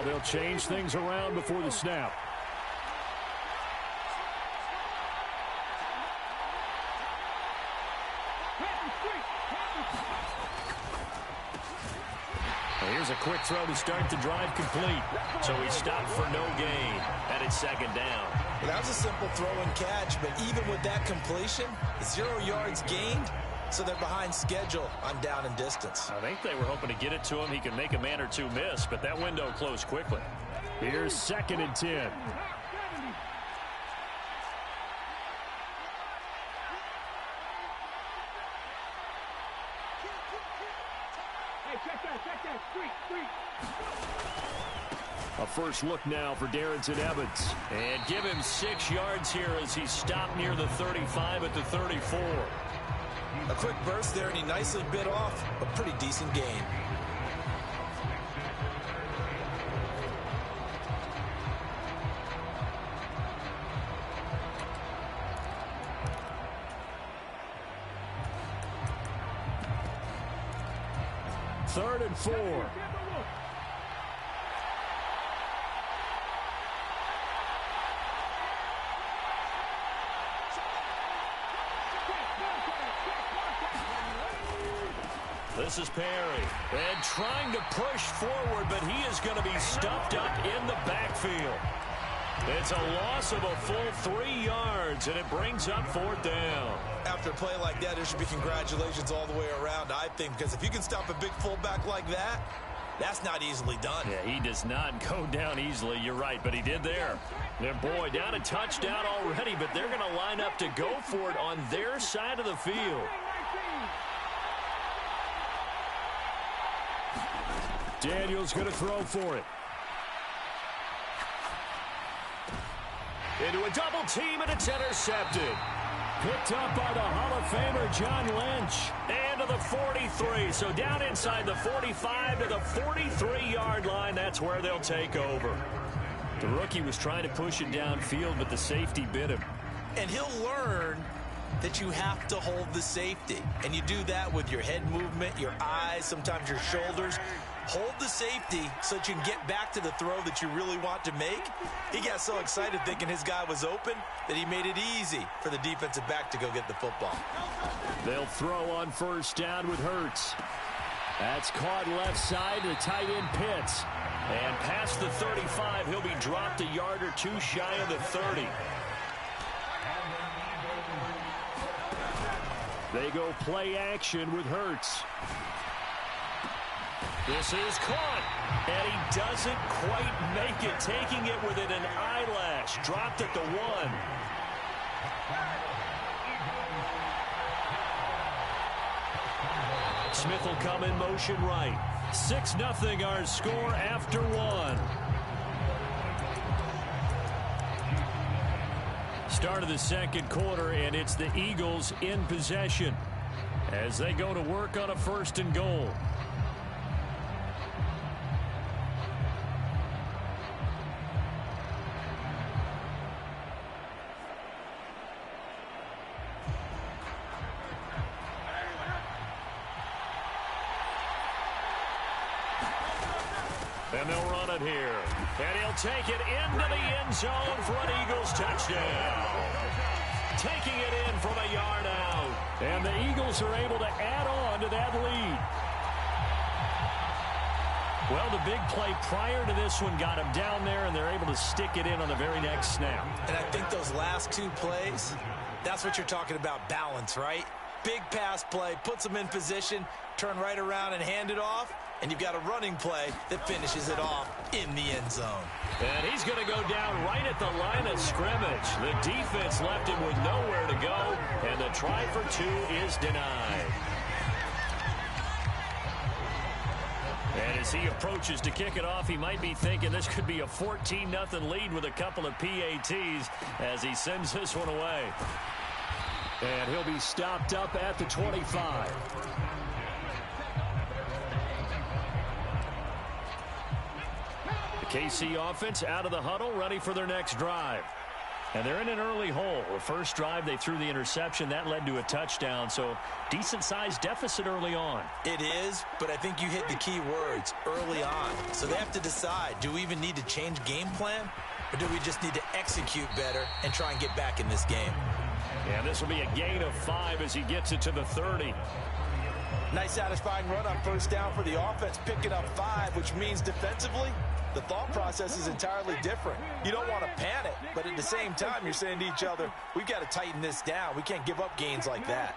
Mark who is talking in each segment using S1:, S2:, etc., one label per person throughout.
S1: they'll change things around before the snap. Here's a quick throw to start the drive complete. So he stopped for no gain, and it's second down.
S2: Well, that was a simple throw and catch, but even with that completion, 0 yards gained, so they're behind schedule on down and distance.
S1: I think they were hoping to get it to him. He could make a man or two miss, but that window closed quickly. Here's 2nd and 10. A first look now for Darrynton Evans. And give him 6 yards here as he stopped near the 35 at the 34.
S2: A quick burst there, and he nicely bit off a pretty decent gain.
S1: Third and 4. This is Perry, and trying to push forward, but he is going to be stuffed up in the backfield. It's a loss of a full 3 yards, and it brings up 4th down.
S2: After a play like that, there should be congratulations all the way around, I think, because if you can stop a big fullback like that, that's not easily done.
S1: Yeah, he does not go down easily, you're right, but he did there. And boy, down a touchdown already, but they're going to line up to go for it on their side of the field. Daniel's going to throw for it. Into a double team, and it's intercepted. Picked up by the Hall of Famer John Lynch. And to the 43, so down inside the 45 to the 43-yard line. That's where they'll take over. The rookie was trying to push it downfield, but the safety bit him.
S2: And he'll learn that you have to hold the safety. And you do that with your head movement, your eyes, sometimes your shoulders. Hold the safety so that you can get back to the throw that you really want to make. He got so excited thinking his guy was open that he made it easy for the defensive back to go get the football.
S1: They'll throw on first down with Hurts. That's caught left side to tight end Pitts. And past the 35, he'll be dropped a yard or two shy of the 30. They go play action with Hurts. This is caught, and he doesn't quite make it, taking it within an eyelash. Dropped at the 1. Smith will come in motion right. 6-0 our score after 1. Start of the second quarter, and it's the Eagles in possession as they go to work on a 1st and goal. And they'll run it here. And he'll take it into the end zone for an Eagles touchdown. Taking it in from a yard out. And the Eagles are able to add on to that lead. Well, the big play prior to this one got him down there, and they're able to stick it in on the very next snap.
S2: And I think those last 2 plays, that's what you're talking about, balance, right? Big pass play, puts them in position, turn right around and hand it off. And you've got a running play that finishes it off in the end zone.
S1: And he's going to go down right at the line of scrimmage. The defense left him with nowhere to go, and the try for 2 is denied. And as he approaches to kick it off, he might be thinking this could be a 14-0 lead with a couple of PATs as he sends this one away. And he'll be stopped up at the 25. KC offense out of the huddle, ready for their next drive. And they're in an early hole. The first drive, they threw the interception. That led to a touchdown. So decent-sized deficit early on.
S2: It is, but I think you hit the key words, early on. So they have to decide, do we even need to change game plan? Or do we just need to execute better and try and get back in this game?
S1: And this will be a gain of 5 as he gets it to the 30.
S2: Nice satisfying run on first down for the offense, picking up 5, which means defensively, the thought process is entirely different. You don't want to panic, but at the same time, you're saying to each other, we've got to tighten this down. We can't give up gains like that.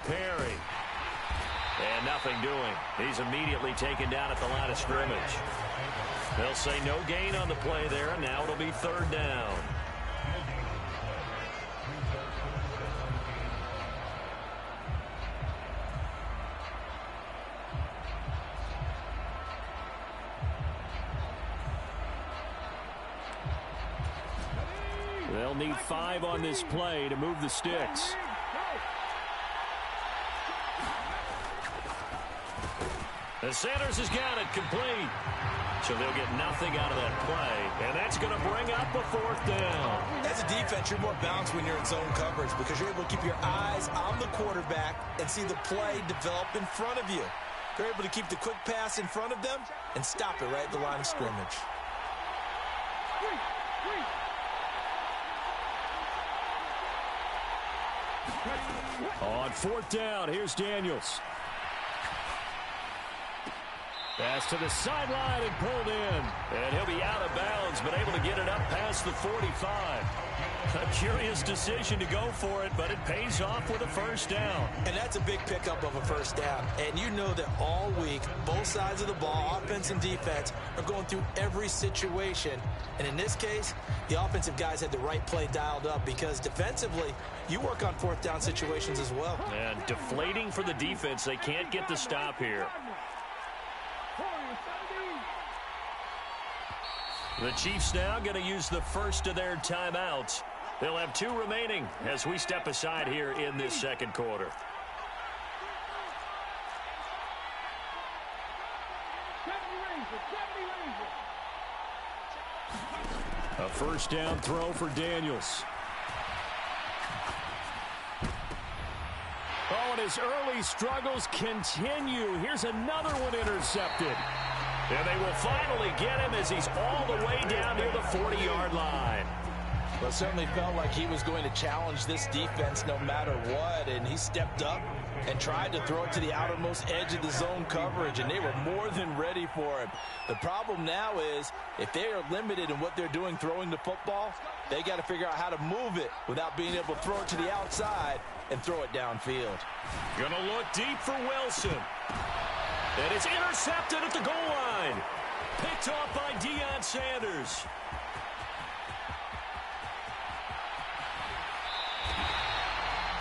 S1: Perry. And nothing doing. He's immediately taken down at the line of scrimmage. They'll say no gain on the play there, and now it'll be third down. They'll need 5 on this play to move the sticks. The Sanders has got it complete. So they'll get nothing out of that play. And that's going to bring up a fourth down.
S2: As a defense, you're more balanced when you're in zone coverage because you're able to keep your eyes on the quarterback and see the play develop in front of you. You're able to keep the quick pass in front of them and stop it right at the line of scrimmage.
S1: On fourth down, here's Daniels. Pass to the sideline and pulled in. And he'll be out of bounds, but able to get it up past the 45. A curious decision to go for it, but it pays off with a first down.
S2: And that's a big pickup of a first down. And you know that all week, both sides of the ball, offense and defense, are going through every situation. And in this case, the offensive guys had the right play dialed up because defensively, you work on fourth down situations as well.
S1: And deflating for the defense. They can't get the stop here. The Chiefs now going to use the first of their timeouts. They'll have 2 remaining as we step aside here in this second quarter. A first down throw for Daniels. Oh, and his early struggles continue. Here's another one intercepted. And they will finally get him as he's all the way down near the 40-yard line.
S2: Well, it certainly felt like he was going to challenge this defense no matter what, and he stepped up and tried to throw it to the outermost edge of the zone coverage, and they were more than ready for him. The problem now is if they are limited in what they're doing throwing the football, they got to figure out how to move it without being able to throw it to the outside and throw it downfield.
S1: Gonna look deep for Wilson. And it's intercepted at the goal line. Picked off by Deion Sanders.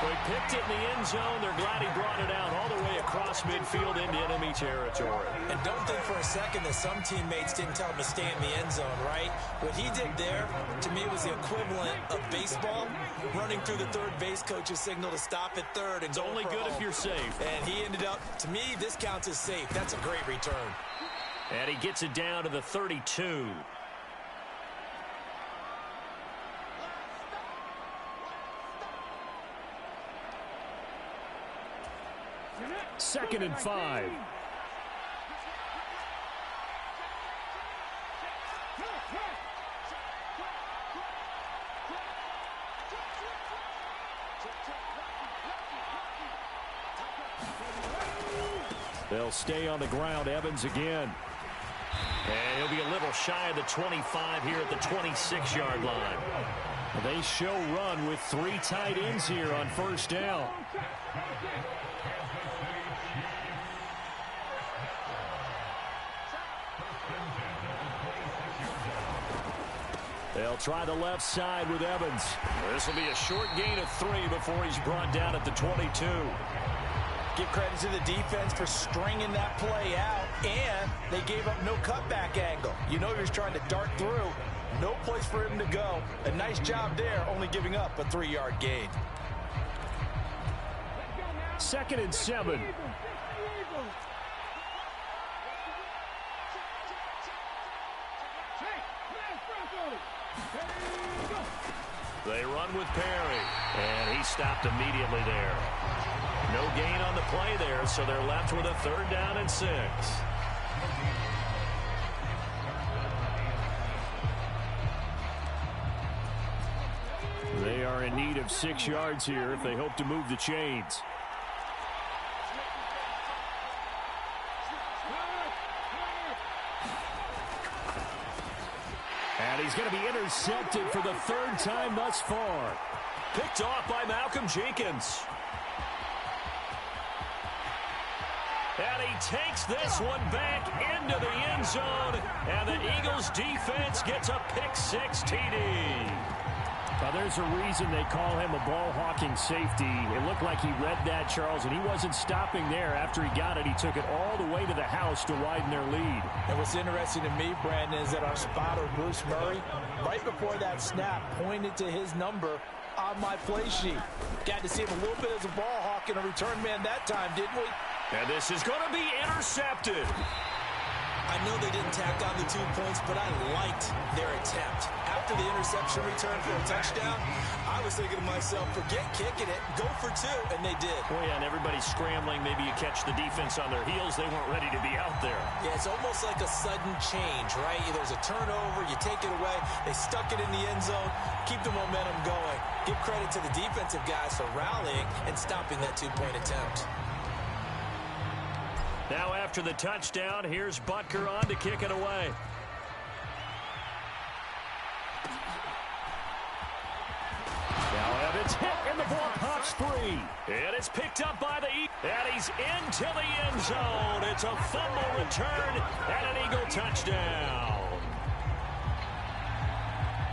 S1: They picked it in the end zone. They're glad he brought it out all the way across midfield into enemy territory.
S2: And don't think for a second that some teammates didn't tell him to stay in the end zone, right? What he did there, to me, was the equivalent of baseball, running through the third base coach's signal to stop at third. And
S1: it's only good if you're safe.
S2: And he ended up, to me, this counts as safe. That's a great return.
S1: And he gets it down to the 32. Second and 5. They'll stay on the ground. Evans again. And he'll be a little shy of the 25 here at the 26-yard line. They show run with 3 tight ends here on first down. They'll try the left side with Evans. This will be a short gain of 3 before he's brought down at the 22.
S2: Give credit to the defense for stringing that play out, and they gave up no cutback angle. You know he was trying to dart through. No place for him to go. A nice job there, only giving up a 3-yard gain.
S1: Second and 7. They run with Perry, and he stopped immediately there. No gain on the play there, so they're left with a 3rd down and 6. They are in need of 6 yards here if they hope to move the chains. And he's going to be intercepted for the 3rd time thus far. Picked off by Malcolm Jenkins. And he takes this one back into the end zone. And the Eagles defense gets a pick-6 TD. Now, there's a reason they call him a ball-hawking safety. It looked like he read that, Charles, and he wasn't stopping there. After he got it, he took it all the way to the house to widen their lead.
S2: And what's interesting to me, Brandon, is that our spotter, Bruce Murray, right before that snap, pointed to his number on my play sheet. Got to see him a little bit as a ball hawk and a return man that time, didn't we?
S1: And this is going to be intercepted.
S2: I know they didn't tack on the 2 points, but I liked their attempt. After the interception return for a touchdown, I was thinking to myself, forget kicking it, go for 2, and they did.
S1: Well, yeah, and everybody's scrambling. Maybe you catch the defense on their heels. They weren't ready to be out there.
S2: Yeah, it's almost like a sudden change, right? There's a turnover, you take it away, they stuck it in the end zone, keep the momentum going. Give credit to the defensive guys for rallying and stopping that 2-point attempt.
S1: Now after the touchdown, here's Butker on to kick it away. Now Evans hit, and the ball pops free. And it's picked up by the Eagles. And he's into the end zone. It's a fumble return and an Eagle touchdown.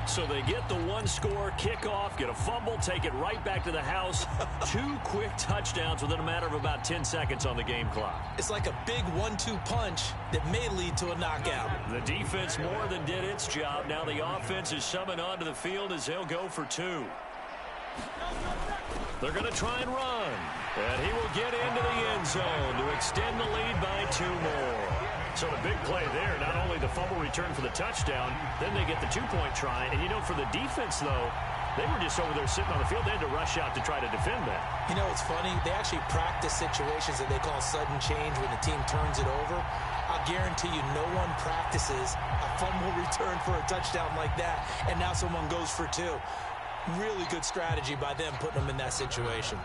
S1: So they get the 1-score kickoff, get a fumble, take it right back to the house. 2 quick touchdowns within a matter of about 10 seconds on the game clock.
S2: It's like a big 1-2 punch that may lead to a knockout.
S1: The defense more than did its job. Now the offense is summoned onto the field as they'll go for 2. They're going to try and run. And he will get into the end zone to extend the lead by 2 more. So the big play there, not only the fumble return for the touchdown, then they get the 2-point try. And, you know, for the defense, though, they were just over there sitting on the field. They had to rush out to try to defend that.
S2: You know, it's funny. They actually practice situations that they call sudden change when the team turns it over. I'll guarantee you no one practices a fumble return for a touchdown like that, and now someone goes for 2. Really good strategy by them putting them in that situation.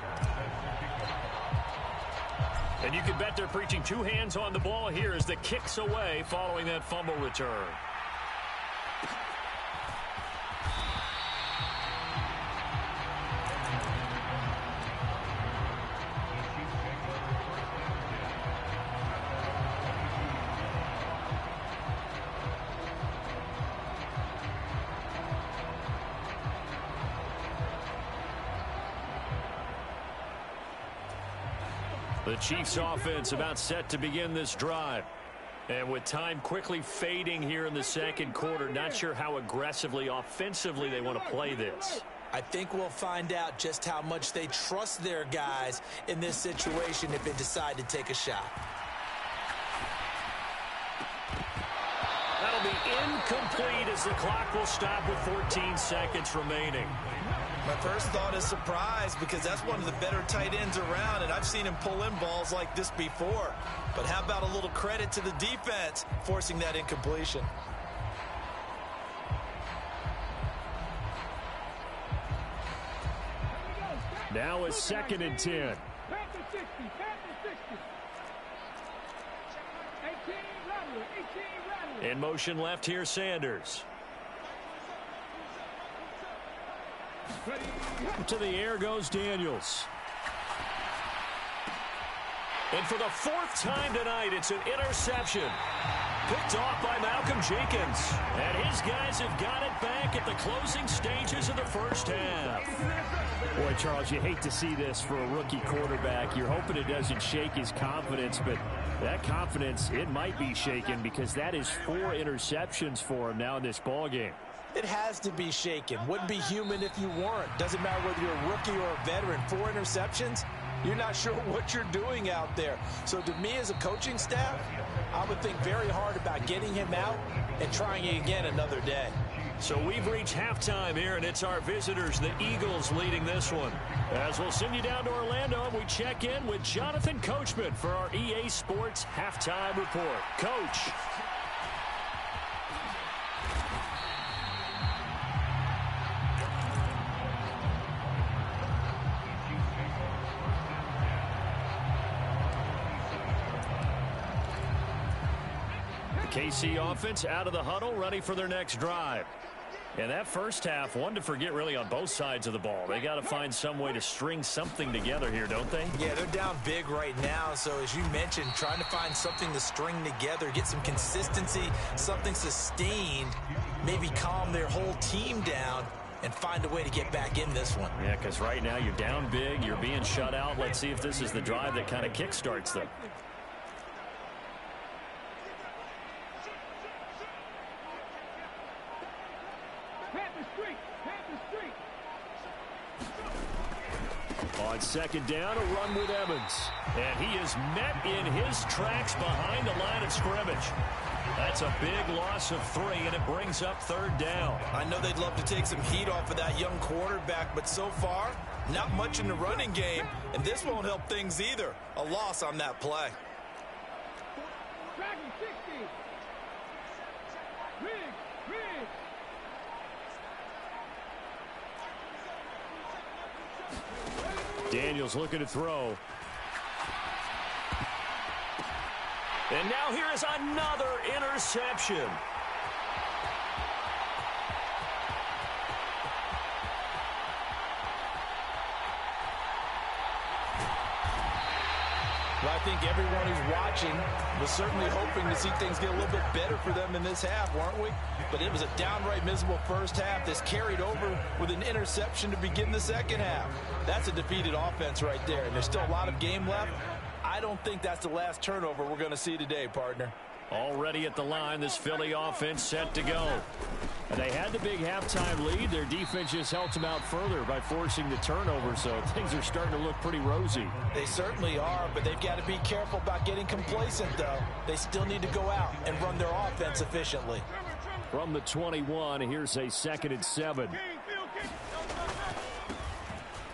S1: And you can bet they're preaching 2 hands on the ball here as the kick's away following that fumble return. The Chiefs offense about set to begin this drive. And with time quickly fading here in the 2nd quarter, not sure how aggressively, offensively they want to play this.
S2: I think we'll find out just how much they trust their guys in this situation if they decide to take a shot.
S1: That'll be incomplete as the clock will stop with 14 seconds remaining.
S2: My first thought is surprise because that's one of the better tight ends around, and I've seen him pull in balls like this before. But how about a little credit to the defense forcing that incompletion?
S1: Now a 2nd and 10. In motion left here, Sanders. To the air goes Daniels. And for the 4th time tonight, it's an interception. Picked off by Malcolm Jenkins. And his guys have got it back at the closing stages of the 1st half. Boy, Charles, you hate to see this for a rookie quarterback. You're hoping it doesn't shake his confidence, but that confidence, it might be shaken because that is 4 interceptions for him now in this ballgame.
S2: It has to be shaken. Wouldn't be human if you weren't. Doesn't matter whether you're a rookie or a veteran. 4 interceptions, you're not sure what you're doing out there. So to me as a coaching staff, I would think very hard about getting him out and trying it again another day.
S1: So we've reached halftime here, and it's our visitors, the Eagles, leading this one. As we'll send you down to Orlando, and we check in with Jonathan Coachman for our EA Sports Halftime Report. Coach. KC offense out of the huddle, ready for their next drive. And that first half, one to forget really on both sides of the ball. They got to find some way to string something together here, don't they?
S2: Yeah, they're down big right now. So as you mentioned, trying to find something to string together, get some consistency, something sustained, maybe calm their whole team down and find a way to get back in this one.
S1: Yeah, because right now you're down big, you're being shut out. Let's see if this is the drive that kind of kickstarts them. On second down, a run with Evans. And he is met in his tracks behind the line of scrimmage. That's a big loss of 3, and it brings up third down.
S2: I know they'd love to take some heat off of that young quarterback, but so far, not much in the running game, and this won't help things either. A loss on that play.
S1: Daniels looking to throw. And now here is another interception.
S2: Well, I think everyone who's watching was certainly hoping to see things get a little bit better for them in this half, weren't we? But it was a downright miserable first half. This carried over with an interception to begin the second half. That's a defeated offense right there, and there's still a lot of game left. I don't think that's the last turnover we're going to see today, partner.
S1: Already at the line, this Philly offense set to go. And they had the big halftime lead. Their defense just helped them out further by forcing the turnover, so things are starting to look pretty rosy.
S2: They certainly are, but they've got to be careful about getting complacent, though. They still need to go out and run their offense efficiently.
S1: From the 21, here's a 2nd and 7.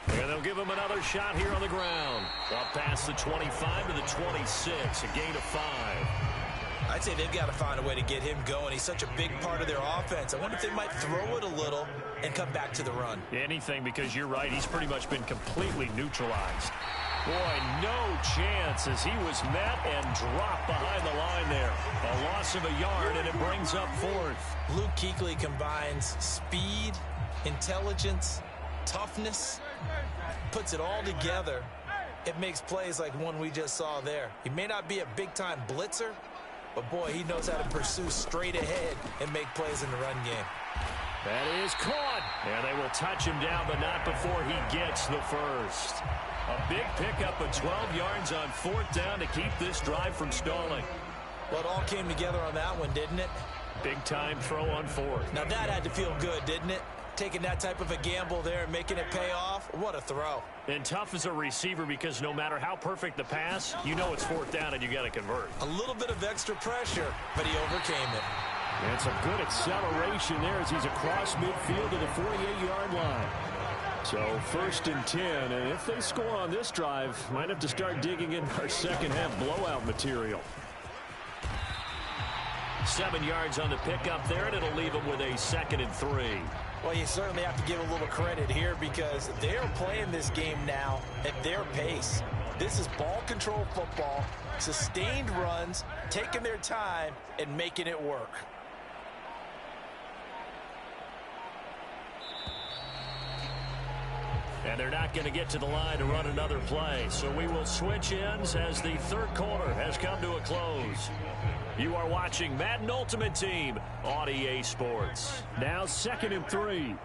S1: And they'll give him another shot here on the ground. Up past the 25 to the 26, a gain of 5.
S2: I'd say they've got to find a way to get him going. He's such a big part of their offense. I wonder if they might throw it a little and come back to the run.
S1: Anything, because you're right. He's pretty much been completely neutralized. Boy, no chance as he was met and dropped behind the line there. A loss of a yard, and it brings up 4th.
S2: Luke Kuechly combines speed, intelligence, toughness, puts it all together. It makes plays like one we just saw there. He may not be a big-time blitzer, but, boy, he knows how to pursue straight ahead and make plays in the run game.
S1: That is caught. And they will touch him down, but not before he gets the first. A big pickup of 12 yards on 4th down to keep this drive from stalling.
S2: Well, it all came together on that one, didn't it?
S1: Big-time throw on 4th.
S2: Now, that had to feel good, didn't it? Taking that type of a gamble there and making it pay off. What a throw.
S1: And tough as a receiver because no matter how perfect the pass, you know it's 4th down and you got to convert.
S2: A little bit of extra pressure, but he overcame it.
S1: And some good acceleration there as he's across midfield to the 48-yard line. So 1st and 10, and if they score on this drive, might have to start digging in our second half blowout material. 7 yards on the pickup there, and it'll leave them with a 2nd and 3.
S2: Well, you certainly have to give a little credit here because they're playing this game now at their pace. This is ball control football, sustained runs, taking their time, and making it work.
S1: And they're not going to get to the line to run another play. So we will switch ends as the 3rd quarter has come to a close. You are watching Madden Ultimate Team on EA Sports. Now 2nd and 3.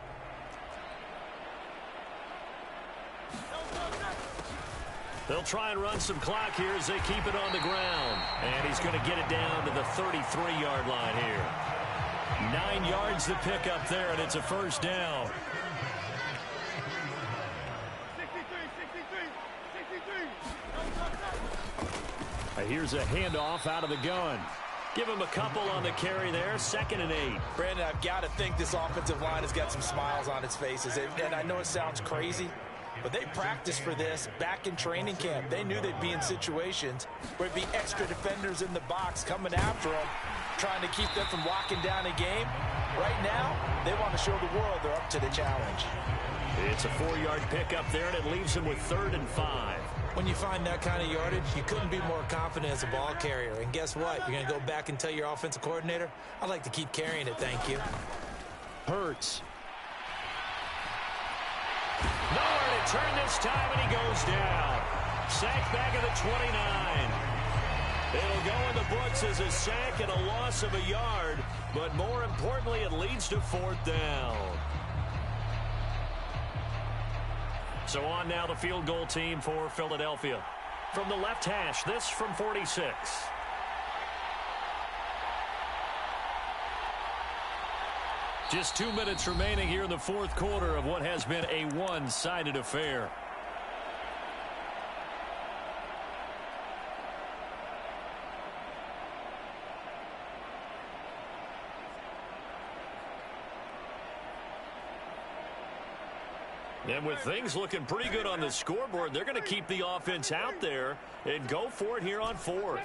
S1: They'll try and run some clock here as they keep it on the ground. And he's going to get it down to the 33-yard line here. 9 yards to pick up there, and it's a 1st down. Here's a handoff out of the gun. Give him a couple on the carry there, 2nd and 8.
S2: Brandon, I've got to think this offensive line has got some smiles on its faces. And I know it sounds crazy, but they practiced for this back in training camp. They knew they'd be in situations where it'd be extra defenders in the box coming after them, trying to keep them from locking down a game. Right now, they want to show the world they're up to the challenge.
S1: It's a 4-yard pickup there, and it leaves him with 3rd and 5.
S2: When you find that kind of yardage, you couldn't be more confident as a ball carrier. And guess what? You're going to go back and tell your offensive coordinator, I'd like to keep carrying it, thank you.
S1: Hurts. Nowhere to turn this time, and he goes down. Sack back at the 29. It'll go in the books as a sack and a loss of a yard, but more importantly, it leads to 4th down. So on now the field goal team for Philadelphia. From the left hash, this from 46. Just 2 minutes remaining here in the 4th quarter of what has been a one-sided affair. And with things looking pretty good on the scoreboard, they're going to keep the offense out there and go for it here on 4th.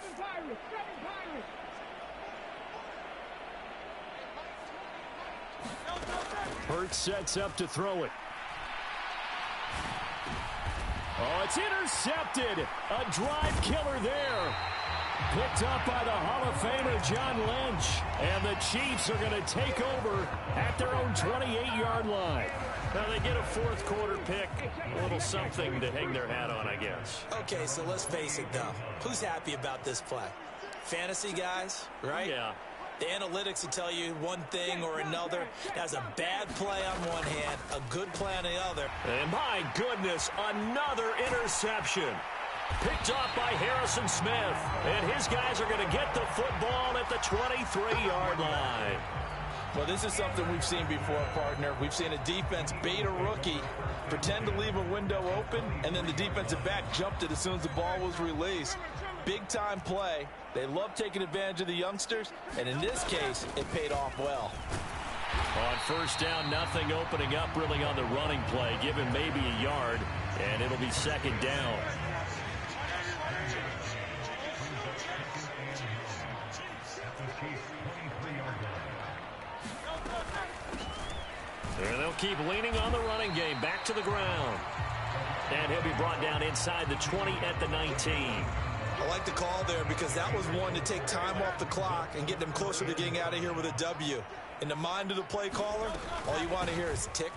S1: Hurts sets up to throw it. Oh, it's intercepted. A drive killer there. Picked up by the Hall of Famer John Lynch. And the Chiefs are going to take over at their own 28-yard line. Now they get a 4th quarter pick, a little something to hang their hat on, I guess.
S2: Okay, so let's face it, though. Who's happy about this play? Fantasy guys, right?
S1: Yeah.
S2: The analytics will tell you one thing or another. That's a bad play on one hand, a good play on the other.
S1: And my goodness, another interception. Picked off by Harrison Smith. And his guys are going to get the football at the 23-yard line.
S2: Well, this is something we've seen before, partner. We've seen a defense bait a rookie, pretend to leave a window open, and then the defensive back jumped it as soon as the ball was released. Big-time play. They love taking advantage of the youngsters, and in this case, it paid off well.
S1: On 1st down, nothing opening up really on the running play. Give him maybe a yard, and it'll be 2nd down. And they'll keep leaning on the running game. Back to the ground. And he'll be brought down inside the 20 at the 19.
S2: I like the call there because that was one to take time off the clock and get them closer to getting out of here with a W. In the mind of the play caller, all you want to hear is tick,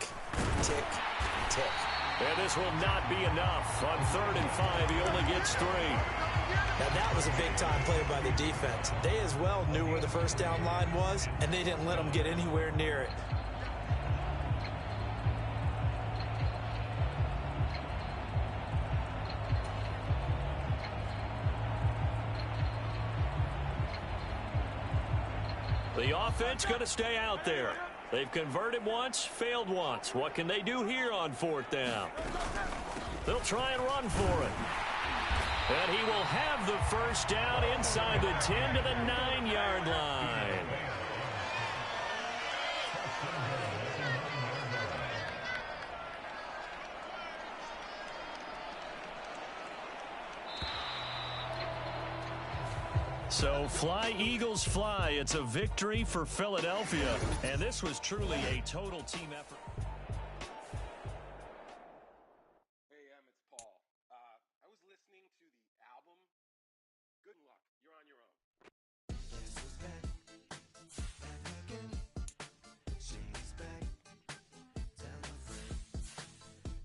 S2: tick, tick.
S1: And this will not be enough. On 3rd and 5, he only gets 3.
S2: Now that was a big-time play by the defense. They as well knew where the 1st down line was, and they didn't let them get anywhere near it.
S1: The offense going to stay out there. They've converted once, failed once. What can they do here on 4th down? They'll try and run for it. And he will have the 1st down inside the 10 to the 9-yard line. So fly, Eagles, fly. It's a victory for Philadelphia. And this was truly a total team effort.
S3: Hey, it's Paul. I was listening to the album. Good luck. You're on your own.
S4: Guess who's back? Back again. She's back. Tell a friend.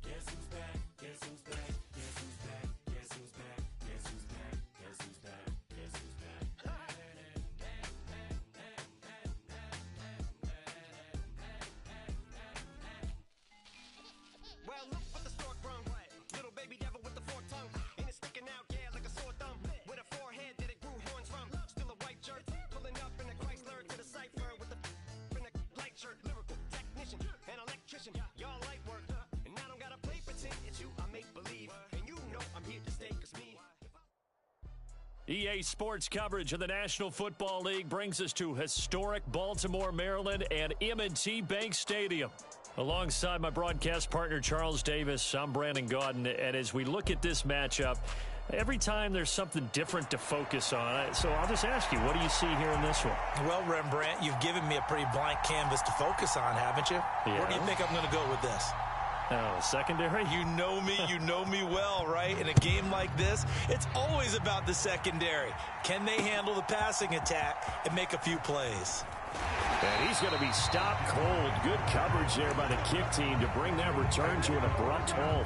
S4: Guess who's back? Guess who's back? Guess who's back? Guess who's back? Guess who's back? Guess who's back? Guess who's back?
S5: Well, look what the stork brung. Little baby devil with the forked tongue. And it's sticking out, yeah, like a sore thumb. With a forehead that it grew horns from. Still a white shirt. Pulling up in a Chrysler to the cipher with a in a light shirt. Lyrical technician and electrician. Y'all light work. And I don't gotta play pretend. It's you I make believe. And you know I'm here to stay, cause me.
S1: EA Sports coverage of the National Football League brings us to historic Baltimore, Maryland, and M&T Bank Stadium. Alongside my broadcast partner, Charles Davis, I'm Brandon Gaudin, and as we look at this matchup, every time there's something different to focus on. So I'll just ask you, what do you see here in this one?
S2: Well, Rembrandt, you've given me a pretty blank canvas to focus on, haven't you?
S1: Yeah.
S2: Where do you think I'm going to go with this?
S1: Oh, secondary?
S2: You know me well, right? In a game like this, it's always about the secondary. Can they handle the passing attack and make a few plays?
S1: And he's going to be stopped cold. Good coverage there by the kick team to bring that return to an abrupt halt.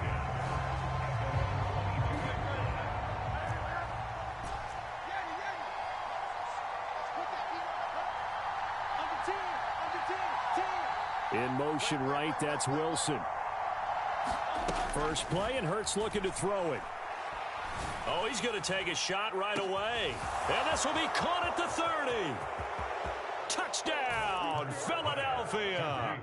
S1: In motion right, that's Wilson. First play, and Hurts looking to throw it. Oh, he's going to take a shot right away. And this will be caught at the 30. Touchdown, Philadelphia.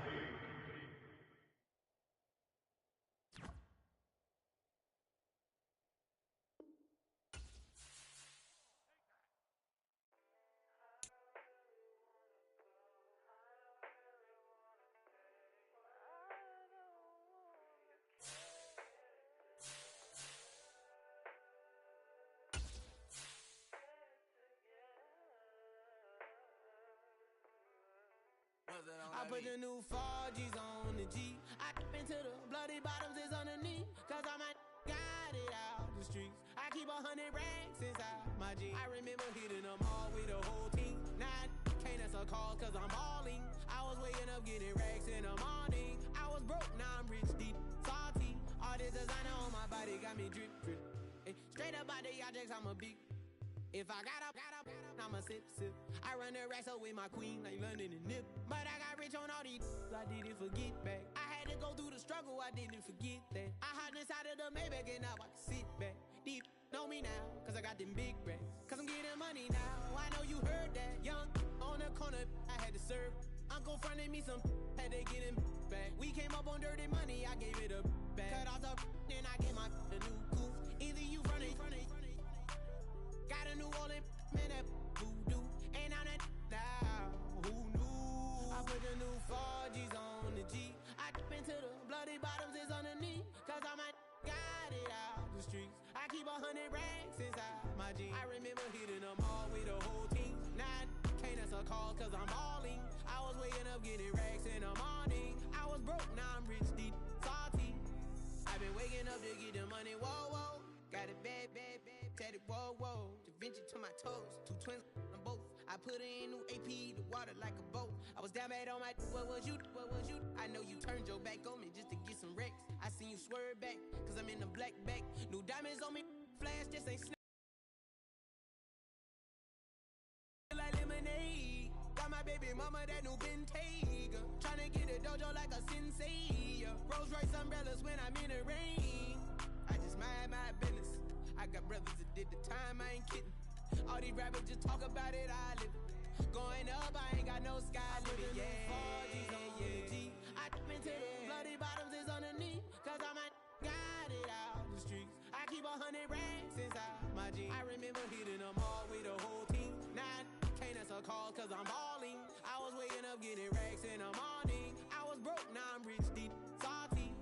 S4: I put the new 4Gs on the G. I into the bloody bottoms is underneath. Cause I might got it out the streets. I keep 100 racks inside my jeans. I remember hitting them all with the whole team. Now I can't answer calls cause I'm balling. I was waking up getting racks in the morning. I was broke, now I'm rich, deep, salty. All this designer on my body got me drip, drip. Hey, straight up out the objects, I'm a big. If I got up, I'ma sip. I run the racks up with my queen, like London and Nip. But I got rich on all these, I didn't forget back. I had to go through the struggle, I didn't forget that. I hopped inside of the Maybach and now I can sit back. Deep, know me now, cause I got them big racks. Cause I'm getting money now, I know you heard that. Young, on the corner, I had to serve. Uncle fronted me some, had to get him back. We came up on dirty money, I gave it a back. Cut off the, then I gave my a new coupe. Either you front it. Got a New Orleans, man, that voodoo. Ain't on that now, who knew? I put the new 4Gs on the G. I into the bloody bottoms is underneath. Cause I might got it out the streets. I keep 100 racks inside my jeans. I remember hitting them all with the whole team. Now I can't answer calls cause I'm balling. I was waking up getting racks in the morning. I was broke, now I'm rich, deep, salty. I've been waking up to get the money, whoa, whoa. Got it bad, tatted, whoa, whoa. Da Vinci to my toes, 2 twins on both. I put in new AP, the water like a boat. I was down bad on my, what was you? I know you turned your back on me just to get some wrecks. I seen you swerve back, cause I'm in the black back. New diamonds on me, flash, this ain't snap. Like lemonade. Got my baby mama that new Bentayga. Tryna get a dojo like a sensei. Rolls Royce umbrellas when I'm in the rain. I just mind my business. I got brothers that did the time, I ain't kidding. All these rappers just talk about it, I live it. Going up, I ain't got no sky limit. Yeah, 4Gs on the G. I into the bloody bottoms is underneath. Cause I might got it out the streets. I keep 100 racks inside my jeans. I remember hitting them all with the whole team. Now I can't answer calls cause I'm balling. I was waking up getting racks in the morning. I was broke, now I'm rich, deep, salty.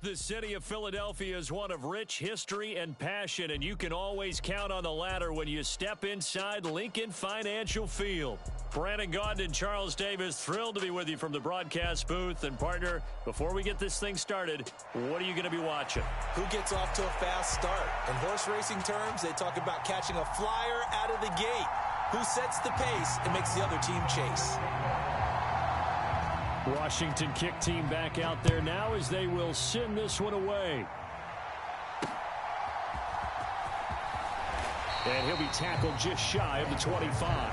S1: The city of Philadelphia is one of rich history and passion, and you can always count on the latter when you step inside Lincoln Financial Field. Brandon Gaudin and Charles Davis, thrilled to be with you from the broadcast booth. And, partner, before we get this thing started, what are you going to be watching?
S2: Who gets off to a fast start? In horse racing terms, they talk about catching a flyer out of the gate. Who sets the pace and makes the other team chase?
S1: Washington kick team back out there now as they will send this one away. And he'll be tackled just shy of the 25.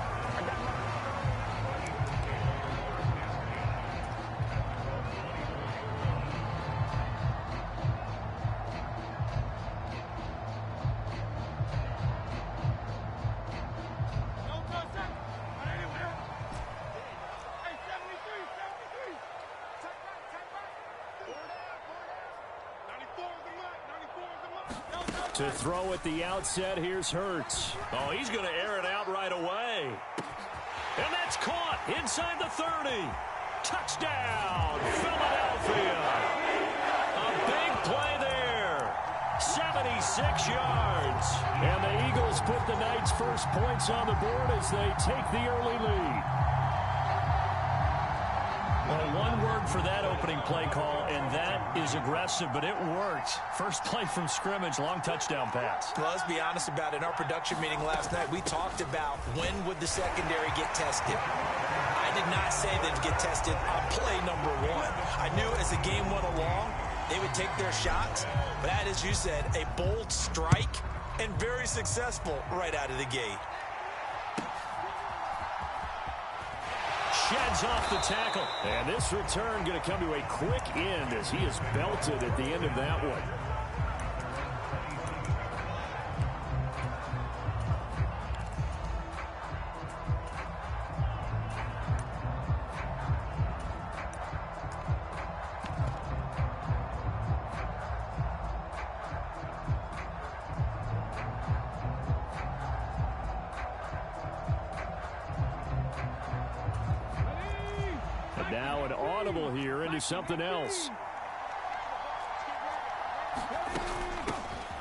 S1: To throw at the outset, here's Hurts. Oh, he's going to air it out right away. And that's caught inside the 30. Touchdown, Philadelphia. A big play there. 76 yards. And the Eagles put the Knights' first points on the board as they take the early lead. Well, one word for that opening play call, and that is aggressive, but it worked. First play from scrimmage, long touchdown pass.
S2: Well, let's be honest about it. In our production meeting last night, we talked about when would the secondary get tested. I did not say they'd get tested on play number one. I knew as the game went along, they would take their shots. But that, as you said, a bold strike and very successful right out of the gate.
S1: Sheds off the tackle. And this return going to come to a quick end as he is belted at the end of that one. Now an audible here into something else.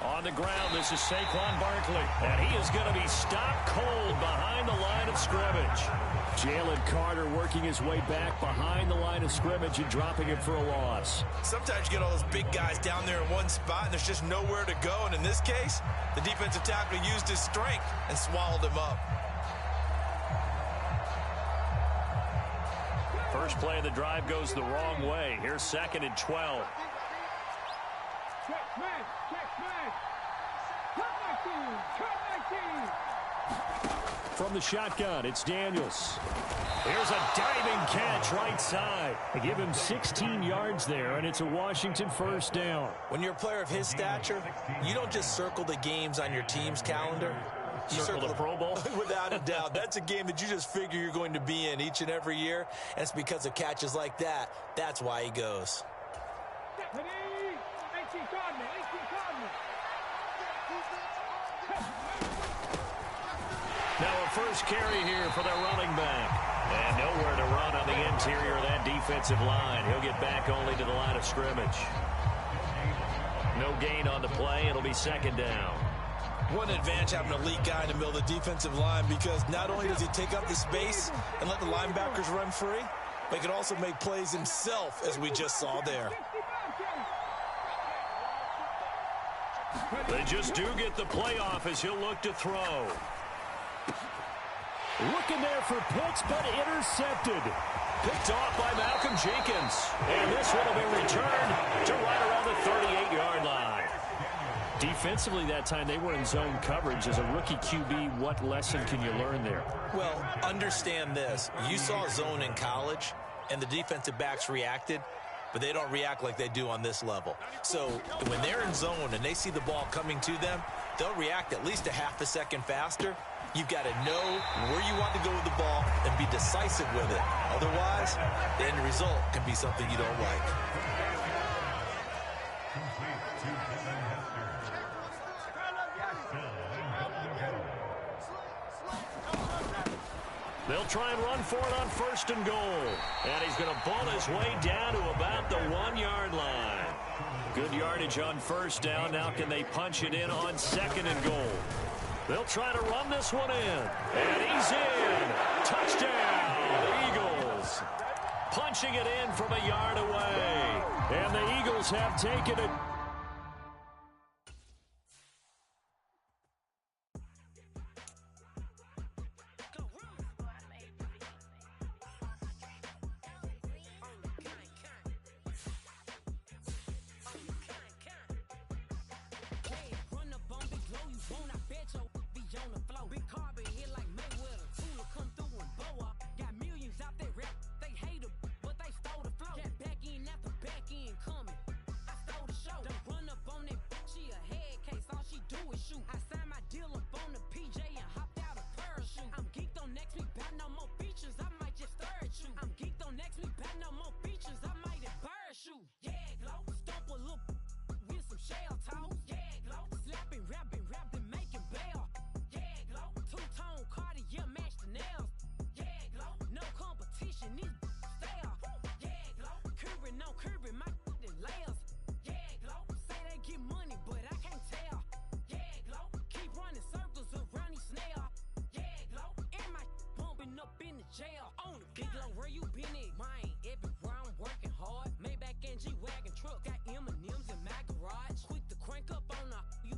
S1: On the ground, this is Saquon Barkley. And he is going to be stopped cold behind the line of scrimmage. Jalen Carter working his way back behind the line of scrimmage and dropping it for a loss.
S2: Sometimes you get all those big guys down there in one spot, and there's just nowhere to go. And in this case, the defensive tackle used his strength and swallowed him up.
S1: First play of the drive goes the wrong way. Here's 2nd and 12. From the shotgun, it's Daniels. Here's a diving catch right side. They give him 16 yards there, and it's a Washington first down.
S2: When you're a player of his stature, you don't just circle the games on your team's calendar. You
S1: circle the Pro Bowl?
S2: Without a doubt. That's a game that you just figure you're going to be in each and every year. And it's because of catches like that. That's why he goes.
S1: Now a first carry here for their running back. And nowhere to run on the interior of that defensive line. He'll get back only to the line of scrimmage. No gain on the play. It'll be 2nd down.
S2: What an advantage having an elite guy in the middle of the defensive line, because not only does he take up the space and let the linebackers run free, but he can also make plays himself, as we just saw there.
S1: They just do get the playoff as he'll look to throw. Looking there for Pitts, but intercepted. Picked off by Malcolm Jenkins. And this one will be returned to right around the 38-yard line. Defensively that time, they were in zone coverage. As a rookie QB, what lesson can you learn there?
S2: Well, understand this. You saw zone in college, and the defensive backs reacted, but they don't react like they do on this level. So when they're in zone and they see the ball coming to them, they'll react at least a half a second faster. You've got to know where you want to go with the ball and be decisive with it. Otherwise, the end result can be something you don't like.
S1: They'll try and run for it on 1st and goal. And he's going to ball his way down to about the 1-yard line. Good yardage on first down. Now can they punch it in on second and goal? They'll try to run this one in. And he's in. Touchdown, Eagles. Punching it in from a yard away. And the Eagles have taken it.
S6: Jail on it. Big low, where you been at? Mine, everywhere I'm working hard. Maybach and G-Wagon truck. Got M&M's in my garage. Quick to crank up on you.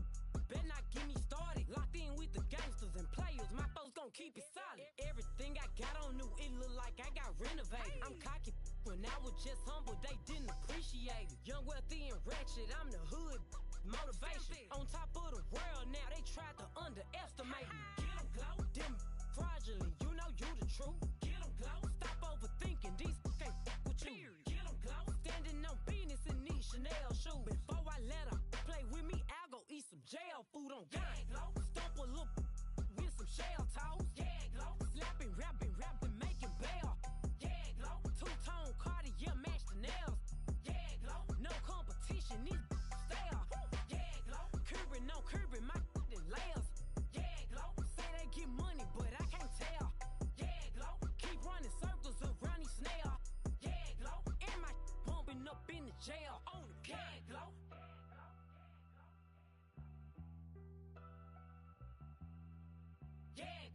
S6: Better not get me started. Locked in with the gangsters and players. My folks gon' keep it solid. Everything I got on new, it look like I got renovated. I'm cocky when I was just humble. They didn't appreciate it. Young, wealthy, and ratchet. I'm the hood motivation. On top of the world now, they tried to underestimate me. Get 'em glow. Them fraudulent, you know you the truth. Get 'em glow. Stop overthinking, these can't with you. Get 'em glow. Standing on business in these Chanel shoes. Before I let her play with me, I'll go eat some jail food on gang. Stomp a little with some shell toes. Yeah, glow. Slapping, rapping, making bail. Yeah, glow. Two-tone Cartier match the nails. Yeah, glow. No competition, these stale. Yeah, glow. Curbing, no curbing, my layers. Yeah, glow. Say they get money, but I can't tell. Yeah, glow. Keep running circles around these snails. Yeah, glow. And my bumping up in the jail on the yeah, glow. Yeah,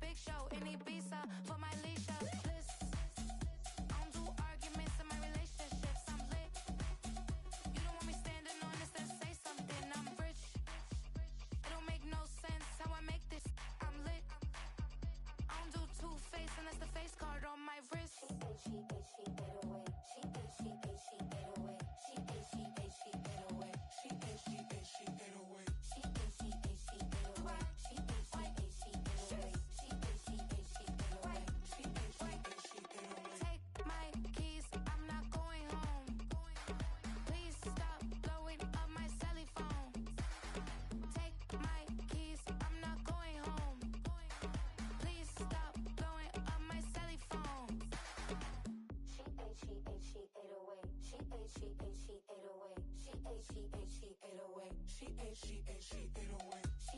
S7: big show in Ibiza for my Leisha. Bliss. I don't do arguments in my relationships. I'm lit. You don't want me standing on this, then say something. I'm rich. It don't make no sense how I make this. I'm lit. I don't do two-face unless the face card on my wrist. She ate away. She ate away. She ate away. She ate away. She ate away. Take my keys, I'm not going home. Please stop blowing up my celly phone. Take my keys, I'm not going home. Please stop blowing up my celly phone. She ate away. She ate away. She ate away. She ate away. She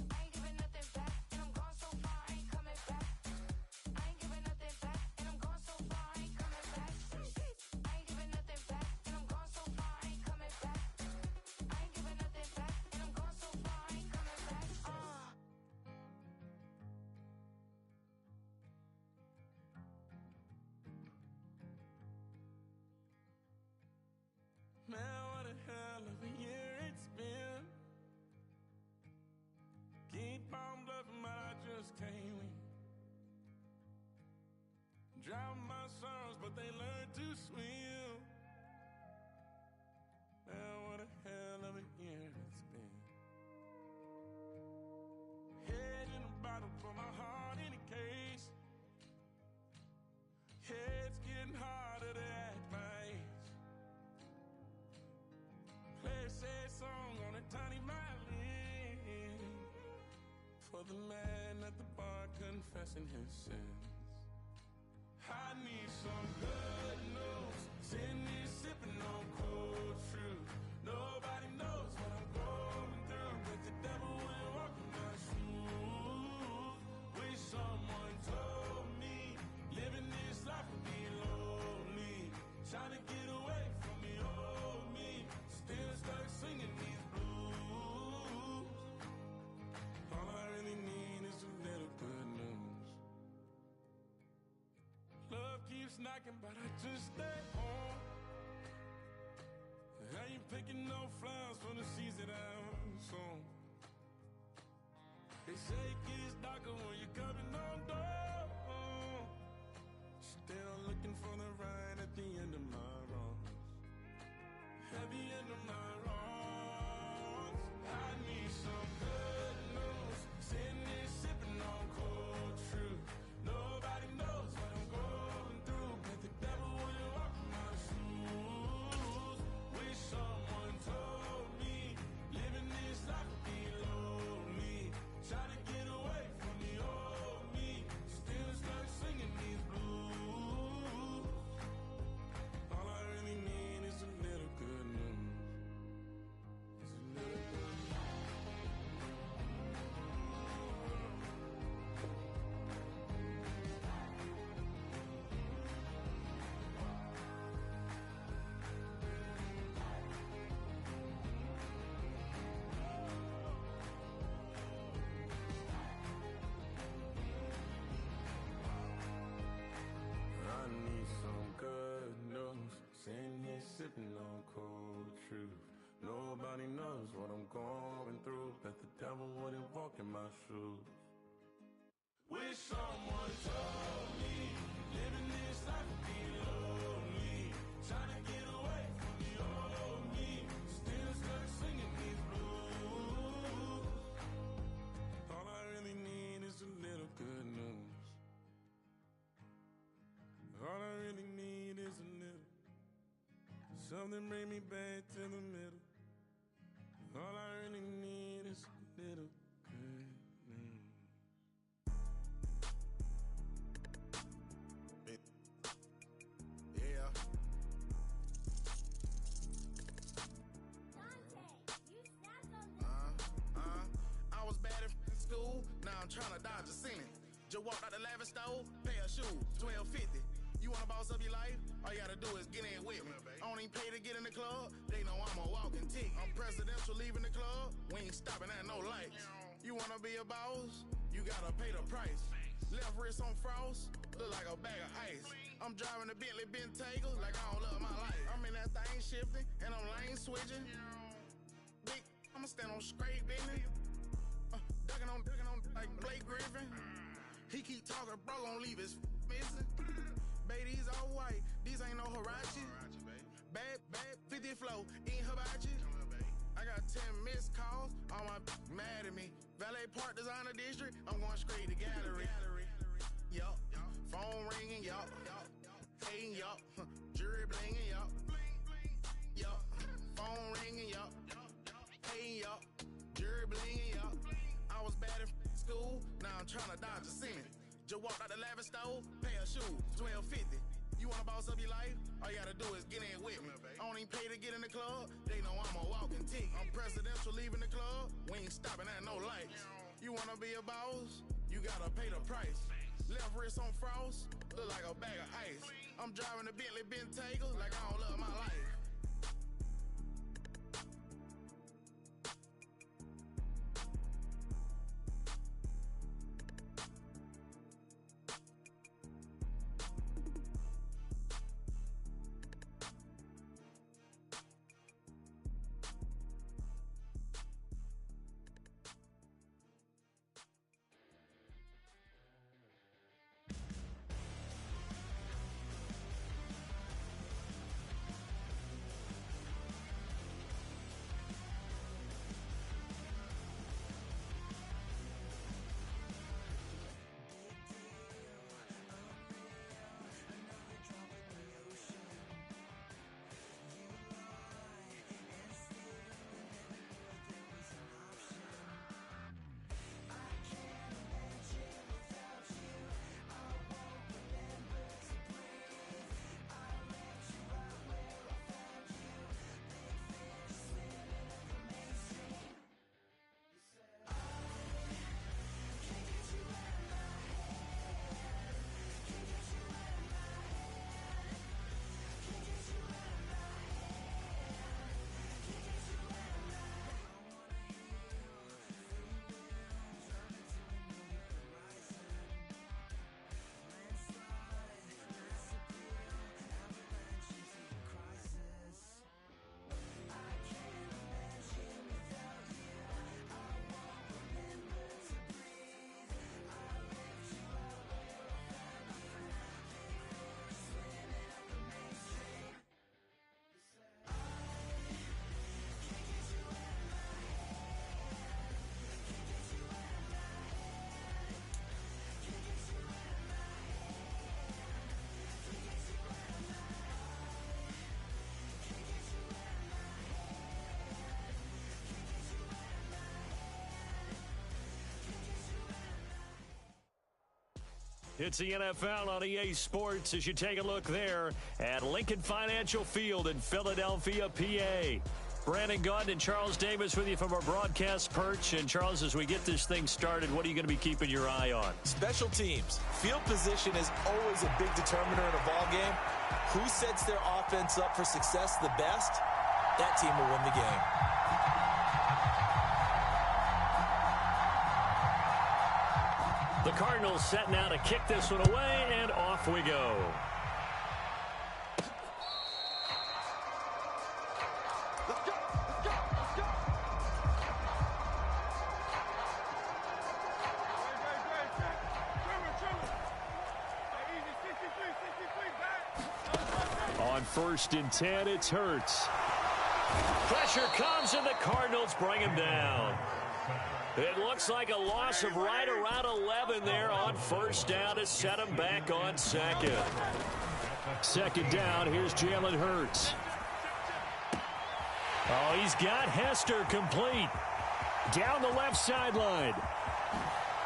S7: I ain't giving nothing back, and I'm gone so far, I ain't coming back. I ain't giving nothing back, and I'm gone so far, I ain't coming back. I ain't giving nothing back, and I'm gone so far, I ain't coming back. I ain't giving nothing back, and I'm gone so far, I ain't coming back.
S4: Man, what a hell of a year it's been. Keep on bluffing, but I just can't win. Drown my sorrows, but they learn to swim. Man, what a hell of a year it's been. Head in a bottle, for my heart in a case. Head's getting harder to act my age. Play a sad song on a tiny violin for the man at the bar confessing his sins. I need some good news. Sitting here sipping on cold truth. Nobody knows what I'm going through, but the devil will walk in my shoes. Wish someone told me living this life would be lonely. Trying to get away from the old me. Still stuck singing these blues. All I really need is a little good news. Love keeps knocking, but I just stay home. I ain't picking no flowers for the seeds that I've sown. They say it gets darker when you're coming on door. Still looking for the right at the end of my road. At the end of my road, I need some good news. Sitting here sipping on cold truth. Nobody knows what I'm going through, but the devil will walk in my shoes. Wish someone told me living this life would be lonely. Try to get away from the old me. Still stuck singing these blues. All I really need is a little good news. It's a little good news. I need some good news. Sitting here sipping on cold truth. Nobody knows what I'm going through, but the devil wouldn't walk in my shoes. Wish someone told me living this life would be lonely. Trying to get away from the old me. Still stuck singing these blues. All I really need is a little good news. All I really need is a little. Something bring me back to the middle. All I really need is a little good news.
S8: Yeah. I was bad in school, now I'm trying to dodge a sentence. Just walked out the lavish store, pair of shoes, $12.50. You wanna boss up your life, or All you gotta do is get in with me. I don't even pay to get in the club. They know I'm a walking tick. I'm presidential leaving the club. We ain't stopping at no lights. You wanna be a boss? You gotta pay the price. Left wrist on frost, look like a bag of ice. I'm driving a Bentley Bentayga like I don't love my life. I'm in that thing shifting and I'm lane switching. Big, I'ma stand on straight business. Ducking on like Blake Griffin. He keep talking, bro, gon' leave his missing. Baby, these all white, these ain't no Hirachi. Bad, 50 flow, ain't hibachi. I got 10 missed calls, all my mad at me. Valet Park Designer District, I'm going straight to gallery. Yup, phone ringing, yup. Hating, yup. Jury blinging, yup. Yup, phone ringing, yup. Hating, yup. Jury blinging, yup. I was bad in school, now I'm trying to dodge a semen. Just walked out the lavish stove, pay a shoe, $12.50. You wanna boss up your life? All you gotta do is get in with me. I don't even pay to get in the club. They know I'm a walking tick. I'm presidential leaving the club. We ain't stopping at no lights. You wanna be a boss? You gotta pay the price. Left wrist on frost, look like a bag of ice. I'm driving a Bentley Bentayga like I don't love my life.
S1: It's the NFL on EA Sports as you take a look there at Lincoln Financial Field in Philadelphia, PA. Brandon Gaudin and Charles Davis with you from our broadcast perch. And, Charles, as we get this thing started, what are you going to be keeping your eye on?
S2: Special teams. Field position is always a big determiner in a ball game. Who sets their offense up for success the best, that team will win the game.
S1: The Cardinals set now to kick this one away, and off we go. On 1st and 10, it's Hurts. Pressure comes, and the Cardinals bring him down. It looks like a loss of right around 11 there on 1st down to set him back on 2nd. 2nd down, here's Jalen Hurts. Oh, he's got Hester complete. Down the left sideline.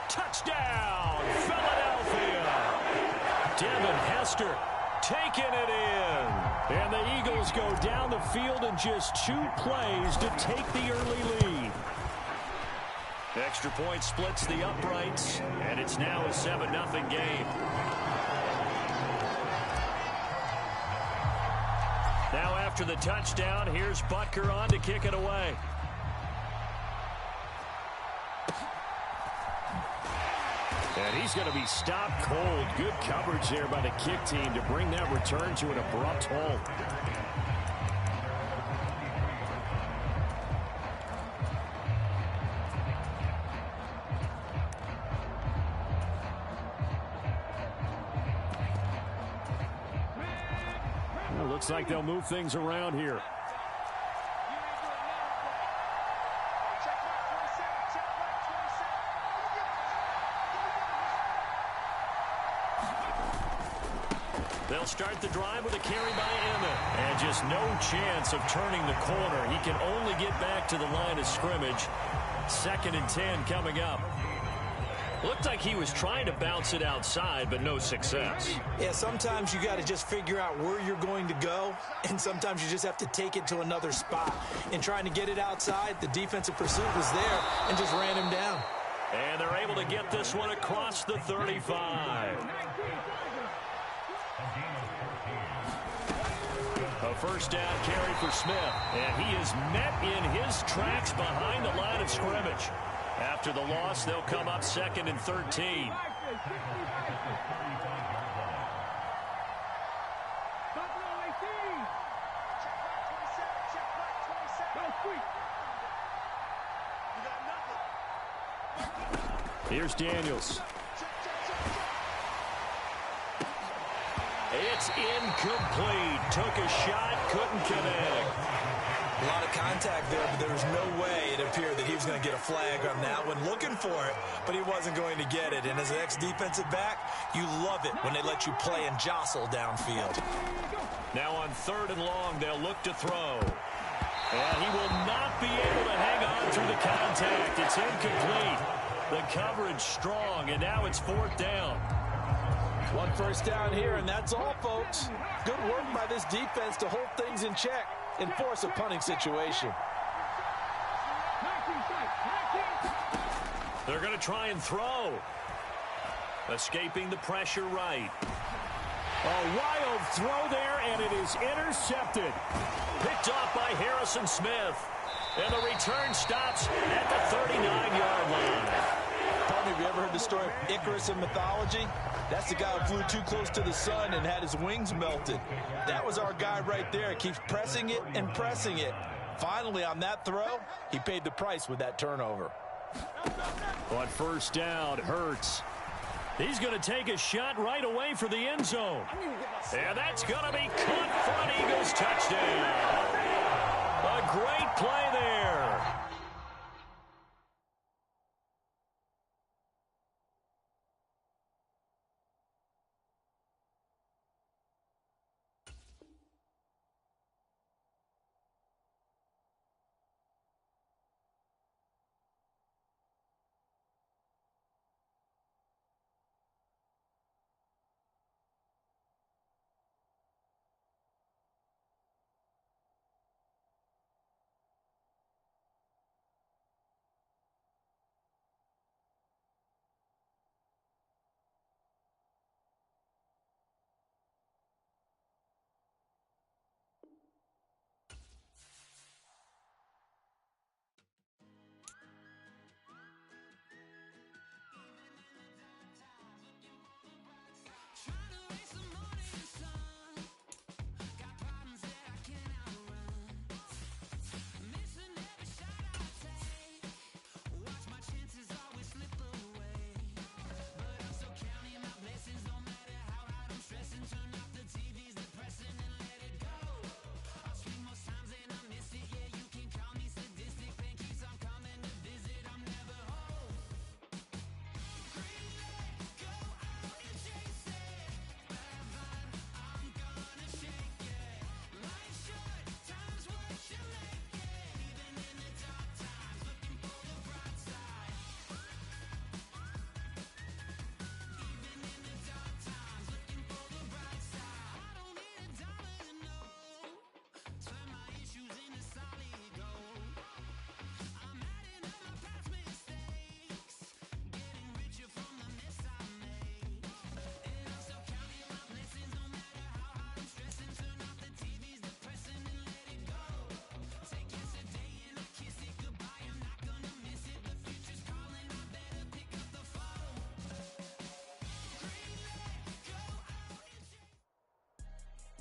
S1: Touchdown, Philadelphia. Devin Hester taking it in. And the Eagles go down the field in just 2 plays to take the early lead. Extra point splits the uprights, and it's now a 7-0 game. After the touchdown, here's Butker on to kick it away. And he's going to be stopped cold. Good coverage there by the kick team to bring that return to an abrupt halt. Well, looks like they'll move things around here. They'll start the drive with a carry by Emmett. And just no chance of turning the corner. He can only get back to the line of scrimmage. 2nd and 10 coming up. Looked like he was trying to bounce it outside, but no success.
S2: Yeah, sometimes you got to just figure out where you're going to go, and sometimes you just have to take it to another spot. In trying to get it outside, the defensive pursuit was there and just ran him down.
S1: And they're able to get this one across the 35. A first down carry for Smith, and he is met in his tracks behind the line of scrimmage. After the loss, they'll come up 2nd and 13. Here's Daniels. It's incomplete. Took a shot, couldn't connect.
S2: A lot of contact there, but there was no way it appeared that he was going to get a flag on that one. Looking for it, but he wasn't going to get it. And as an ex-defensive back, you love it when they let you play and jostle downfield.
S1: Now on 3rd and long, they'll look to throw. And he will not be able to hang on through the contact. It's incomplete. The coverage strong, and now it's 4th down.
S2: One first down here, and that's all, folks. Good work by this defense to hold things in check and force a punting situation.
S1: They're going to try and throw. Escaping the pressure right. A wild throw there, and it is intercepted. Picked off by Harrison Smith. And the return stops at the 39-yard line.
S2: Tony, have you ever heard the story of Icarus in mythology? That's the guy who flew too close to the sun and had his wings melted. That was our guy right there. He keeps pressing it and pressing it. Finally, on that throw, he paid the price with that turnover.
S1: On first down, Hurts. He's going to take a shot right away for the end zone. And that's going to be caught for an Eagles touchdown. A great play there.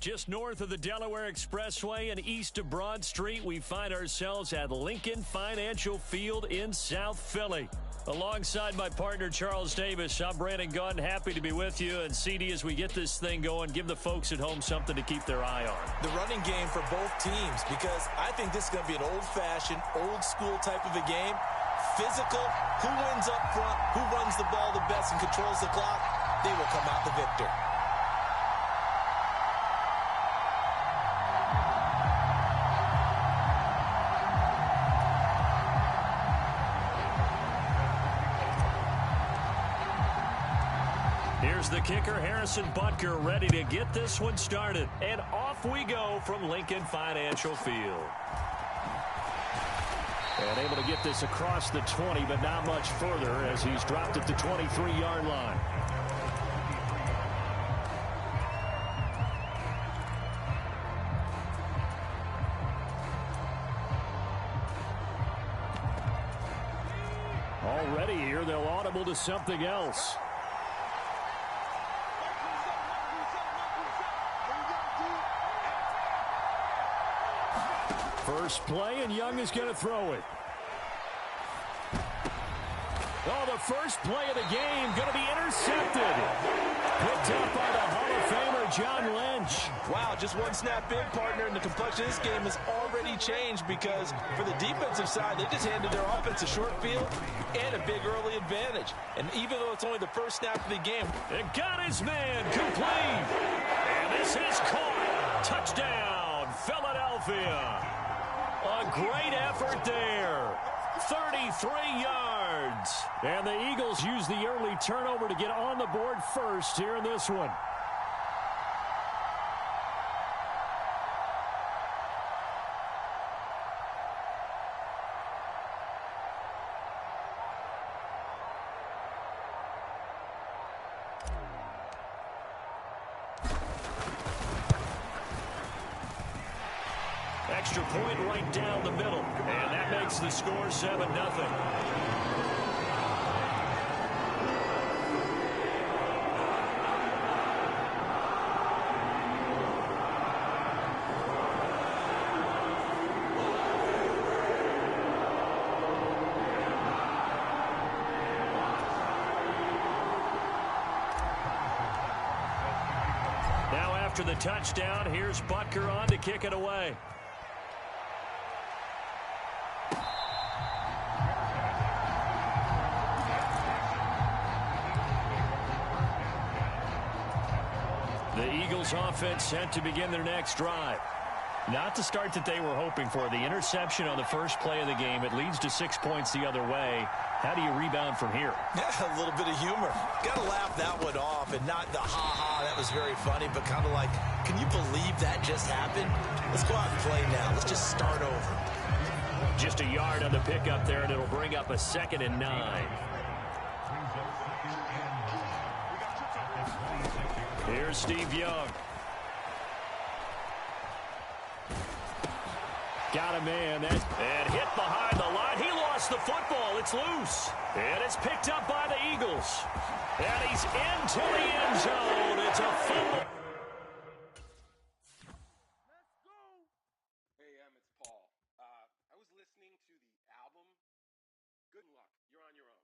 S1: Just north of the Delaware Expressway and east of Broad Street, we find ourselves at Lincoln Financial Field in South Philly. Alongside my partner, Charles Davis, I'm Brandon Gunn. Happy to be with you. And, CD, as we get this thing going, give the folks at home something to keep their eye on.
S2: The running game for both teams, because I think this is going to be an old-fashioned, old-school type of a game. Physical, who wins up front, who runs the ball the best and controls the clock, they will come out the victor.
S1: Here's the kicker, Harrison Butker, ready to get this one started. And off we go from Lincoln Financial Field. And able to get this across the 20, but not much further as he's dropped at the 23-yard line. Already here, they'll audible to something else. First play, and Young is going to throw it. Oh, the first play of the game going to be intercepted. Picked up by the Hall of Famer, John Lynch.
S2: Wow, just one snap in, partner, and the complexion of this game has already changed because for the defensive side, they just handed their offense a short field and a big early advantage. And even though it's only the first snap of the game,
S1: it got his man complete. And this is caught. Touchdown, Philadelphia. A great effort there. 33 yards. And the Eagles use the early turnover to get on the board first here in this one. Extra point right down the middle. And that makes the score 7-0. Now after the touchdown, here's Butker on to kick it away. The Eagles offense set to begin their next drive. Not the start that they were hoping for. The interception on the first play of the game. It leads to 6 points the other way. How do you rebound from here?
S2: Yeah, a little bit of humor. Got to laugh that one off and not the ha-ha. That was very funny, but kind of like, can you believe that just happened? Let's go out and play now. Let's just start over.
S1: Just a yard on the pickup there, and it'll bring up a 2nd and 9. Here's Steve Young. Got a man. And hit behind the line. He lost the football. It's loose. And it's picked up by the Eagles. And he's into the end zone. It's a fumble.
S3: Hey, it's Paul. I was listening to the album. Good luck. You're on your own.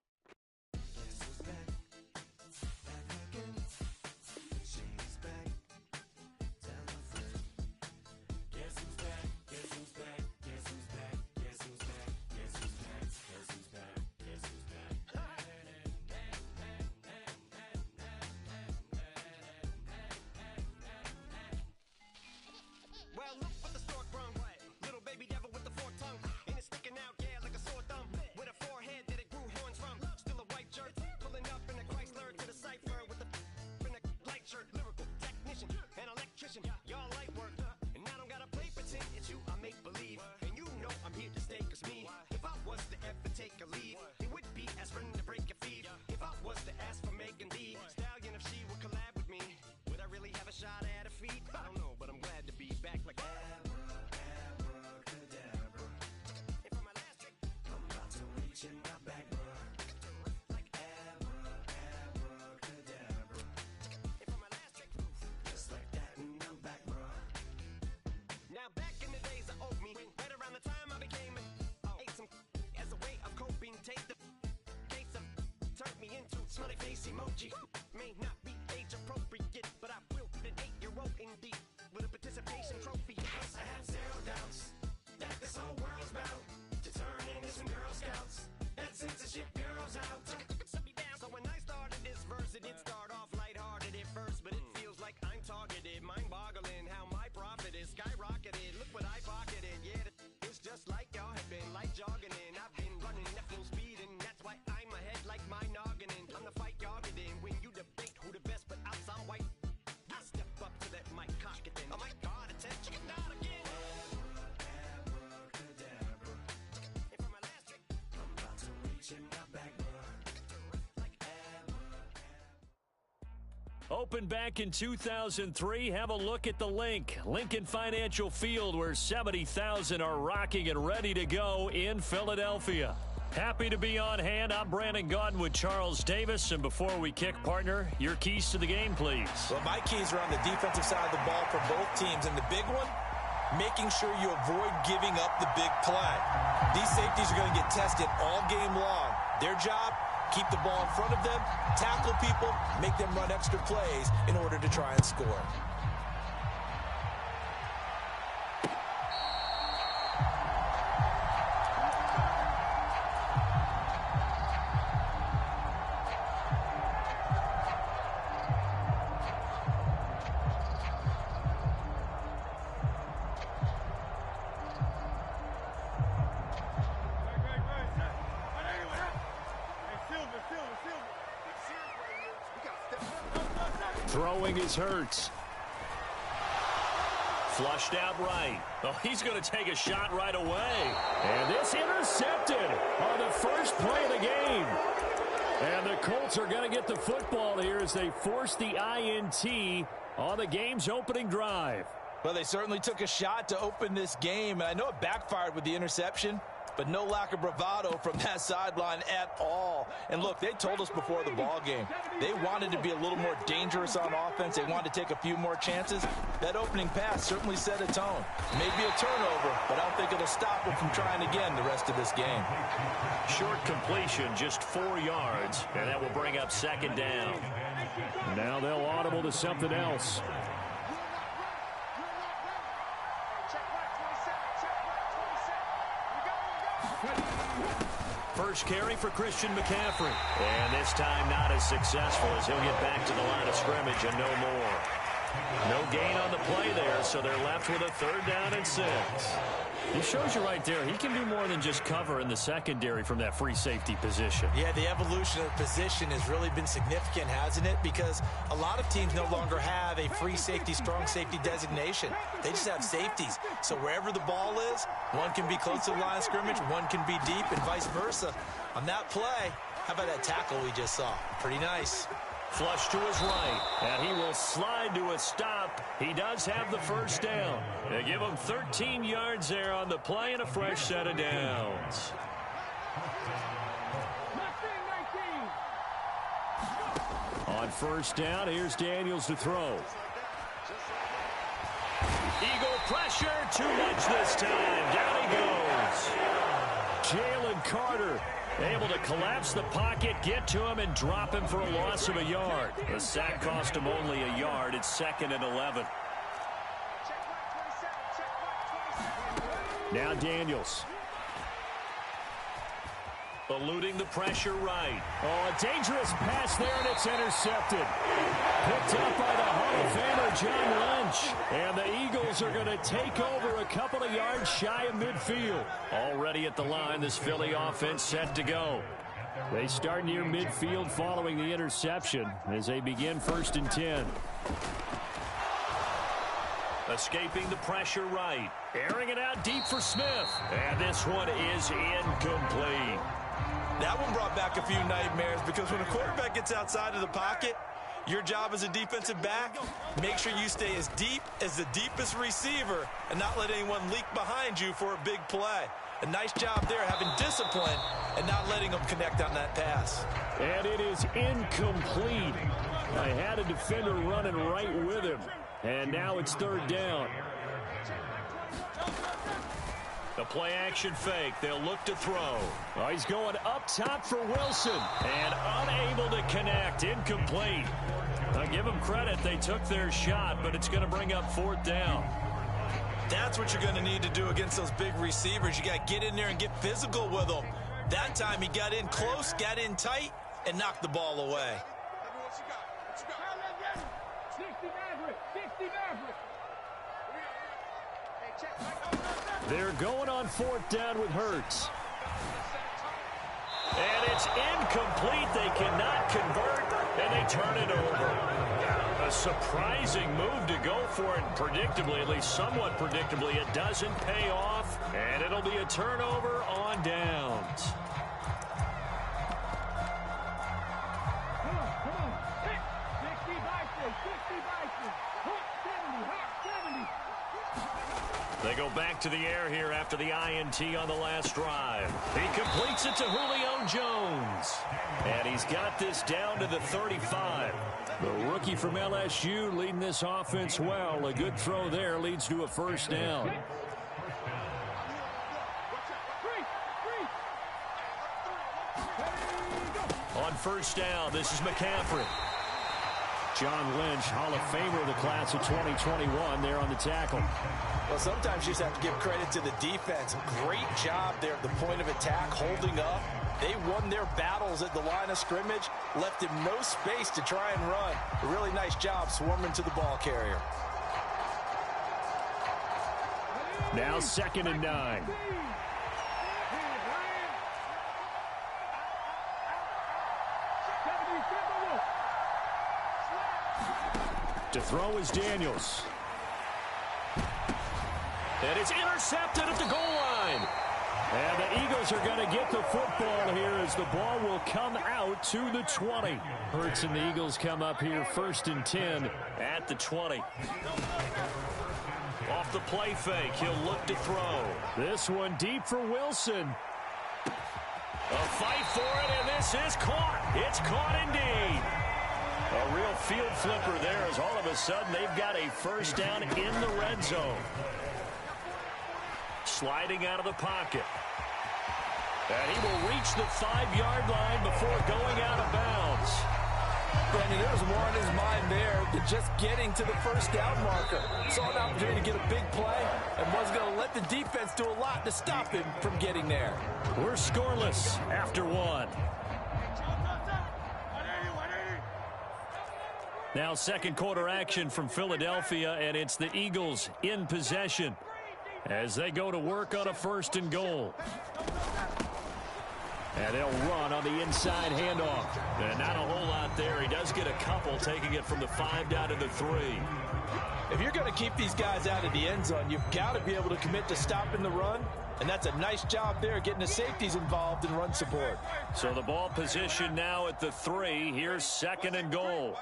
S1: Opened back in 2003. Have a look at the link. Lincoln Financial Field, where 70,000 are rocking and ready to go in Philadelphia. Happy to be on hand. I'm Brandon Gaudin with Charles Davis. And before we kick, partner, your keys to the game, please.
S2: Well, my keys are on the defensive side of the ball for both teams. And the big one, making sure you avoid giving up the big play. These safeties are going to get tested all game long. Their job, keep the ball in front of them, tackle people, make them run extra plays in order to try and score.
S1: Throwing is Hurts. Flushed out right. Oh, he's going to take a shot right away. And this intercepted on the first play of the game. And the Colts are going to get the football here as they force the INT on the game's opening drive.
S2: Well, they certainly took a shot to open this game. And I know it backfired with the interception, but no lack of bravado from that sideline at all. And look, they told us before the ball game, they wanted to be a little more dangerous on offense. They wanted to take a few more chances. That opening pass certainly set a tone. Maybe a turnover, but I don't think it'll stop them from trying again the rest of this game.
S1: Short completion, just 4 yards, and that will bring up second down. Now they'll audible to something else. First carry for Christian McCaffrey. And this time not as successful as he'll get back to the line of scrimmage and no more. No gain on the play there, so they're left with a 3rd down and 6. It shows you right there, he can do more than just cover in the secondary from that free safety position.
S2: Yeah, the evolution of the position has really been significant, hasn't it? Because a lot of teams no longer have a free safety, strong safety designation. They just have safeties. So wherever the ball is, one can be close to the line of scrimmage, one can be deep, and vice versa. On that play, how about that tackle we just saw? Pretty nice.
S1: Flush to his right, and he will slide to a stop. He does have the first down. They give him 13 yards there on the play and a fresh set of downs. On first down, here's Daniels to throw. Eagle pressure, too much this time. Down he goes. Jalen Carter able to collapse the pocket, get to him, and drop him for a loss of a yard. The sack cost him only a yard. It's 2nd and 11. Now Daniels. Eluding the pressure right. Oh, a dangerous pass there, and it's intercepted. Picked up by the Hall of Famer, John Lynch. And the Eagles are going to take over a couple of yards shy of midfield. Already at the line, this Philly offense set to go. They start near midfield following the interception as they begin 1st and 10. Escaping the pressure right. Airing it out deep for Smith. And this one is incomplete.
S2: That one brought back a few nightmares because when a quarterback gets outside of the pocket, your job as a defensive back, make sure you stay as deep as the deepest receiver and not let anyone leak behind you for a big play. A nice job there having discipline and not letting them connect on that pass.
S1: And it is incomplete. I had a defender running right with him. And now it's 3rd down. The play action fake. They'll look to throw. Oh, he's going up top for Wilson. And unable to connect. Incomplete. I'll give them credit. They took their shot, but it's going to bring up 4th down.
S2: That's what you're going to need to do against those big receivers. You got to get in there and get physical with them. That time he got in close, got in tight, and knocked the ball away.
S1: They're going on 4th down with Hurts. And it's incomplete. They cannot convert, and they turn it over. A surprising move to go for it. Predictably, at least somewhat predictably, it doesn't pay off, and it'll be a turnover on downs. They go back to the air here after the INT on the last drive. He completes it to Julio Jones. And he's got this down to the 35. The rookie from LSU leading this offense well. A good throw there leads to a first down. On first down, this is McCaffrey. John Lynch, Hall of Famer of the class of 2021, there on the tackle.
S2: Well, sometimes you just have to give credit to the defense. Great job there at the point of attack, holding up. They won their battles at the line of scrimmage, left him no space to try and run. A really nice job swarming to the ball carrier.
S1: Now 2nd and 9. To throw is Daniels. And it's intercepted at the goal line. And the Eagles are going to get the football here as the ball will come out to the 20. Hurts and the Eagles come up here 1st and 10 at the 20. Off the play fake, he'll look to throw. This one deep for Wilson. A fight for it, and this is caught. It's caught indeed. A real field flipper there as all of a sudden they've got a first down in the red zone. Sliding out of the pocket. And he will reach the 5-yard line before going out of bounds.
S2: Brandon, there was more on his mind there than just getting to the first down marker. Saw an opportunity to get a big play and was going to let the defense do a lot to stop him from getting there.
S1: We're scoreless after 1. Now 2nd quarter action from Philadelphia, and it's the Eagles in possession as they go to work on a 1st and goal. And they'll run on the inside handoff. And not a whole lot there. He does get a couple, taking it from the 5 down to the 3.
S2: If you're going to keep these guys out of the end zone, you've got to be able to commit to stopping the run. And that's a nice job there, getting the safeties involved in run support.
S1: So the ball position now at the 3. Here's 2nd and goal.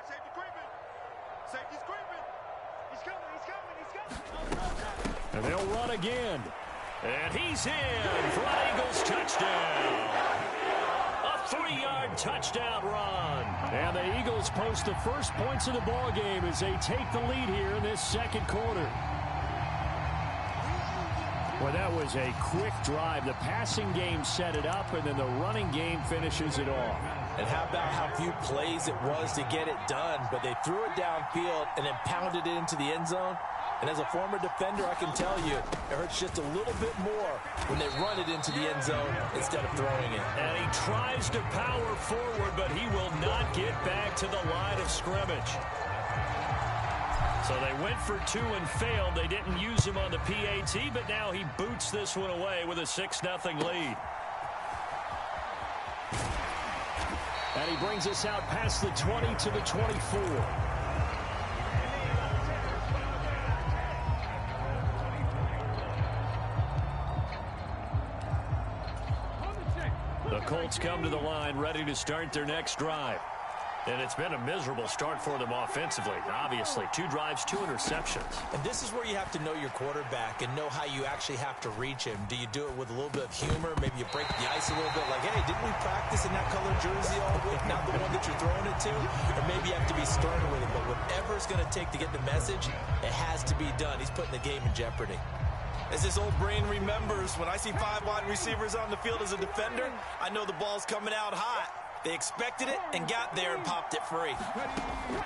S1: And they'll run again. And he's in for an Eagles touchdown. A 3-yard touchdown run. And the Eagles post the first points of the ball game as they take the lead here in this 2nd quarter. Well, that was a quick drive. The passing game set it up, and then the running game finishes it off.
S2: And how about how few plays it was to get it done, but they threw it downfield and then pounded it into the end zone. And as a former defender, I can tell you, it hurts just a little bit more when they run it into the end zone instead of throwing it.
S1: And he tries to power forward, but he will not get back to the line of scrimmage. So they went for 2 and failed. They didn't use him on the PAT, but now he boots this one away with a 6-0 lead. And he brings us out past the 20 to the 24. The Colts come to the line ready to start their next drive. And it's been a miserable start for them offensively. Obviously, 2 drives, 2 interceptions.
S2: And this is where you have to know your quarterback and know how you actually have to reach him. Do you do it with a little bit of humor? Maybe you break the ice a little bit like, hey, didn't we practice in that color jersey all week? Not the one that you're throwing it to? Or maybe you have to be stern with it. But whatever it's going to take to get the message, it has to be done. He's putting the game in jeopardy. As this old brain remembers, when I see 5 wide receivers on the field as a defender, I know the ball's coming out hot. They expected it and got there and popped it free.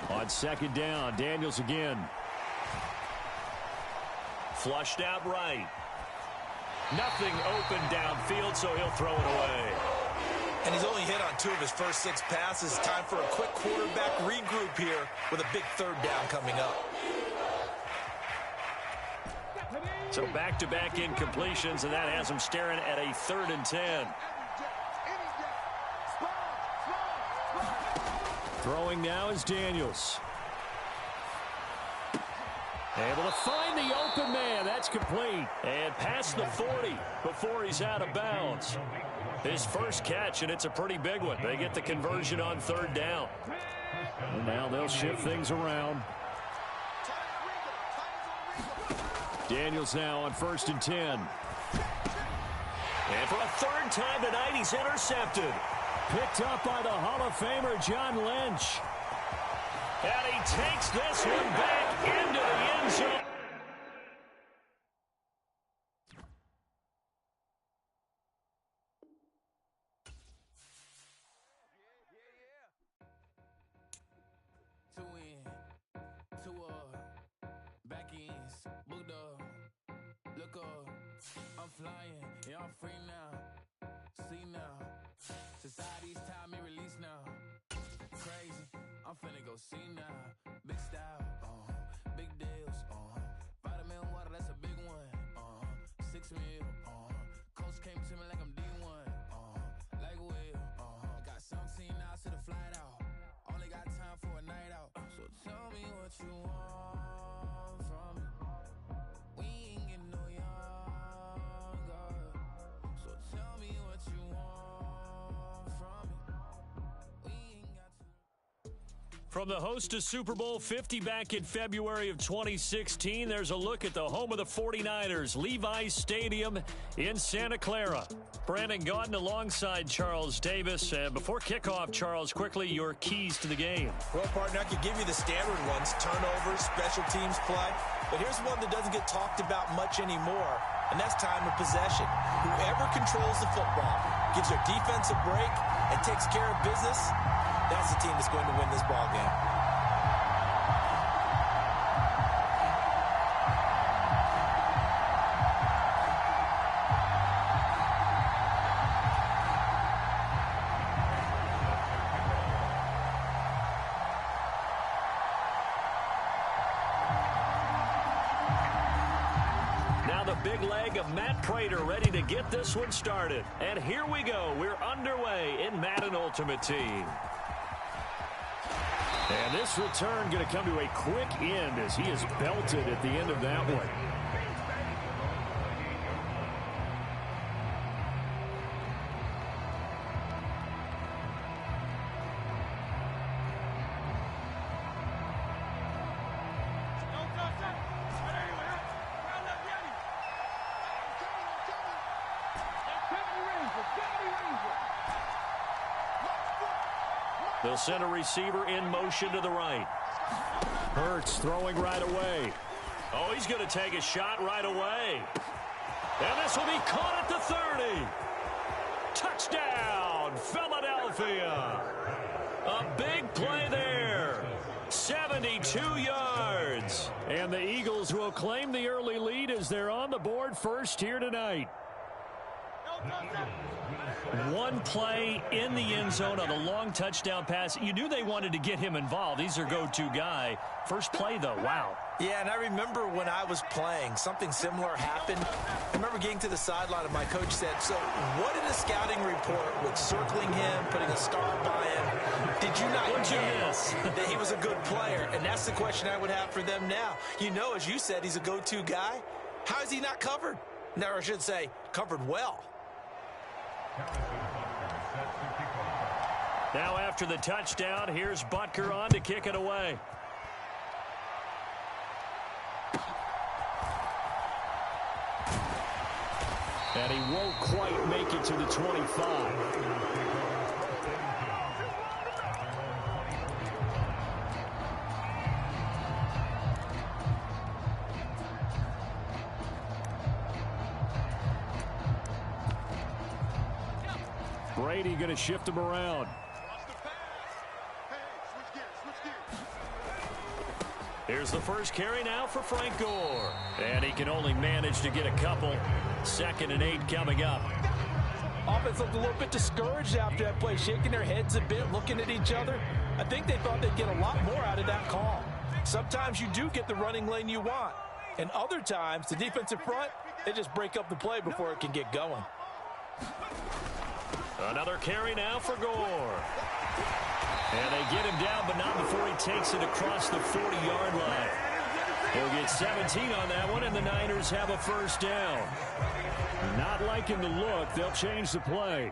S1: On 2nd down, Daniels again. Flushed out right. Nothing open downfield, so he'll throw it away.
S2: And he's only hit on 2 of his first 6 passes. Time for a quick quarterback regroup here with a big 3rd down coming up.
S1: So back-to-back incompletions, and that has him staring at a 3rd and 10. Throwing now is Daniels. Able to find the open man. That's complete. And past the 40 before he's out of bounds. His first catch, and it's a pretty big one. They get the conversion on 3rd down. And now they'll shift things around. Daniels now on 1st and 10. And for a third time tonight, he's intercepted. Picked up by the Hall of Famer, John Lynch. And he takes this one back into the end zone.
S9: Flying, yeah, I'm free now. See now, society's time me release now. Crazy, I'm finna go see now. Big style, big deals, vitamin water, that's a big one. 6 mil, coach came to me like I'm D1, like Will. Got 17 hours to the flight out. Only got time for a night out. So tell me what you want from me. We ain't getting no younger. So tell me what you want from me. We ain't got to.
S1: From the host to Super Bowl 50 back in February of 2016, there's a look at the home of the 49ers, Levi's Stadium in Santa Clara. Brandon Gaudin alongside Charles Davis. And before kickoff, Charles, quickly, your keys to the game.
S2: Well, partner, I could give you the standard ones, turnovers, special teams play. But here's one that doesn't get talked about much anymore, and that's time of possession. Whoever controls the football, gives their defense a break, and takes care of business, that's the team that's going to win this ball game.
S1: Big leg of Matt Prater ready to get this one started. And here we go. We're underway in Madden Ultimate Team. And this return going to come to a quick end as he is belted at the end of that one. They'll send a receiver in motion to the right. Hurts throwing right away. Oh, he's going to take a shot right away. And this will be caught at the 30. Touchdown, Philadelphia. A big play there. 72 yards. And the Eagles will claim the early lead as they're on the board first here tonight. One play in the end zone on a long touchdown pass. You knew they wanted to get him involved. He's their go-to guy. First play, though, wow.
S2: Yeah, and I remember when I was playing, something similar happened. I remember getting to the sideline and my coach said, so what in the scouting report with circling him, putting a star by him, did you not get that he was a good player? And that's the question I would have for them now. You know, as you said, he's a go-to guy. How is he not covered? Now, I should say, covered well.
S1: Now after the touchdown, here's Butker on to kick it away. And he won't quite make it to the 25. Brady going to shift him around. Here's the first carry now for Frank Gore. And he can only manage to get a couple. 2nd and 8 coming up.
S2: Offense looked a little bit discouraged after that play, shaking their heads a bit, looking at each other. I think they thought they'd get a lot more out of that call. Sometimes you do get the running lane you want. And other times, the defensive front, they just break up the play before it can get going.
S1: Another carry now for Gore. And they get him down, but not before he takes it across the 40-yard line. He'll get 17 on that one, and the Niners have a first down. Not liking the look. They'll change the play.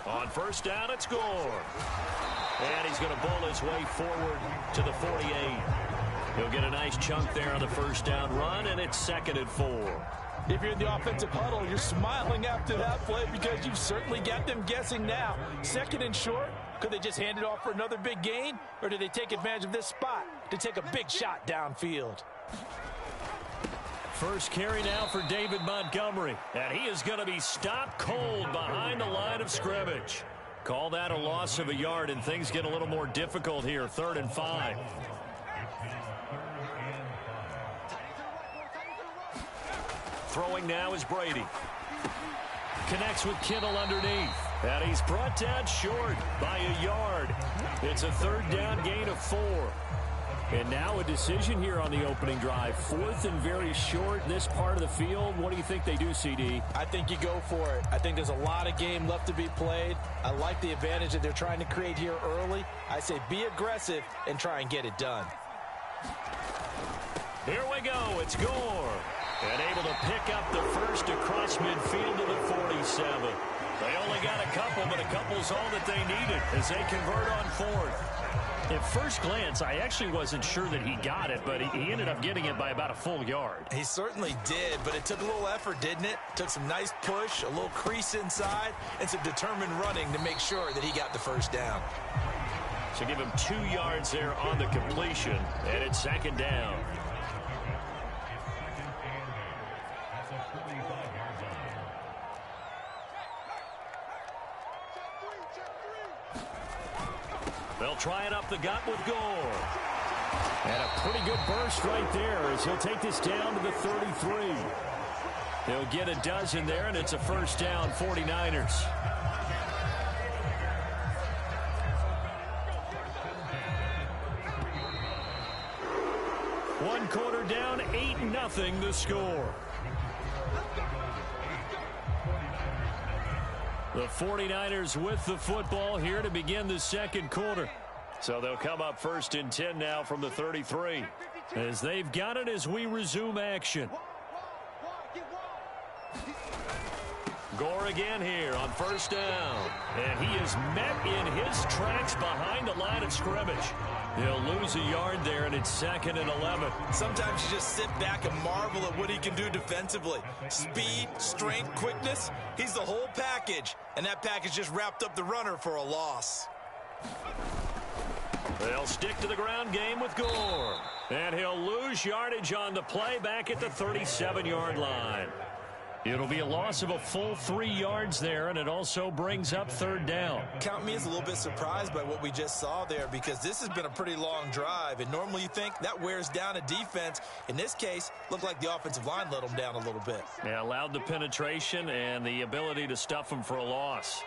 S1: On first down, it's Gore. And he's going to bowl his way forward to the 48. He'll get a nice chunk there on the first down run, and it's 2nd and 4.
S10: If you're in the offensive huddle, you're smiling after that play because you've certainly got them guessing now. 2nd and short, could they just hand it off for another big gain? Or do they take advantage of this spot to take a big shot downfield?
S1: First carry now for David Montgomery. And he is going to be stopped cold behind the line of scrimmage. Call that a loss of a yard, and things get a little more difficult here. 3rd and 5. Throwing now is Brady. Connects with Kittle underneath. And he's brought down short by a yard. It's a 3rd down gain of 4. And now a decision here on the opening drive. 4th and very short, this part of the field. What do you think they do, CD?
S10: I think you go for it. I think there's a lot of game left to be played. I like the advantage that they're trying to create here early. I say be aggressive and try and get it done.
S1: Here we go. It's Gore. And able to pick up the first across midfield to the 47. They only got a couple, but a couple's all that they needed as they convert on 4th. At first glance, I actually wasn't sure that he got it, but he ended up getting it by about a full yard.
S2: He certainly did, but it took a little effort, didn't it? Took some nice push, a little crease inside, and some determined running to make sure that he got the first down.
S1: So give him 2 yards there on the completion, and it's 2nd down. They'll try it up the gut with Gore. And a pretty good burst right there as he'll take this down to the 33. He'll get a dozen there, and it's a first down, 49ers. One quarter down, 8-0 the score. The 49ers with the football here to begin the 2nd quarter. So they'll come up 1st and 10 now from the 33. As they've got it as we resume action. Gore again here on 1st down. And he is met in his tracks behind the line of scrimmage. He'll lose a yard there, and it's 2nd and 11.
S2: Sometimes you just sit back and marvel at what he can do defensively. Speed, strength, quickness, he's the whole package. And that package just wrapped up the runner for a loss.
S1: They'll stick to the ground game with Gore. And he'll lose yardage on the play back at the 37-yard line. It'll be a loss of a full 3 yards there, and it also brings up 3rd down.
S2: Count me as a little bit surprised by what we just saw there because this has been a pretty long drive, and normally you think that wears down a defense. In this case, looked like the offensive line let them down a little bit.
S1: Yeah, allowed the penetration and the ability to stuff them for a loss.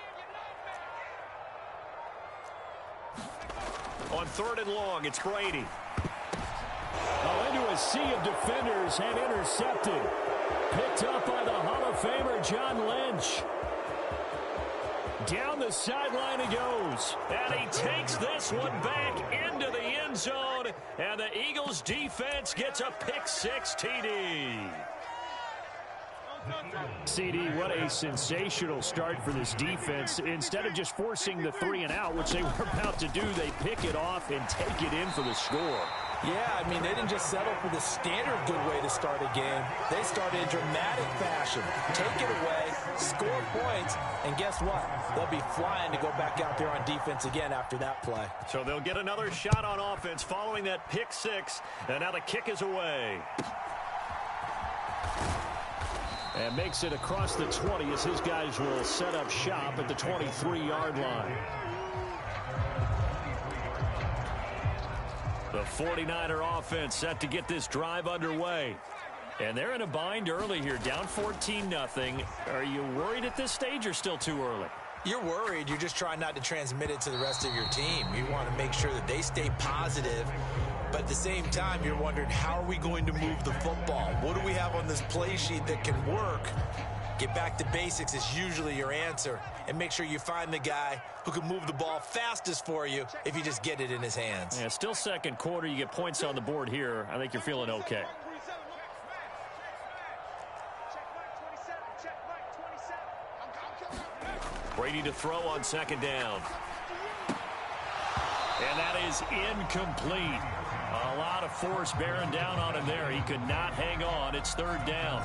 S1: On 3rd and long, it's Brady. Into a sea of defenders and intercepted. Picked up by the Hall of Famer John Lynch. Down the sideline he goes. And he takes this one back into the end zone. And the Eagles defense gets a pick-6 TD. CD, what a sensational start for this defense. Instead of just forcing the 3 and out, which they were about to do, they pick it off and take it in for the score.
S10: Yeah, I mean, they didn't just settle for the standard good way to start a game. They started in dramatic fashion. Take it away, score points, and guess what? They'll be flying to go back out there on defense again after that play.
S1: So they'll get another shot on offense following that pick-6, and now the kick is away. And makes it across the 20 as his guys will set up shop at the 23-yard line. The 49er offense set to get this drive underway. And they're in a bind early here, down 14-0. Are you worried at this stage or still too early?
S2: You're worried. You're just trying not to transmit it to the rest of your team. You want to make sure that they stay positive. But at the same time, you're wondering, how are we going to move the football? What do we have on this play sheet that can work? Get back to basics is usually your answer. And make sure you find the guy who can move the ball fastest for you if you just get it in his hands.
S1: Yeah, still 2nd quarter. You get points on the board here. I think you're feeling okay. Brady to throw on 2nd down. And that is incomplete. A lot of force bearing down on him there. He could not hang on. It's third down.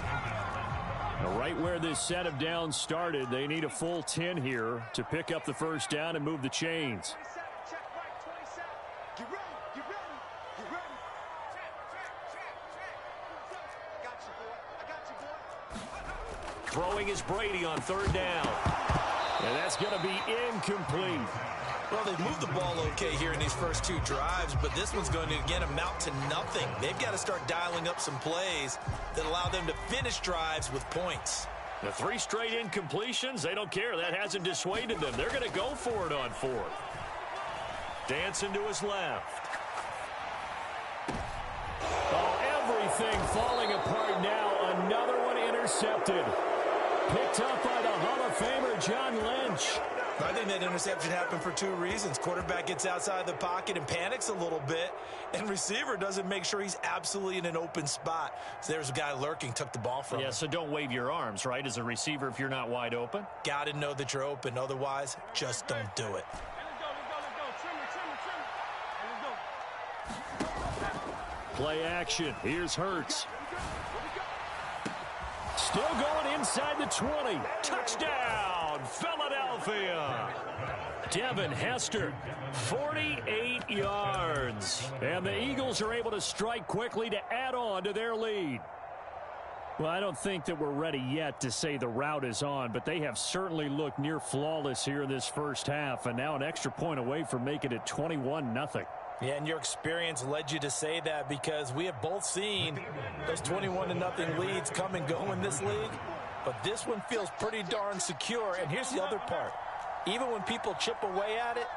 S1: Now, right where this set of downs started, they need a full 10 here to pick up the first down and move the chains. Throwing is Brady on third down. And that's going to be incomplete.
S2: Well, they've moved the ball okay here in these first two drives, but this one's going to, again, amount to nothing. They've got to start dialing up some plays that allow them to finish drives with points.
S1: The 3 straight incompletions, they don't care. That hasn't dissuaded them. They're going to go for it on fourth. Dancing to his left. Oh, everything falling apart now. Another one intercepted. Picked up by the Hall of Famer, John Lynch.
S2: I think that interception happened for 2 reasons. Quarterback gets outside the pocket and panics a little bit, and receiver doesn't make sure he's absolutely in an open spot. So there's a guy lurking, took the ball from him.
S1: Yeah, so don't wave your arms, right, as a receiver if you're not wide open?
S2: Got to know that you're open. Otherwise, just don't do it.
S1: Play action. Here's Hurts. Still going inside the 20. Touchdown, Philadelphia. Devin Hester, 48 yards. And the Eagles are able to strike quickly to add on to their lead. Well, I don't think that we're ready yet to say the route is on, but they have certainly looked near flawless here in this first half, and now an extra point away from making it 21-0.
S2: Yeah, and your experience led you to say that because we have both seen those 21-0 leads come and go in this league. But this one feels pretty darn secure. And here's the other part. Even when people chip away at it,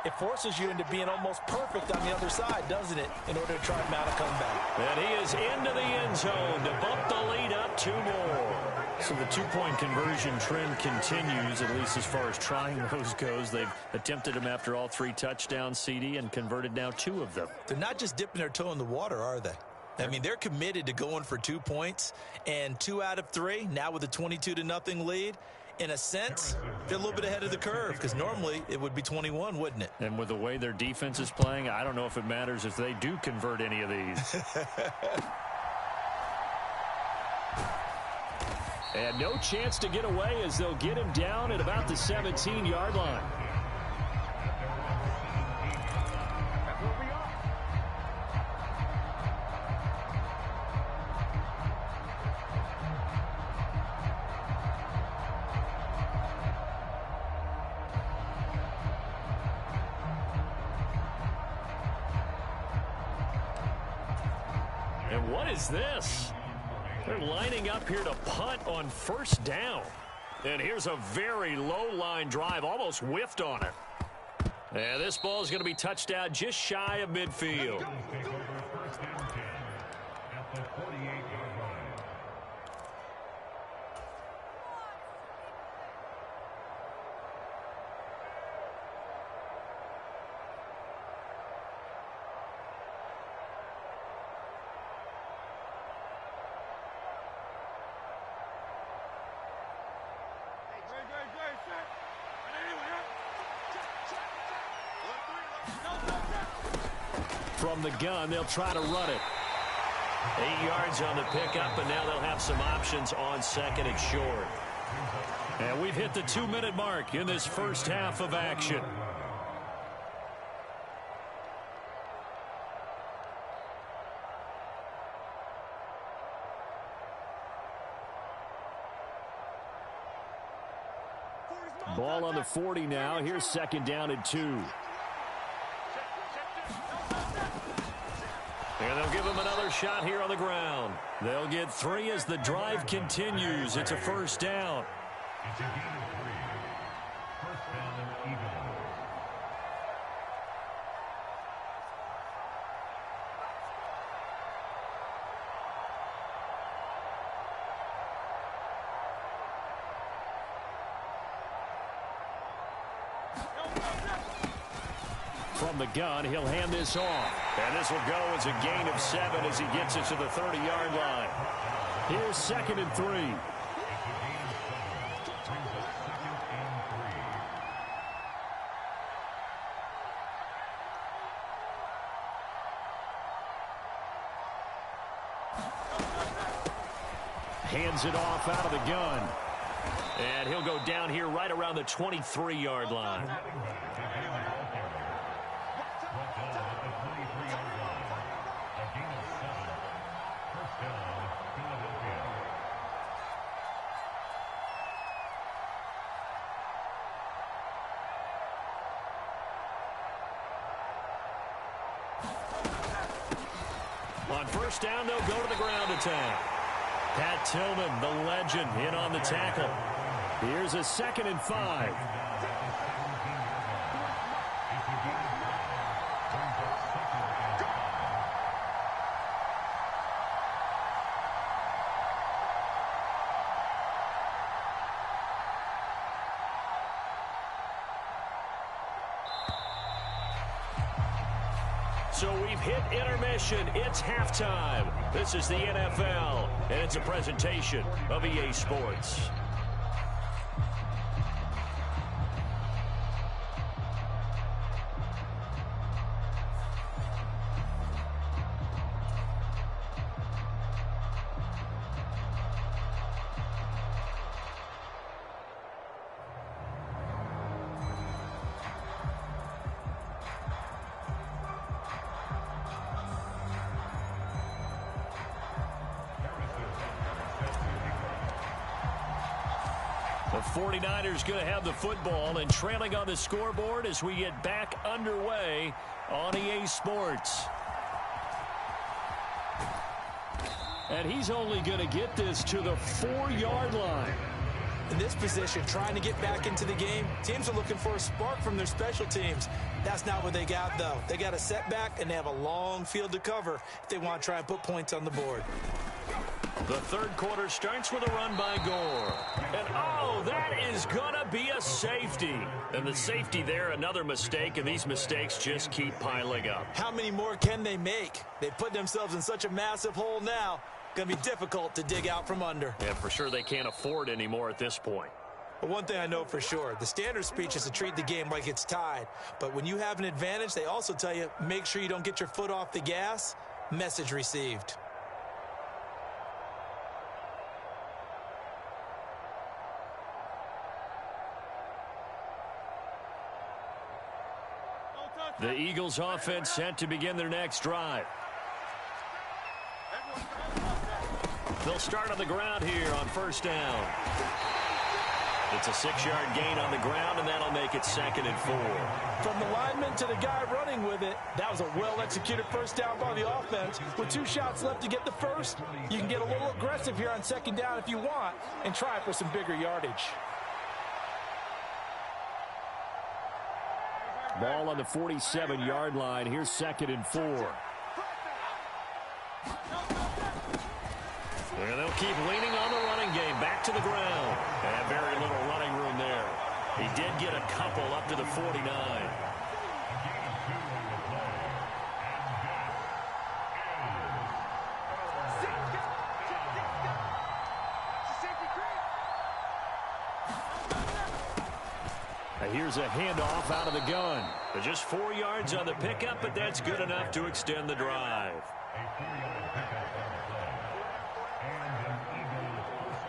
S2: it forces you into being almost perfect on the other side, doesn't it, in order to try and mount a comeback.
S1: And he is into the end zone to bump the lead up 2 more. So the 2-point conversion trend continues, at least as far as trying those goes. They've attempted them after all 3 touchdowns, CD, and converted now 2 of them.
S2: They're not just dipping their toe in the water, are they? I mean, they're committed to going for 2 points, and 2 out of 3, now with a 22-0 lead. In a sense, they're a little bit ahead of the curve because normally it would be 21, wouldn't it?
S1: And with the way their defense is playing, I don't know if it matters if they do convert any of these. And no chance to get away as they'll get him down at about the 17-yard line. And what is this? They're lining up here to punt on first down. And here's a very low line drive, almost whiffed on it. And this ball is going to be touched out just shy of midfield. From the gun, they'll try to run it. 8 yards on the pickup, and now they'll have some options on second and short. And we've hit the 2-minute mark in this first half of action. Ball on the 40 now. Here's second down and 2. And they'll give him another shot here on the ground. They'll get 3 as the drive continues. It's a first down.
S11: It's a gain of 3. First down and Eagles.
S1: From the gun, he'll hand this off. And this will go as a gain of 7 as he gets it to the 30-yard line. Here's second and 3. Hands it off out of the gun. And he'll go down here right around the 23-yard line. On first down, they'll go to the ground attack. Pat Tillman, the legend, in on the tackle. Here's a 2nd and 5. So we've hit intermission. It's halftime. This is the NFL, and it's a presentation of EA Sports. The 49ers going to have the football and trailing on the scoreboard as we get back underway on EA Sports. And he's only going to get this to the 4-yard line.
S10: In this position, trying to get back into the game, teams are looking for a spark from their special teams. That's not what they got, though. They got a setback, and they have a long field to cover if they want to try and put points on the board.
S1: The third quarter starts with a run by Gore. And, oh, that is going to be a safety. And the safety there, another mistake, and these mistakes just keep piling up.
S10: How many more can they make? They put themselves in such a massive hole now. Going to be difficult to dig out from under.
S1: Yeah, for sure they can't afford anymore at this point.
S10: But one thing I know for sure, the standard speech is to treat the game like it's tied. But when you have an advantage, they also tell you, make sure you don't get your foot off the gas. Message received.
S1: The Eagles offense set to begin their next drive. They'll start on the ground here on first down. It's a 6-yard gain on the ground, and that'll make it 2nd and 4.
S10: From the lineman to the guy running with it, that was a well-executed first down by the offense. With 2 shots left to get the first, you can get a little aggressive here on 2nd down if you want and try for some bigger yardage.
S1: Ball on the 47-yard line. Here's 2nd and 4. And they'll keep leaning on the running game. Back to the ground. And very little running room there. He did get a couple up to the 49. Here's a handoff out of the gun. Just 4 yards on the pickup, but that's good enough to extend the drive.
S11: A 4-yard pickup on the play. And an Eagle first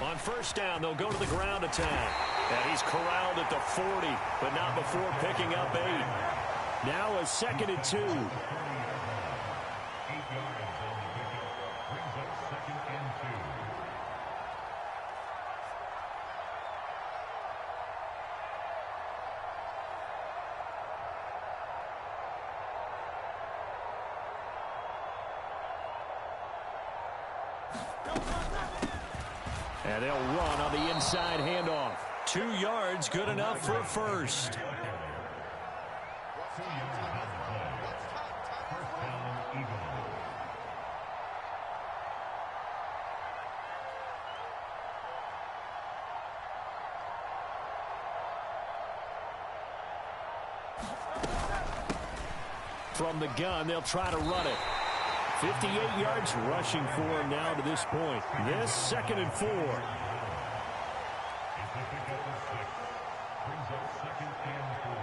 S11: down.
S1: On first down, they'll go to the ground attack. And he's corralled at the 40, but not before picking up 8. Now a 2nd and 2.
S11: 8 yards on the pickup. Brings up 2nd and 2.
S1: And they'll run on the inside handoff. 2 yards, good enough for a first.
S11: 2 yards on the play. First down, Eagle.
S1: From the gun, they'll try to run it. 58 yards rushing for him now to this point. This 2nd and 4.
S11: It's a pickup of 6. Brings up 2nd and 4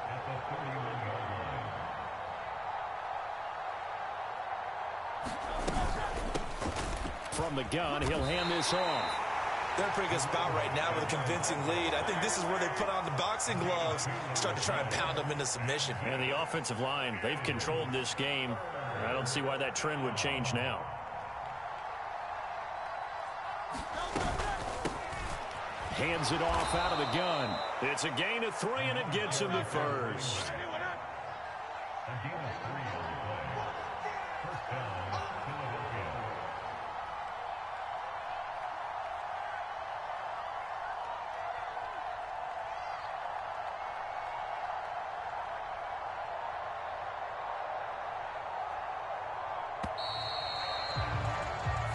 S11: at the 31-yard line.
S1: From the gun, he'll hand this off.
S2: They're a pretty good spot right now with a convincing lead. I think this is where they put on the boxing gloves, start to try and pound them into submission.
S1: And the offensive line, they've controlled this game. I don't see why that trend would change now. Hands it off out of the gun. It's a gain of 3, and it gets him to first.
S11: A gain of 3 on the play. First down, Philadelphia.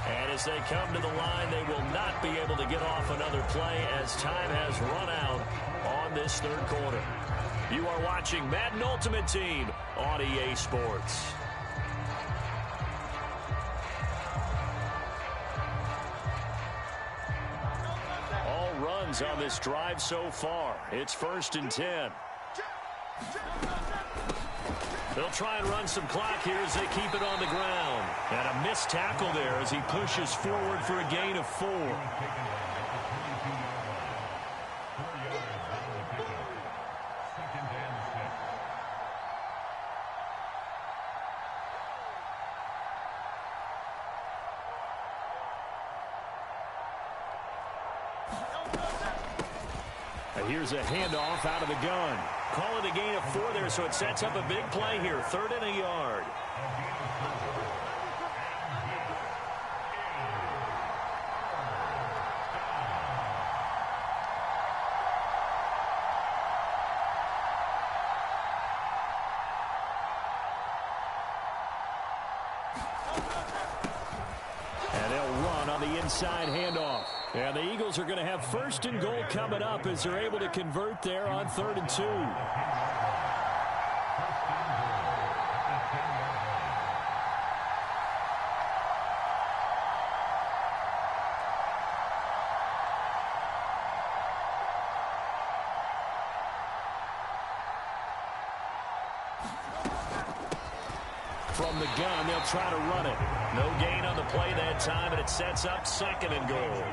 S1: And as they come to the line, they will not be able to get off another play as time has run out on this 3rd quarter. You are watching Madden Ultimate Team on EA Sports. All runs on this drive so far. It's 1st and 10. They'll try and run some clock here as they keep it on the ground. And a missed tackle there as he pushes forward for a gain of 4. Here's a handoff out of the gun. Call it a gain of 4 there, so it sets up a big play here. 3rd and a yard. And they'll run on the inside handoff. And the Eagles are going to have 1st and goal coming up as they're able to convert there on 3rd and 2. From the gun, they'll try to run it. No gain on the play that time, and it sets up 2nd and goal.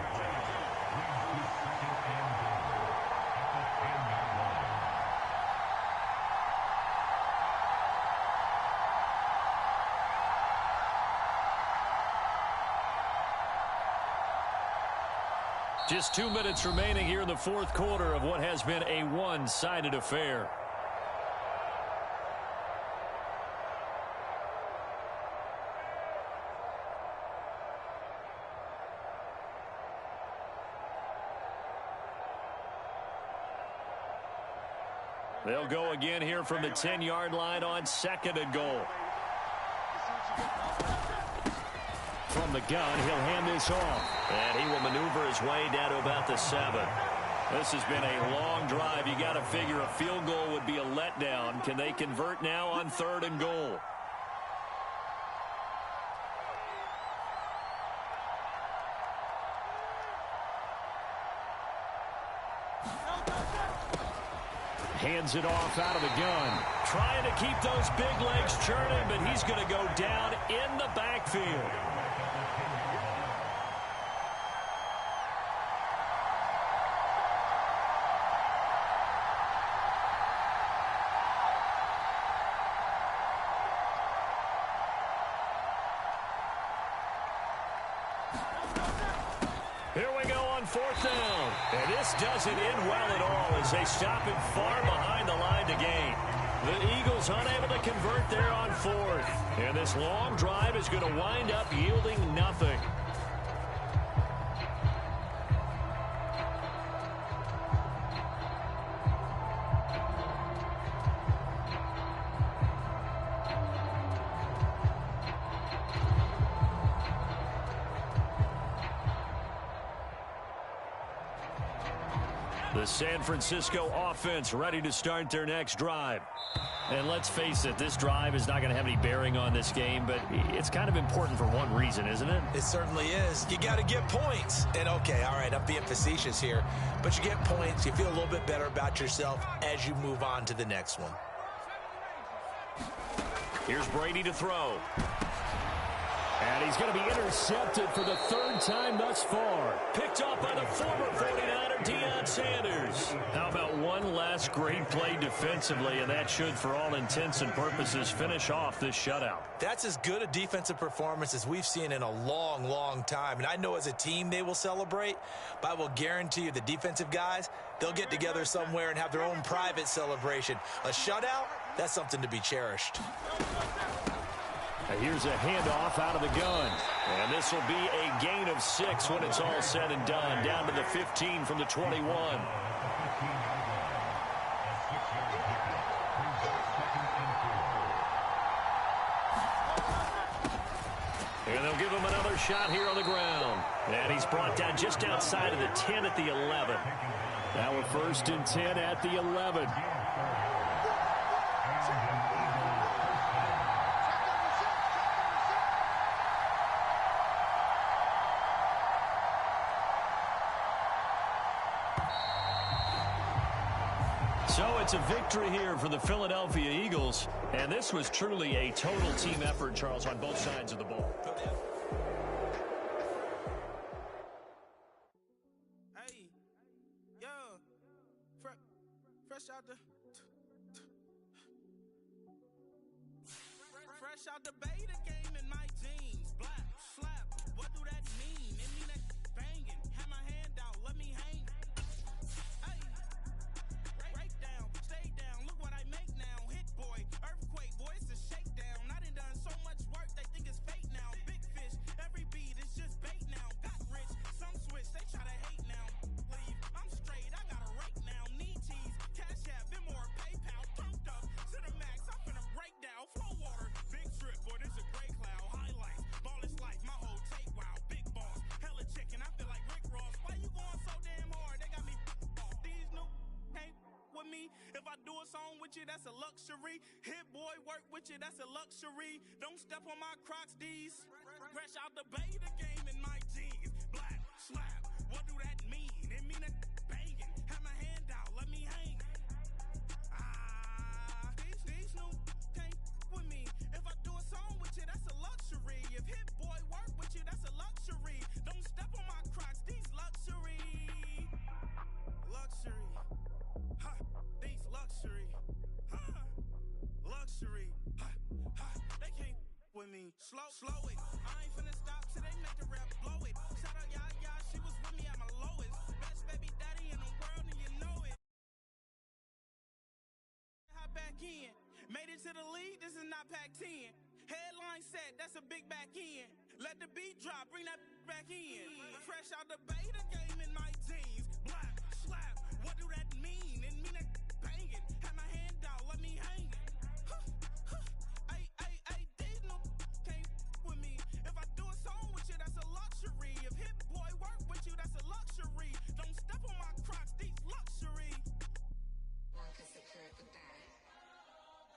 S1: Just 2 minutes remaining here in the 4th quarter of what has been a one-sided affair. They'll go again here from the 10-yard line on 2nd and goal. From the gun, he'll hand this off. And he will maneuver his way down to about the 7. This has been a long drive. You got to figure a field goal would be a letdown. Can they convert now on 3rd and goal? Hands it off out of the gun. Trying to keep those big legs churning, but he's going to go down in the backfield. Here we go on 4th down. And this doesn't end well at all as they stop it far behind the line to gain. The Eagles unable to convert there on 4th. And this long drive is going to wind up yielding nothing. The San Francisco offense ready to start their next drive. And let's face it, this drive is not going to have any bearing on this game, but it's kind of important for one reason, isn't it?
S2: It certainly is. You got to get points. And okay, all right, I'm being facetious here, but you get points, you feel a little bit better about yourself as you move on to the next one.
S1: Here's Brady to throw. And he's going to be intercepted for the third time thus far. Picked off by the former 49er, Deion Sanders. How about one last great play defensively, and that should, for all intents and purposes, finish off this shutout.
S2: That's as good a defensive performance as we've seen in a long, long time. And I know as a team they will celebrate, but I will guarantee you the defensive guys, they'll get together somewhere and have their own private celebration. A shutout, that's something to be cherished.
S1: Here's a handoff out of the gun. And this will be a gain of 6 when it's all said and done. Down to the 15 from the 21. And they'll give him another shot here on the ground. And he's brought down just outside of the 10 at the 11. Now we're 1st and 10 at the 11. So it's a victory here for the Philadelphia Eagles, and this was truly a total team effort, Charles, on both sides of the ball.
S12: Hey, yo, fresh out the beta game in my jeans, black slap. What do that mean? It mean that banging. Have my hand out, let me hang. Hey. Break down, stay down, look what I make now. Hit boy, earthquake, boy, it's a shakedown. I done so much work, they think it's fake now. Big fish, every beat is just bait now. Got rich, some switch, they try to hate now. Leave, I'm straight, I got a rake now. Need cheese, cash app, been more PayPal. Turned up, to the max, I'm finna break down. Flow water, big trip, boy, this a gray cloud. Highlights, ball is life, my whole take, wow. Big boss, hella chicken, I feel like Rick Ross. Why you going so damn hard? They got me off. These new can't with me. If I do a song with you, that's a luxury. Hit boy, work with you, that's a luxury. Don't step on my Crocs, these. Fresh out the beta game in my jeans. Black slap, what do that mean? It mean that banging. Have my hand out, let me hang. These new can't with me. If I do a song with you, that's a luxury. If hit boy, work with you, that's a luxury. Don't step on my Crocs, these luxury. Luxury. Ha, these luxury. Ha, luxury. Ha, ha, they can't with me. Slow it. I ain't finna stop till they make the rap blow it. Shout out Yaya, she was with me at my lowest. Best baby daddy in the world and you know it. Hop back in. Made it to the league, this is not Pac-10. Headline set, that's a big back end. Let the beat drop, bring that back in. Fresh out the beta game in my jeans. Black slap, what do that mean? It mean that banging. Have my hand out, let me hang. Ay, these no can't with me. If I do a song with you, that's a luxury. If hit boy work with you, that's a luxury. Don't step on my Crocs, these luxury.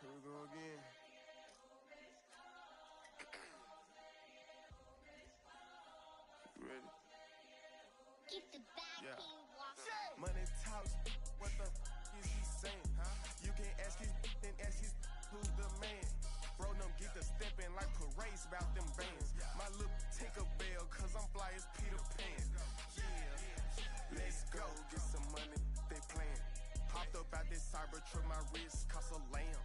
S8: Here we go again. You ready?
S13: Keep the back
S8: Yeah.
S13: walking.
S8: Money talks, what the is he saying? Huh? You can ask his then ask his who's the man. Bro, them get to stepping like parades about them bands. My little Tinkerbell, cause I'm fly as Peter Pan. Yeah, let's go, get some money, they playing. Hopped up out this Cybertruck, my wrist cost a lamb.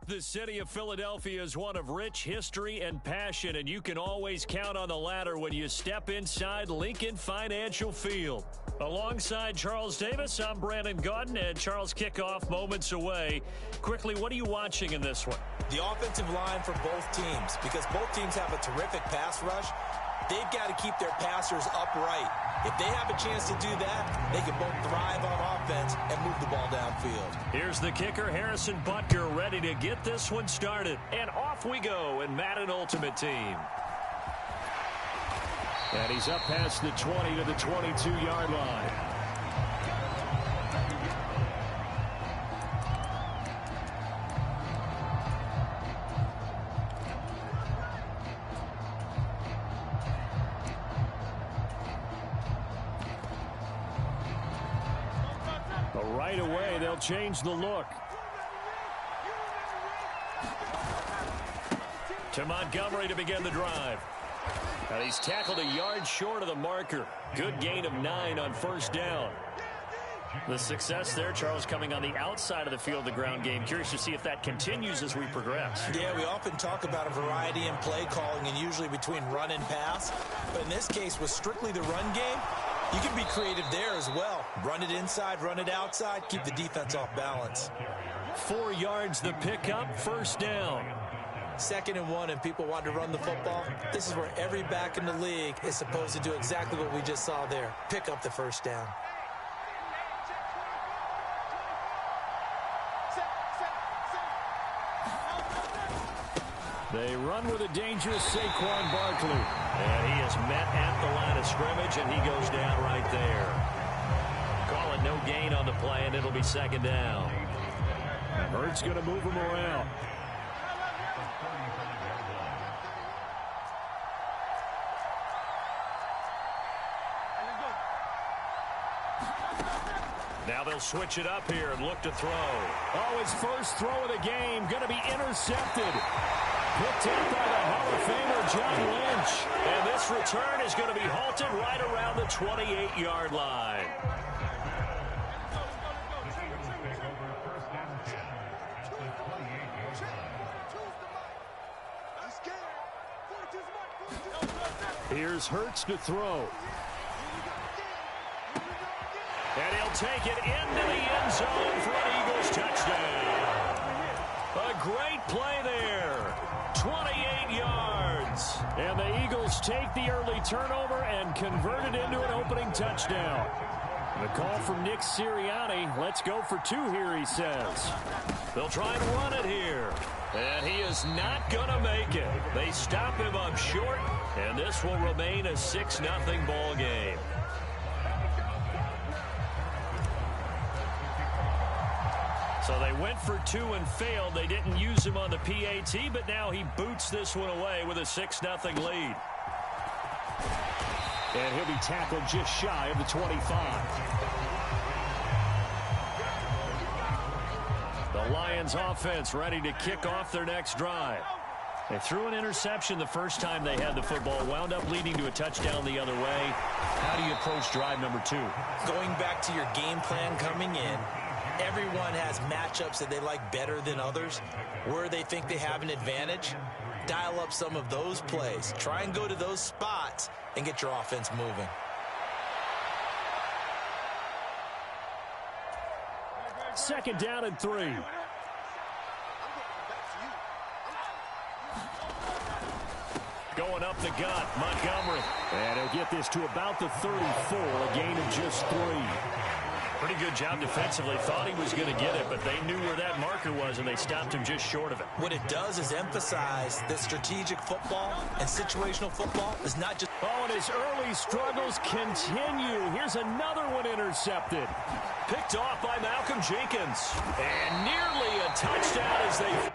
S1: The city of Philadelphia is one of rich history and passion, and you can always count on the latter when you step inside Lincoln Financial Field. Alongside Charles Davis, I'm Brandon Gaudin, and Charles, kickoff moments away. Quickly, what are you watching in this one?
S2: The offensive line for both teams, because both teams have a terrific pass rush. They've got to keep their passers upright. If they have a chance to do that, they can both thrive on offense and move the ball downfield.
S1: Here's the kicker, Harrison Butker, ready to get this one started. And off we go in Madden Ultimate Team. And he's up past the 20 to the 22-yard line. right away, they'll change the look. To Montgomery to begin the drive. And he's tackled a yard short of the marker. Good gain of 9 on first down. The success there, Charles, coming on the outside of the field, the ground game. Curious to see if that continues as we progress.
S2: Yeah, we often talk about a variety in play calling and usually between run and pass. But in this case, with strictly the run game, you can be creative there as well. Run it inside, run it outside, keep the defense off balance.
S1: 4 yards the pickup, first down.
S2: 2nd and 1, and people want to run the football. This is where every back in the league is supposed to do exactly what we just saw there. Pick up the first down.
S1: They run with a dangerous Saquon Barkley. And he is met at the line of scrimmage, and he goes down right there. Call it no gain on the play, and it'll be 2nd down. And Hurts going to move him around. Now they'll switch it up here and look to throw. Oh, his first throw of the game going to be intercepted. Picked up by the Hall of Famer John Lynch. And this return is going to be halted right around the 28-yard line. Here's Hurts to throw. And he'll take it into the end zone for an Eagles touchdown. A great play there. 28 yards. And the Eagles take the early turnover and convert it into an opening touchdown. The call from Nick Sirianni. Let's go for 2 here, he says. They'll try and run it here. And he is not going to make it. They stop him up short, and this will remain a 6-0 ball game. So they went for 2 and failed. They didn't use him on the PAT, but now he boots this one away with a 6-0 lead. And he'll be tackled just shy of the 25. The Lions offense ready to kick off their next drive. They threw an interception the first time they had the football, wound up leading to a touchdown the other way. How do you approach drive number 2?
S2: Going back to your game plan coming in, everyone has matchups that they like better than others. Where they think they have an advantage, dial up some of those plays. Try and go to those spots and get your offense moving.
S1: Second down and 3. Going up the gut, Montgomery. And he'll get this to about the 34, a gain of just 3. Pretty good job defensively. Thought he was going to get it, but they knew where that marker was, and they stopped him just short of it.
S2: What it does is emphasize that strategic football and situational football is not just...
S1: Oh, and his early struggles continue. Here's another one intercepted. Picked off by Malcolm Jenkins. And nearly a touchdown as they...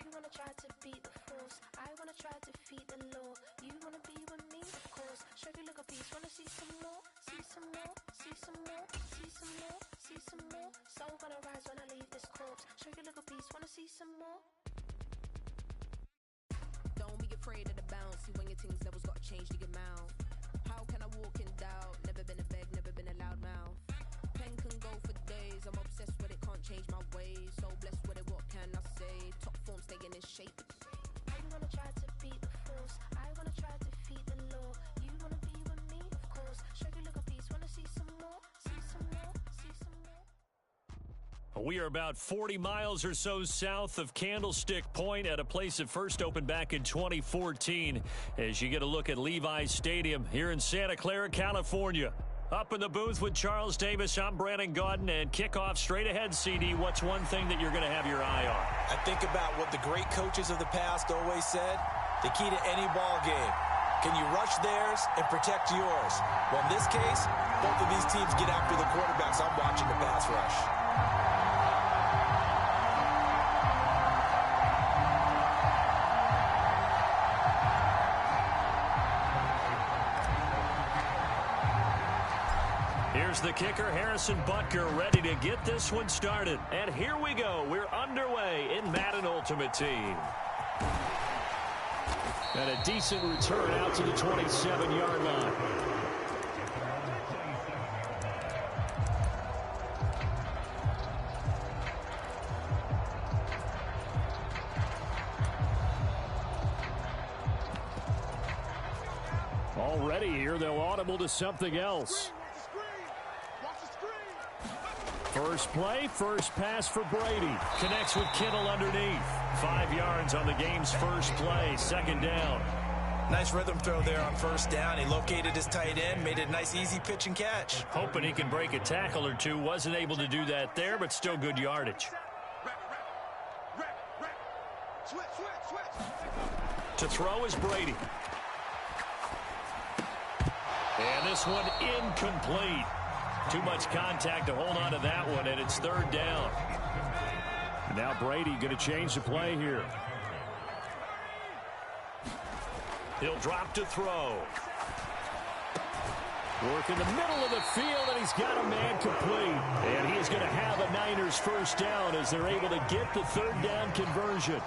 S7: You wanna try to beat the force, I wanna try to defeat the law. You wanna be with me, of course. Show you look a piece, wanna see some more, see some more, see some more, see some more, see some more. Soul gonna rise when I leave this corpse. Show you look a piece, wanna see some more.
S6: Don't be afraid of the bounce. See when your things levels got changed to your mouth. How can I walk in doubt? Never been a beg, never been a loud mouth. Pen can go for days. I'm obsessed with it, can't change my ways. So blessed with it, what can I say? Top form staying in shape.
S7: You wanna try to beat the force, I wanna try to defeat the law. You wanna be with me, of course. Show you look a piece, wanna see some more, see some more, see some more.
S1: We are about 40 miles or so south of Candlestick Point at a place that first opened back in 2014 as you get a look at Levi's Stadium here in Santa Clara, California. Up in the booth with Charles Davis, I'm Brandon Gaudin, and kickoff straight ahead, CD. What's one thing that you're going to have your eye on?
S2: I think about what the great coaches of the past always said. The key to any ball game. Can you rush theirs and protect yours? Well, in this case, both of these teams get after the quarterbacks, I'm watching the pass rush.
S1: Here's the kicker, Harrison Butker, ready to get this one started. And here we go. We're underway in Madden Ultimate Team. And a decent return out to the 27-yard line. Already here, they'll audible to something else. First play, first pass for Brady. Connects with Kittle underneath. 5 yards on the game's first play, second down.
S2: Nice rhythm throw there on first down. He located his tight end, made it a nice easy pitch and catch.
S1: Hoping he can break a tackle or two. Wasn't able to do that there, but still good yardage. To throw is Brady. And this one incomplete. Too much contact to hold on to that one, and it's third down. Now Brady going to change the play here. He'll drop to throw. Work in the middle of the field, and he's got a man complete. And he is going to have a Niners first down as they're able to get the third down conversion.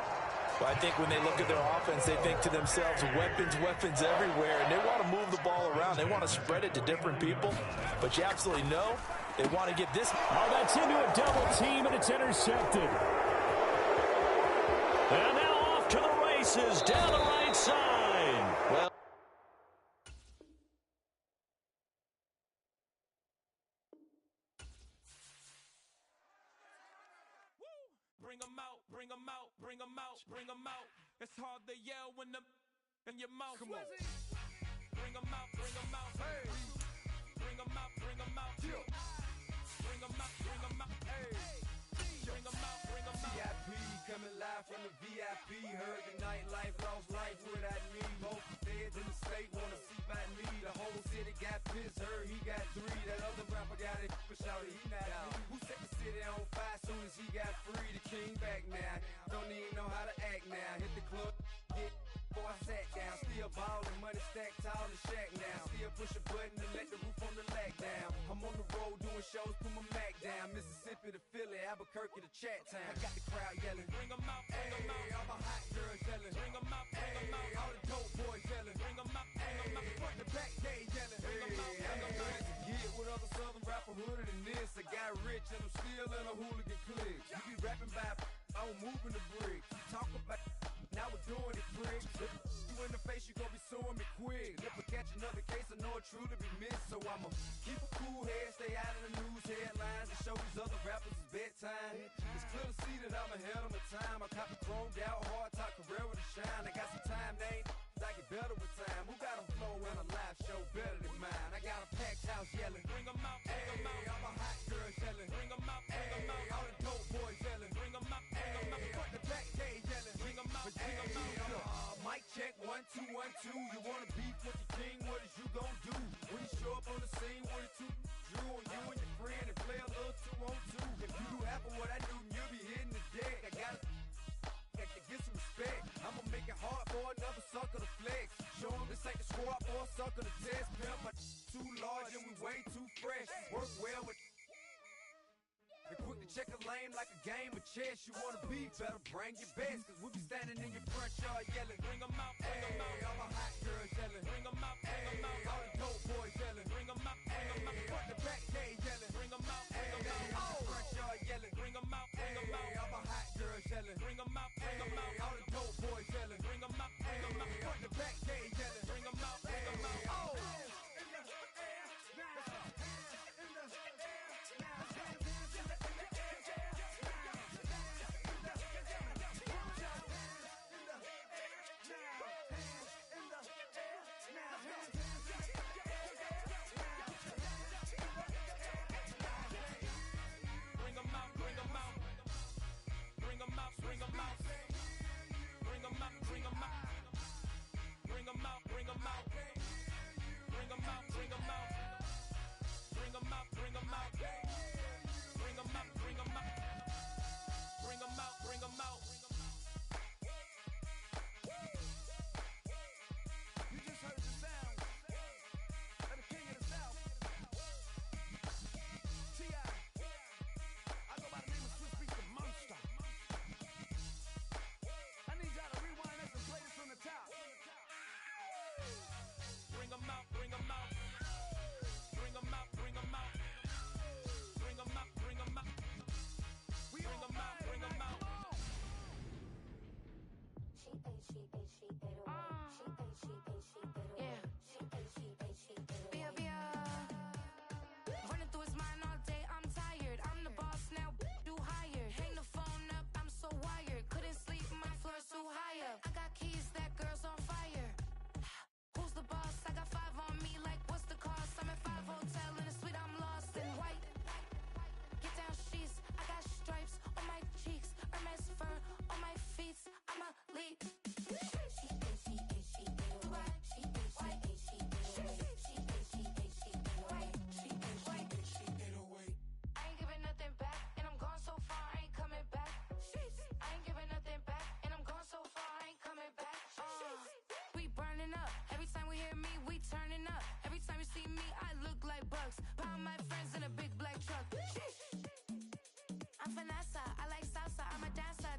S2: Well, I think when they look at their offense, they think to themselves, weapons everywhere, and they want to move the ball around. They want to spread it to different people, but you absolutely know they want to get this.
S1: Oh, that's into a double team, and it's intercepted. And now off to the races down the right side. Well,
S12: bring them out, bring them out, bring them out, bring them out. It's hard to yell when the in your mouth. Come on. Bring them out, bring them out. Hey. Bring them out, bring them out. Yeah. Bring them out, bring them out. Hey. Bring them out, bring them out.
S14: VIP coming live from the VIP. Heard the nightlife, lost life without me. Both feds in the state wanna see by me. The whole city got pissed, heard he got 3. That other rapper got it, but shouted he not out. Who set the city on fire soon as he got free? The king back now, don't even know how to act now. Hit the club, get before I sat down. Still ballin', money stacked tall and shack now. Still push a button to let the roof on the lag down. I'm on the road doing shows, put my Mac down. Mississippi to Philly, Albuquerque to Chat Town. I got the crowd yelling, bring them out, bring them out. All my hot girls yelling, bring them out, bring them out. All the dope boys yelling, bring them out, bring them out. Front to back, they yelling, bring them out, bring them out. Get with other southern rapper hooded than this. I got rich and I'm still in a hooligan clique. You be rapping by, I'm moving the bricks. Talk about, now we're doing it, prick. You in the face, you gon' be suing me quick. If I catch another case, I know it truly be missed. So I'ma keep a cool head, stay out of the news headlines, and show these other rappers it's bedtime. It's clear to see that I'm ahead of my time. I copy chromed out, hard top career with a shine. I got some time, they ain't I get better with time. Who got a flow and a live show better than mine? I got a packed house yelling, bring them out, bring them out. All my hot girls yelling, bring them out, bring them out. All the dope boys yelling, bring them out, bring them out. Front the back, they yelling, bring them out, bring them out. Mic check, 1, 2, 1, 2. You wanna beef with the king? What is you gon' do? When you show up on the scene with a 2 Drew on you and your friend and play a little 2 on 2. If you do half of what I do, you'll be hitting the deck. I gotta get some respect. I'ma make it hard for another sucker to flex. Show 'em this ain't the squad for a sucker to test. Pimp, but too large and we way too fresh. Work well with and quick to check a lane like a game of chess. You wanna be better, bring your best. Cause we be standing in your front yard yelling, bring them out, bring them out. All my hot girls yelling, bring them out, bring them out. All the dope boys yelling, bring them out, bring them out. Front the back, they yelling, bring them out, bring them out. Front yard yelling, bring them out, bring them out. All my hot girls yelling, bring them out, bring them out. All the dope boys yelling, bring them out, bring them out. Front the back, they yelling, bring them out, bring them out. Oh!
S7: Running through his mind all day, I'm tired. I'm the boss now, do higher. Hang the phone up, I'm so wired. Couldn't sleep, my floor's too high up. I got keys, that girl's on fire. Who's the boss? I got 5 on me, like what's the cost? I'm at 5 hotel in a suite, I'm lost in white. Get down sheets, I got stripes on my cheeks. Hermes fur on my feet, I'm a lead. I ain't giving nothing back, and I'm gone so far, I ain't coming back. I ain't giving nothing back, and I'm gone so far, I ain't coming back. We burning up, every time we hear me, we turning up. Every time you see me, I look like bugs. Pound my friends in a big black truck. I'm Vanessa, I like salsa, I'm a dancer,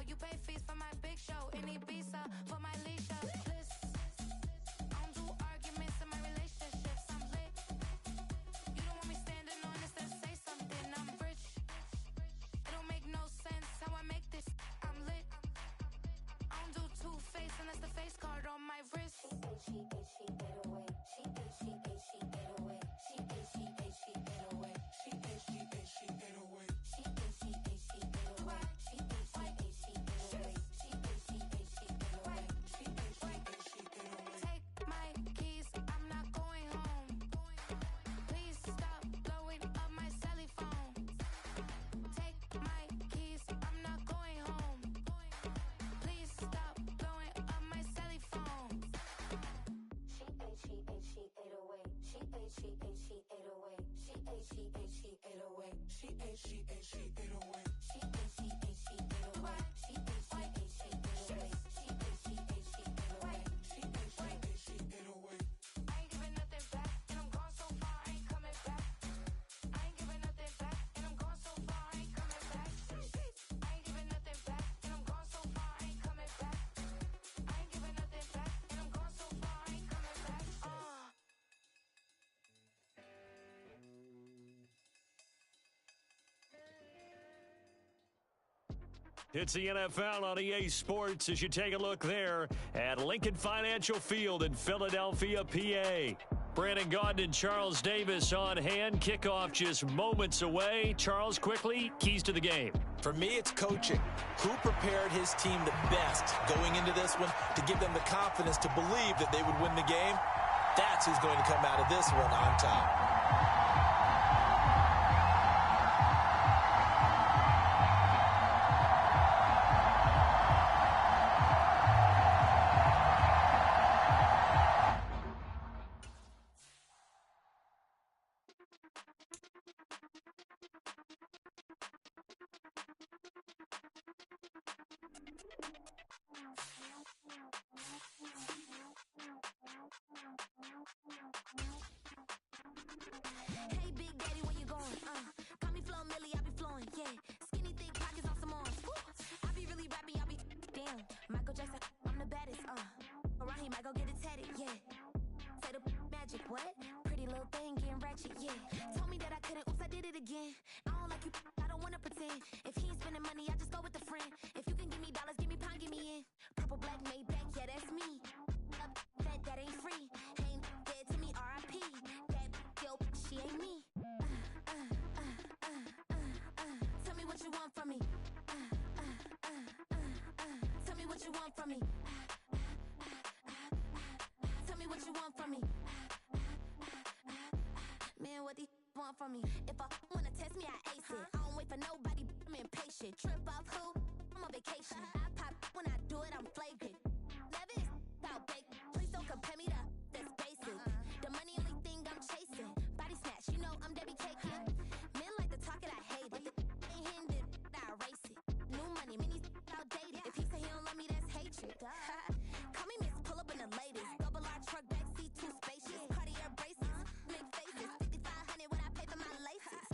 S7: you pay fees for my big show in Ibiza, for my leisure. Bliss. I don't do arguments in my relationships, I'm lit. You don't want me standing on this, then say something, I'm rich. It don't make no sense how I make this, I'm lit. I don't do two-face unless the face card on my wrist. Take my keys, I'm not going home. Please stop blowing up my celly phone. Take my keys, I'm not going home. Please stop blowing up my celly phone. I ain't giving nothing back, and I'm gone so far, I ain't coming back. I ain't giving nothing back, and I'm gone so far, I ain't coming back. I ain't giving nothing back, and I'm gone so far, I ain't coming back. I ain't giving nothing back, and I'm gone so far, I ain't coming back.
S1: It's the NFL on EA Sports as you take a look there at Lincoln Financial Field in Philadelphia, PA. Brandon Gaudin and Charles Davis on hand. Kickoff just moments away. Charles, quickly, keys to the game.
S2: For me, it's coaching. Who prepared his team the best going into this one to give them the confidence to believe that they would win the game? That's who's going to come out of this one on top.
S7: Hey, Big Daddy, where you going? Call me Flo Millie, I be flowing, yeah. Skinny, thick pockets on some more. I be really rapping, I be damn. Michael Jackson, I'm the baddest, Raheem, I go get it tatted, yeah. Say the magic, what? Pretty little thing, getting ratchet, yeah. Told me that I couldn't, oops, I did it again. I don't like you, I don't wanna pretend. If he ain't spending money, I just go with a friend. If you can give me dollars, give me pound, give me in. Purple, black, Maybach, yeah, that's me. That ain't free. Ain't dead to me, R.I.P. That yo, she ain't me. Tell me what you want from me. Tell me what you want from me. Tell me what you want from me. Man, what these want from me? If I wanna test me, I ace it. I don't wait for nobody, I'm impatient. Trip off who? I'm on vacation. I pop when I do it, I'm flagrant. Never is out bake. Please don't compare me to that's basic. The money only thing I'm chasing. Body snatch, you know I'm Debbie Cakin. Men like to talk it, I hate it. Ain't hitting it, I erase it. New money, many outdated. If he say he don't love me, that's hatred. Call me Miss, pull up in the latest. Double R truck, backseat, too spacious. Cartier braces, make faces. 5,500 when I pay for my laces.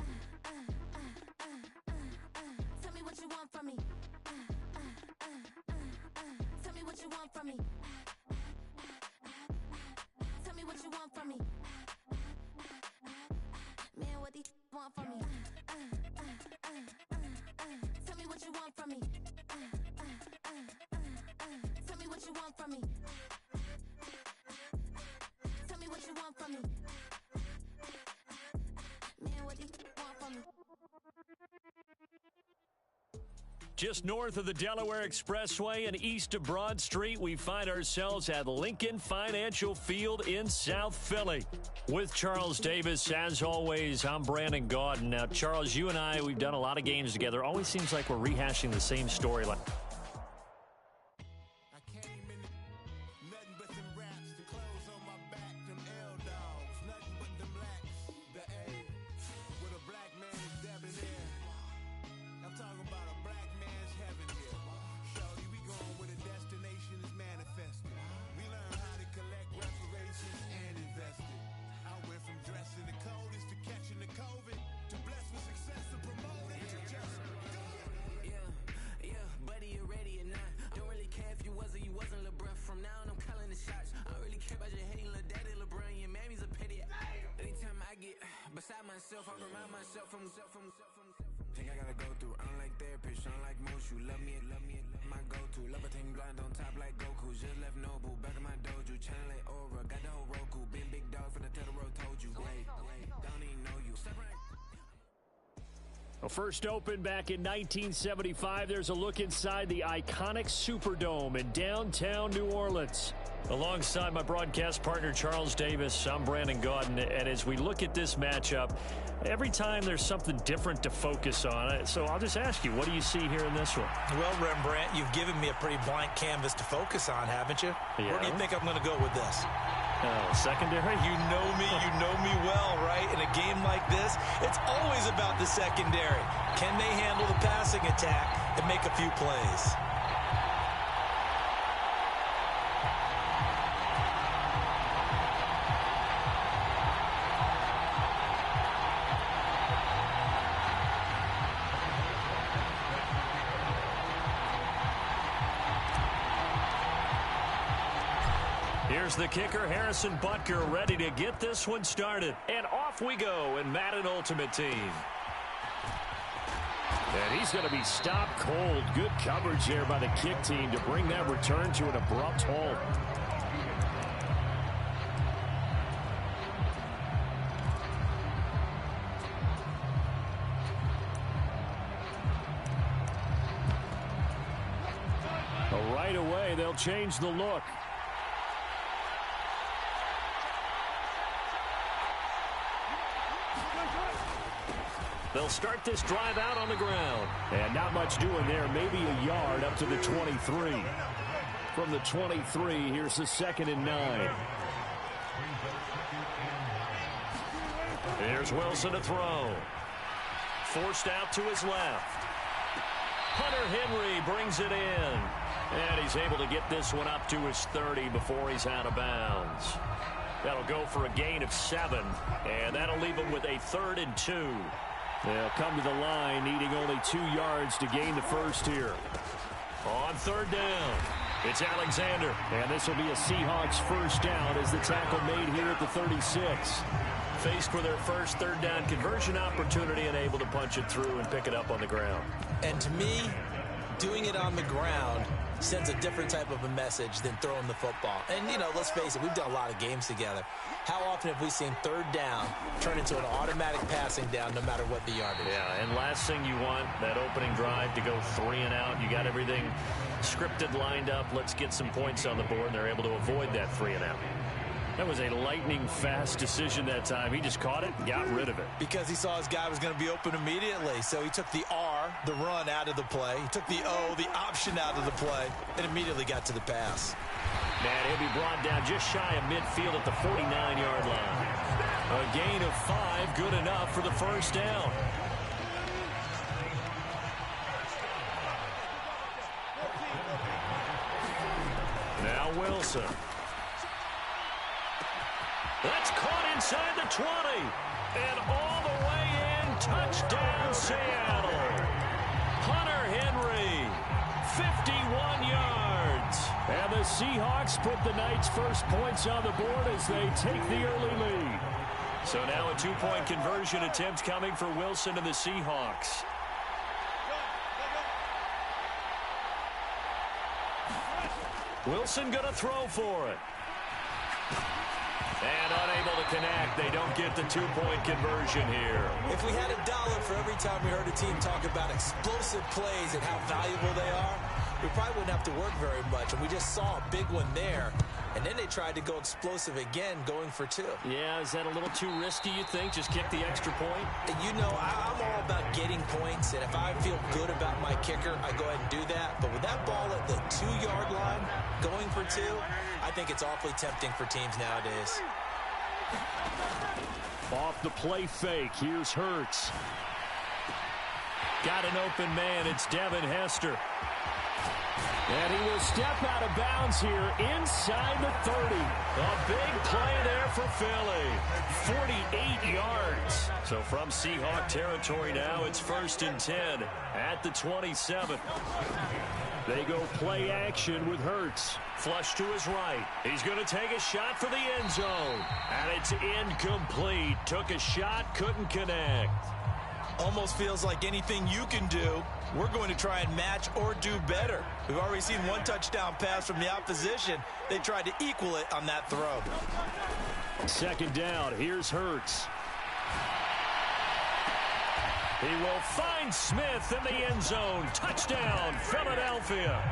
S7: Tell me what you want from me. Tell me what you want from me. Tell me what you want from me. Man, what these want from me? Tell me what you want from me. Tell me what you
S1: Just north of the Delaware Expressway and east of Broad Street, we find ourselves at Lincoln Financial Field in South Philly. With Charles Davis, as always, I'm Brandon Gaudin. Now, Charles, you and I, we've done a lot of games together. Always seems like we're rehashing the same storyline.
S4: Think I gotta go through, unlike therapist, unlike most. You love me, my go-to. Levitain blind on top like Goku. Just left Nobu, back in my dojo. Channel like Aura, got the whole Roku. Been big dog from the Tedero, told you. Wait, don't even know you.
S1: Well, first opened back in 1975. There's a look inside the iconic Superdome in downtown New Orleans. Alongside my broadcast partner, Charles Davis, I'm Brandon Gaudin. And as we look at this matchup, every time there's something different to focus on. So I'll just ask you, what do you see here in this one?
S10: Well, Rembrandt, you've given me a pretty blank canvas to focus on, haven't you?
S1: Yeah.
S10: Where do you think I'm going to go with this?
S1: Secondary?
S10: You know me well, right? In a game like this, it's always about the secondary. Can they handle the passing attack and make a few plays?
S1: Here's the kicker, Harrison Butker, ready to get this one started. And off we go in Madden Ultimate Team. And he's going to be stopped cold. Good coverage there by the kick team to bring that return to an abrupt halt. Right away, they'll change the look. They'll start this drive out on the ground. And not much doing there. Maybe a yard up to the 23. From the 23, here's the 2nd and 9. Here's Wilson to throw. Forced out to his left. Hunter Henry brings it in. And he's able to get this one up to his 30 before he's out of bounds. That'll go for a gain of 7. And that'll leave him with a 3rd and 2. They'll come to the line, needing only 2 yards to gain the first here. On 3rd down, it's Alexander. And this will be a Seahawks first down as the tackle made here at the 36. Faced with their first 3rd down conversion opportunity and able to punch it through and pick it up on the ground.
S10: And to me, doing it on the ground sends a different type of a message than throwing the football. And, you know, let's face it, we've done a lot of games together. How often have we seen 3rd down turn into an automatic passing down no matter what the yardage?
S1: Yeah, and last thing you want, that opening drive to go 3 and out. You got everything scripted, lined up. Let's get some points on the board, and they're able to avoid that 3 and out. That was a lightning-fast decision that time. He just caught it and got rid of it.
S10: Because he saw his guy was going to be open immediately. So he took the R, the run, out of the play. He took the O, the option, out of the play, and immediately got to the pass.
S1: And he'll be brought down just shy of midfield at the 49-yard line. A gain of 5, good enough for the first down. Now Wilson. That's caught inside the 20. And all the way in, touchdown Seattle. Hunter Henry, 51 yards. And the Seahawks put the Knights' first points on the board as they take the early lead. So now a 2-point conversion attempt coming for Wilson and the Seahawks. Wilson going to throw for it. And unable to connect. They don't get the two-point conversion here.
S2: If we had $1 for every time we heard a team talk about explosive plays and how valuable they are, we probably wouldn't have to work very much. And we just saw a big one there. And then they tried to go explosive again, going for 2.
S1: Yeah, is that a little too risky, you think? Just kick the extra point?
S2: You know, I'm all about getting points, and if I feel good about my kicker, I go ahead and do that. But with that ball at the 2-yard line, going for 2, I think it's awfully tempting for teams nowadays.
S1: Off the play fake, here's Hurts. Got an open man, it's Devin Hester. And he will step out of bounds here inside the 30. A big play there for Philly. 48 yards. So from Seahawk territory now, it's 1st and 10 at the 27. They go play action with Hurts. Flush to his right. He's going to take a shot for the end zone. And it's incomplete. Took a shot, couldn't connect.
S2: Almost feels like anything you can do, we're going to try and match or do better. We've already seen one touchdown pass from the opposition. They tried to equal it on that throw.
S1: 2nd down. Here's Hurts. He will find Smith in the end zone. Touchdown, Philadelphia.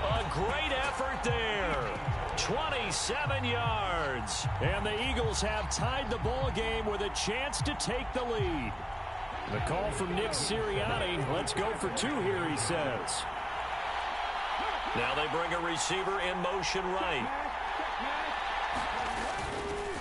S1: A great effort there. 27 yards. And the Eagles have tied the ball game with a chance to take the lead. The call from Nick Sirianni. Let's go for 2 here, he says. Now they bring a receiver in motion right.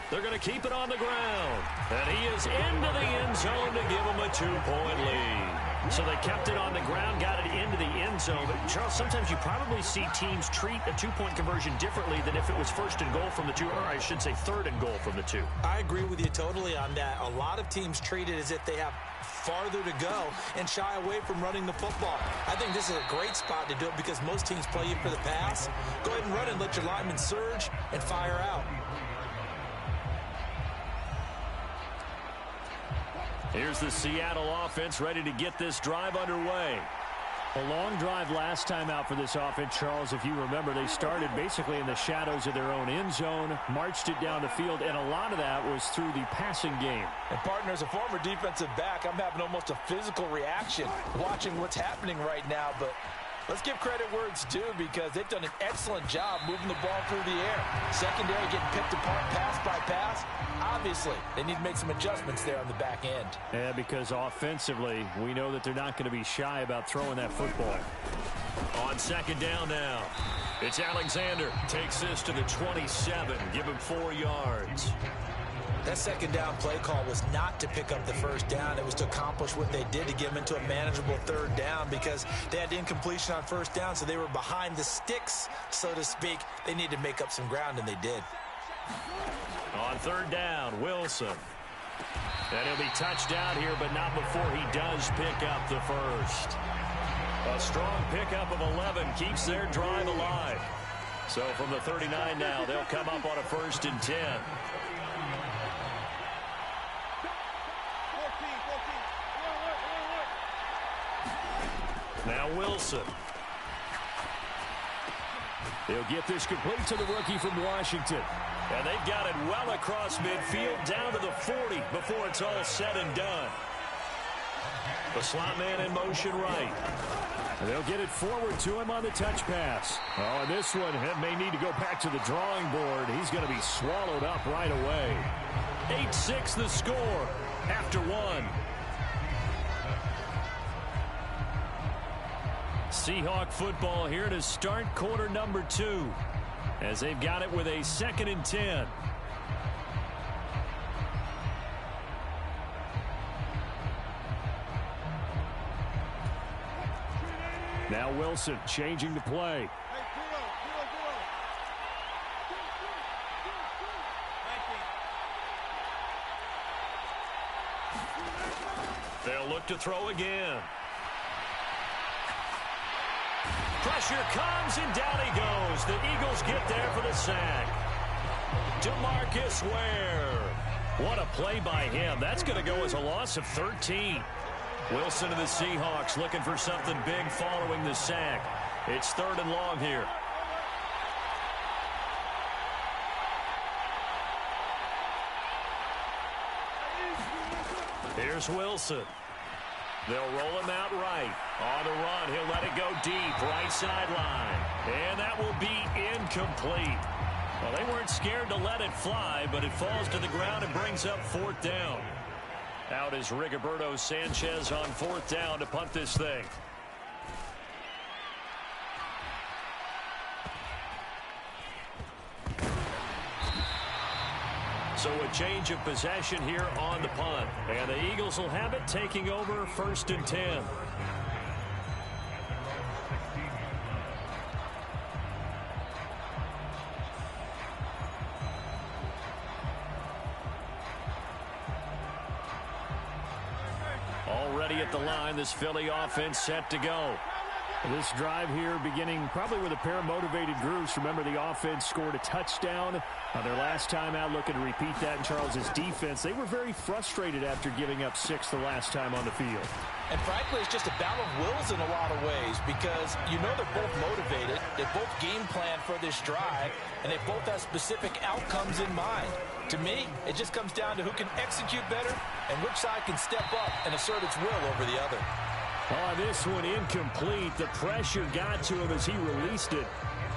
S1: They're going to keep it on the ground. And he is into the end zone to give them a 2-point lead. So they kept it on the ground, got it into the end zone. But, Charles, sometimes you probably see teams treat a 2-point conversion differently than if it was 1st and goal from the 2, or I should say 3rd and goal from the 2.
S2: I agree with you totally on that. A lot of teams treat it as if they have farther to go and shy away from running the football. I think this is a great spot to do it because most teams play you for the pass. Go ahead and run and let your linemen surge and fire out.
S1: Here's the Seattle offense ready to get this drive underway. A long drive last time out for this offense, Charles. If you remember, they started basically in the shadows of their own end zone, marched it down the field, and a lot of that was through the passing game.
S10: And, partner, as a former defensive back, I'm having almost a physical reaction watching what's happening right now. But let's give credit where it's due because they've done an excellent job moving the ball through the air. Secondary getting picked apart pass by pass. Obviously, they need to make some adjustments there on the back end.
S1: Yeah, because offensively, we know that they're not going to be shy about throwing that football. On 2nd down now, it's Alexander. Takes this to the 27. Give him 4 yards.
S2: That 2nd down play call was not to pick up the 1st down. It was to accomplish what they did to get them into a manageable 3rd down because they had incompletion on 1st down, so they were behind the sticks, so to speak. They needed to make up some ground, and they did.
S1: On 3rd down, Wilson. And he'll be touched out here, but not before he does pick up the 1st. A strong pickup of 11 keeps their drive alive. So from the 39 now, they'll come up on a 1st and 10. Now Wilson. They'll get this complete to the rookie from Washington. And they've got it well across midfield down to the 40 before it's all said and done. The slot man in motion right. And they'll get it forward to him on the touch pass. Oh, and this one may need to go back to the drawing board. He's going to be swallowed up right away. 8-6 the score after 1. Seahawk football here to start quarter number 2 as they've got it with a 2nd and 10. Now Wilson changing the play. They'll look to throw again. Pressure comes, and down he goes. The Eagles get there for the sack. DeMarcus Ware. What a play by him. That's going to go as a loss of 13. Wilson and the Seahawks looking for something big following the sack. It's 3rd and long here. Here's Wilson. They'll roll him out right. On the run, he'll let it go deep, right sideline. And that will be incomplete. Well, they weren't scared to let it fly, but it falls to the ground and brings up 4th down. Out is Rigoberto Sanchez on 4th down to punt this thing. So a change of possession here on the punt. And the Eagles will have it, taking over 1st and 10. Already at the line, this Philly offense set to go.
S15: This drive here beginning probably with a pair of motivated groups. Remember, the offense scored a touchdown their last time out, looking to repeat that in Charles's defense. They were very frustrated after giving up 6 the last time on the field.
S10: And frankly, it's just a battle of wills in a lot of ways because you know they're both motivated. They both game plan for this drive, and they both have specific outcomes in mind. To me, it just comes down to who can execute better and which side can step up and assert its will over the other.
S15: Oh, this one incomplete. The pressure got to him as he released it,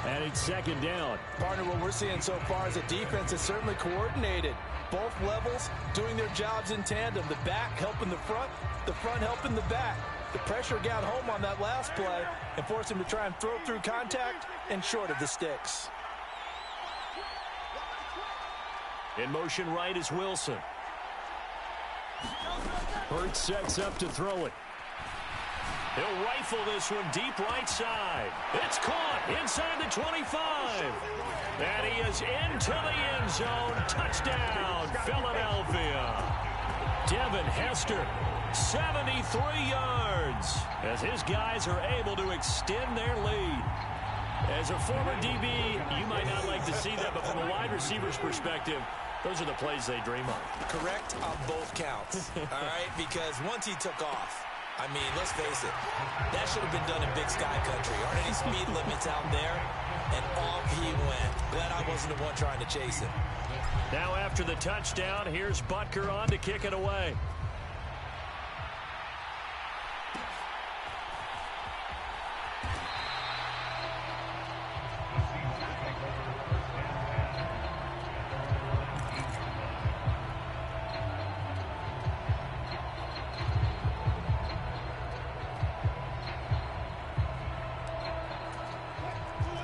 S15: and it's 2nd down.
S10: Partner, what we're seeing so far is a defense that's certainly coordinated. Both levels doing their jobs in tandem. The back helping the front helping the back. The pressure got home on that last play and forced him to try and throw through contact and short of the sticks.
S1: In motion right is Wilson.
S15: Hurts sets up to throw it.
S1: He'll rifle this one deep right side. It's caught inside the 25. And he is into the end zone. Touchdown, Philadelphia. Devin Hester, 73 yards, as his guys are able to extend their lead. As a former DB, you might not like to see that, but from a wide receiver's perspective, those are the plays they dream of.
S2: Correct on both counts, all right? Because once he took off, I mean, let's face it, that should have been done in Big Sky Country. Aren't any speed limits out there? And off he went. Glad I wasn't the one trying to chase him.
S1: Now after the touchdown, here's Butker on to kick it away.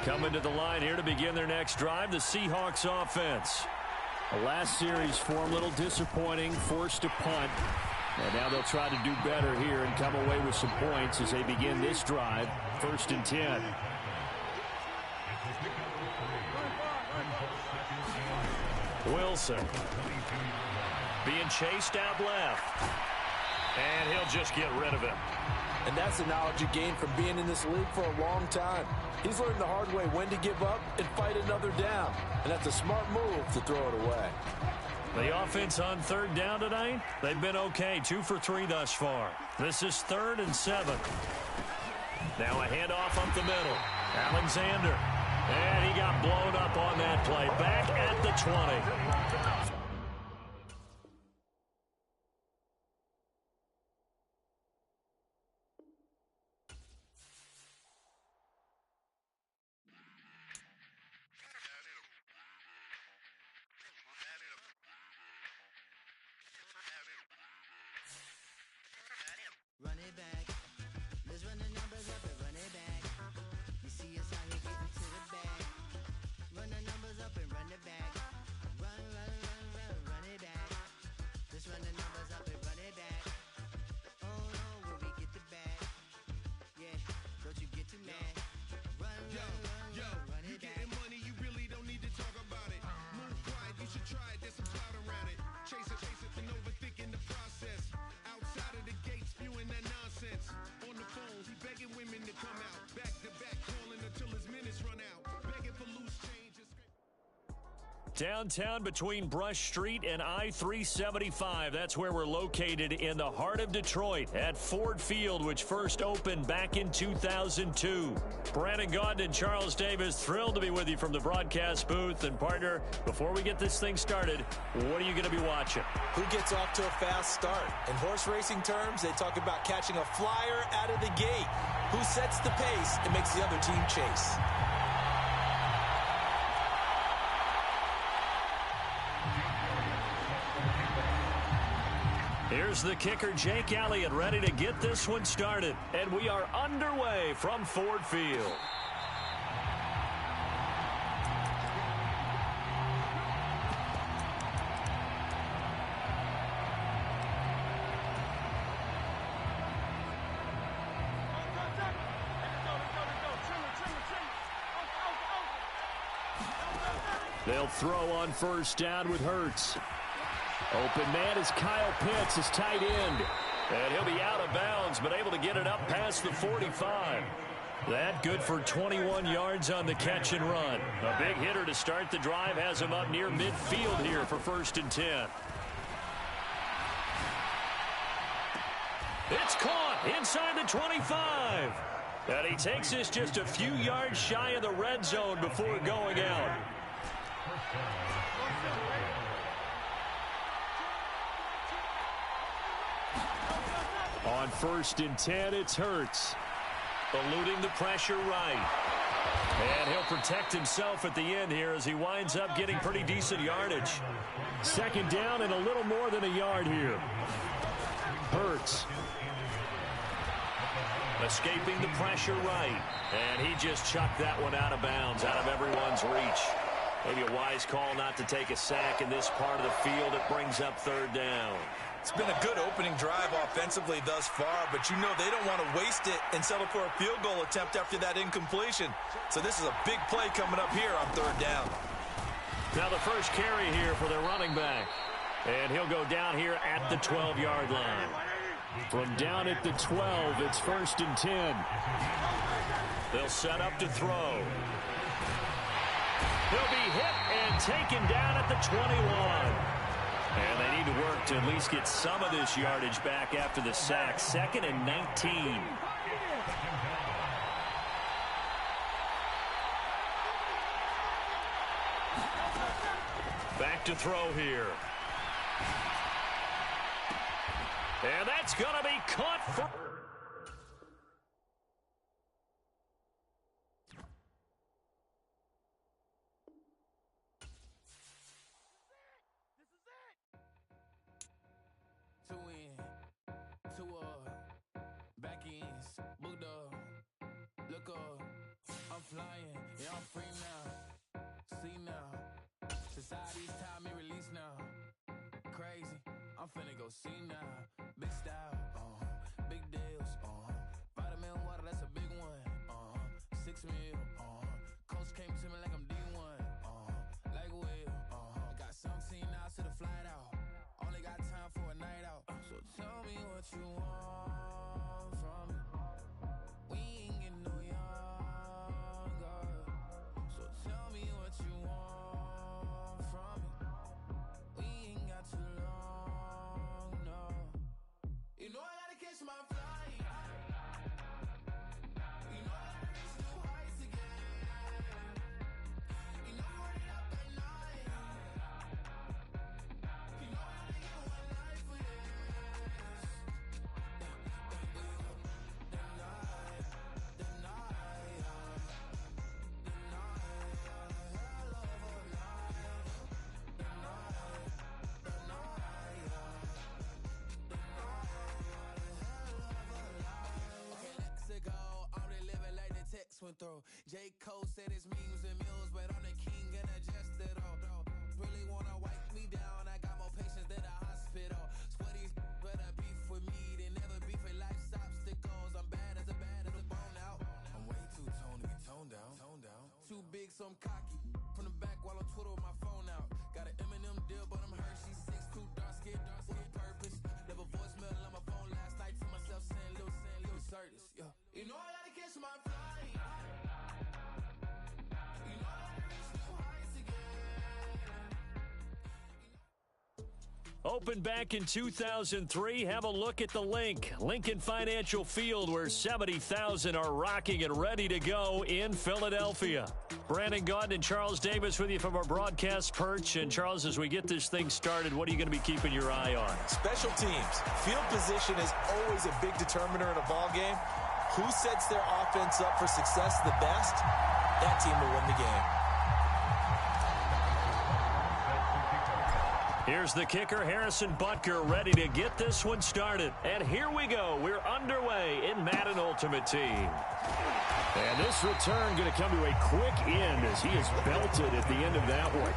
S1: Coming to the line here to begin their next drive, the Seahawks offense.
S15: The last series for them, a little disappointing, forced to punt. And now they'll try to do better here and come away with some points as they begin this drive, 1st and 10.
S1: Wilson being chased out left. And he'll just get rid of it.
S10: And that's the knowledge you gain from being in this league for a long time. He's learned the hard way when to give up and fight another down. And that's a smart move to throw it away.
S1: The offense on 3rd down tonight, they've been okay. 2 for 3 thus far. This is 3rd and 7. Now a handoff up the middle. Alexander. And he got blown up on that play. Back at the 20.
S4: Run it back. Let's run the numbers up and run it back. You see us out here getting to the bag. Run the numbers up and run it back. Run, run, run,
S1: Downtown between Brush Street and I-375. That's where we're located in the heart of Detroit at Ford Field, which first opened back in 2002. Brandon Gaudin and Charles Davis, thrilled to be with you from the broadcast booth. And partner, before we get this thing started, what are you going to be watching?
S2: Who gets off to a fast start? In horse racing terms, they talk about catching a flyer out of the gate. Who sets the pace and makes the other team chase?
S1: Here's the kicker, Jake Elliott, ready to get this one started. And we are underway from Ford Field. They'll throw on first down with Hurts. Open man is Kyle Pitts, his tight end. And he'll be out of bounds, but able to get it up past the 45. That good for 21 yards on the catch and run. A big hitter to start the drive has him up near midfield here for 1st and 10. It's caught inside the 25. And he takes this just a few yards shy of the red zone before going out. On 1st and 10, it's Hurts. Eluding the pressure right. And he'll protect himself at the end here as he winds up getting pretty decent yardage. 2nd down and a little more than a yard here. Hurts. Escaping the pressure right. And he just chucked that one out of bounds, out of everyone's reach. Maybe a wise call not to take a sack in this part of the field. It brings up 3rd down.
S2: It's been a good opening drive offensively thus far, but you know they don't want to waste it and settle for a field goal attempt after that incompletion. So this is a big play coming up here on 3rd down.
S1: Now the first carry here for their running back. And he'll go down here at the 12-yard line. From down at the 12, it's 1st and 10. They'll set up to throw. He'll be hit and taken down at the 21. And they need to work to at least get some of this yardage back after the sack. 2nd and 19. Back to throw here. And that's going to be caught for...
S9: Flying, yeah, I'm free now. See now. Society's time me release now. Crazy, I'm finna go see now. Big style, big deals, vitamin water, that's a big one. 6 mil, coach came to me like I'm D1. Like Will, got 17 hours to the flight out. Only got time for a night out. So tell me what you want from me. We ain't getting no young. Tell me what you want from me. We ain't got too long, no. You know I gotta catch my flight. You know I gotta reach new heights again. You know we run it up at night. You know I gotta get one life for this. Went through. J. Cole said his memes and mules, but I'm the king and adjust it all. Really wanna wipe me down, I got more patience than a hospital. Sweaty better beef with me, they never beef with life's obstacles. I'm bad as a bone out. I'm way too toned to be toned down. Too big, so I'm cocky. From the back while on Twitter with my phone out. Got an Eminem deal, but I'm Hershey 6'2", dark skin, with purpose. Never voicemail on my phone last night to myself saying Lil Curtis. Yeah. You know I gotta catch my flight. You know I gotta reach new heights again.
S1: Opened back in 2003, have a look at the link. Lincoln Financial Field, where 70,000 are rocking and ready to go in Philadelphia. Brandon Gaudin and Charles Davis with you from our broadcast perch. And Charles, as we get this thing started, what are you going to be keeping your eye on?
S2: Special teams. Field position is always a big determiner in a ball game. Who sets their offense up for success the best, that team will win the game.
S1: Here's the kicker, Harrison Butker, ready to get this one started. And here we go. We're underway in Madden Ultimate Team.
S15: And this return going to come to a quick end as he is belted at the end of that one.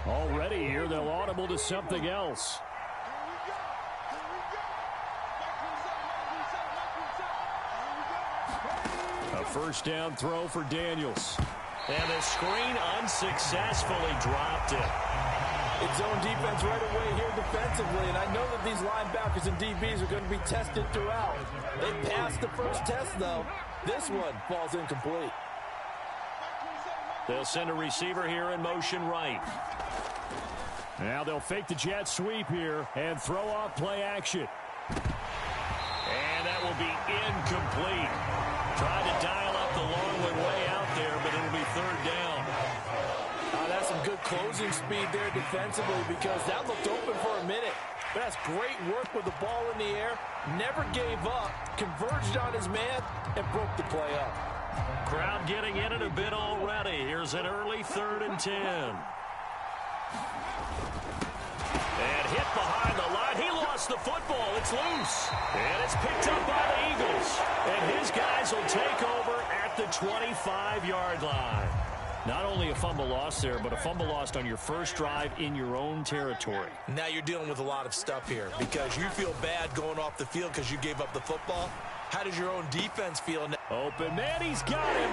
S15: Already here, they'll audible to something else. A first down throw for Daniels.
S1: And the screen unsuccessfully dropped it.
S10: It's zone defense right away here defensively, and I know that these linebackers and DBs are going to be tested throughout. They passed the first test, though. This one falls incomplete.
S1: They'll send a receiver here in motion right.
S15: Now they'll fake the jet sweep here and throw off play action.
S1: And that will be incomplete. Trying to dial up the long one way out there, but it'll be third down.
S10: That's some good closing speed there defensively because that looked open for a minute. But that's great work with the ball in the air. Never gave up, converged on his man, and broke the play up.
S1: Crowd getting in it a bit already. Here's an early 3rd and 10. And hit behind the line. He lost the football. It's loose. And it's picked up by the Eagles. And his guys will take over at the 25-yard line. Not only a fumble loss there, but a fumble lost on your first drive in your own territory.
S2: Now you're dealing with a lot of stuff here because you feel bad going off the field because you gave up the football. How does your own defense feel now?
S15: Open man, he's got him.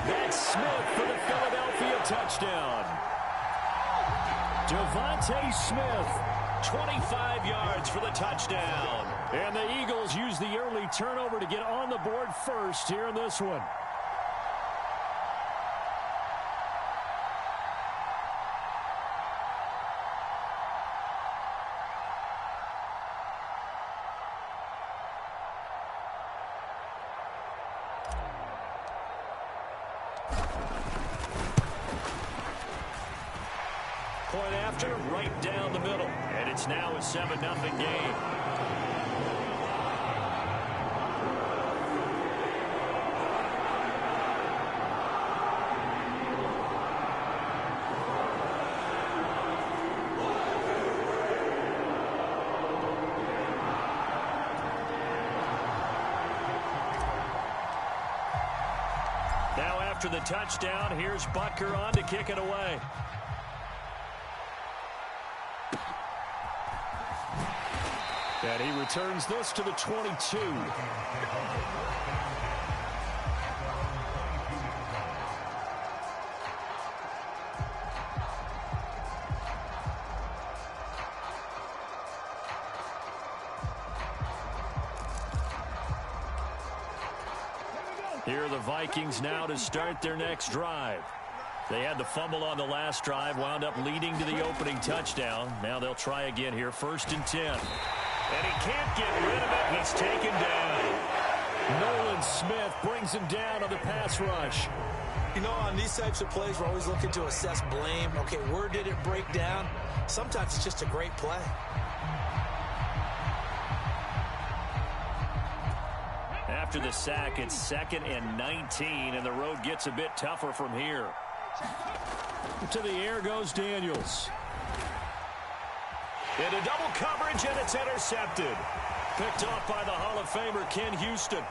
S15: That's Smith for the Philadelphia touchdown. Devontae Smith,
S1: 25 yards for the touchdown.
S15: And the Eagles use the early turnover to get on the board first here in this one.
S1: Point after, right down the middle. And it's now a 7-0 game. Now after the touchdown, here's Butker on to kick it away.
S15: And he returns this to the 22.
S1: Here are the Vikings now to start their next drive. They had the fumble on the last drive, wound up leading to the opening touchdown. Now they'll try again here, 1st and 10. And he can't get rid of it. He's taken down.
S15: Nolan Smith brings him down on the pass rush.
S2: You know, on these types of plays, we're always looking to assess blame. Okay, where did it break down? Sometimes it's just a great play.
S1: After the sack, it's 2nd and 19, and the road gets a bit tougher from here.
S15: To the air goes Daniels.
S1: Into double coverage, and it's intercepted. Picked off by the Hall of Famer, Ken Houston.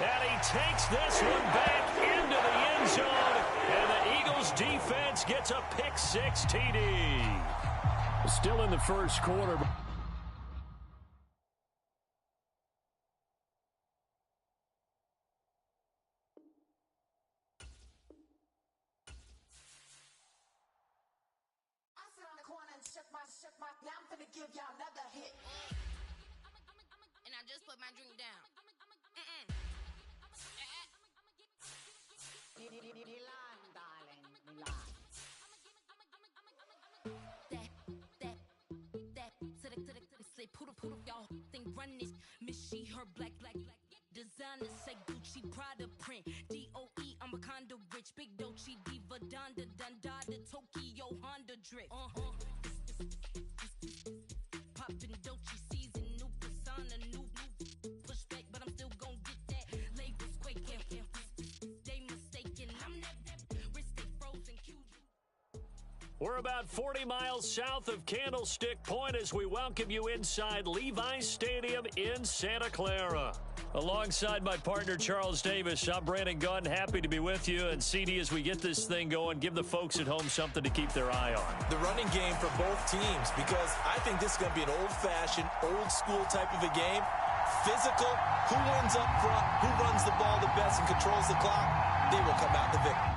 S1: And he takes this one back into the end zone, and the Eagles defense gets a pick-6 TD.
S15: Still in the first quarter.
S6: And I just put my drink down. Say poodle, y'all think run this. Miss she, her black. Designer say Gucci, Prada print. DOE, I'm a condo rich. Big Dolce, Diva, Donda, Dundada, Tokyo, Honda drip. Poppin' Dolce season, new persona, new pushback, but I'm still gon' get that. Labels quaking, they mistaken. I'm that wrist they frozen, cute.
S1: We're about 40 miles south of Candlestick Point as we welcome you inside Levi's Stadium in Santa Clara. Alongside my partner, Charles Davis, I'm Brandon Gunn. Happy to be with you. And CD, as we get this thing going, give the folks at home something to keep their eye on.
S10: The running game for both teams, because I think this is going to be an old-fashioned, old-school type of a game. Physical, who wins up front, who runs the ball the best and controls the clock, they will come out the victor.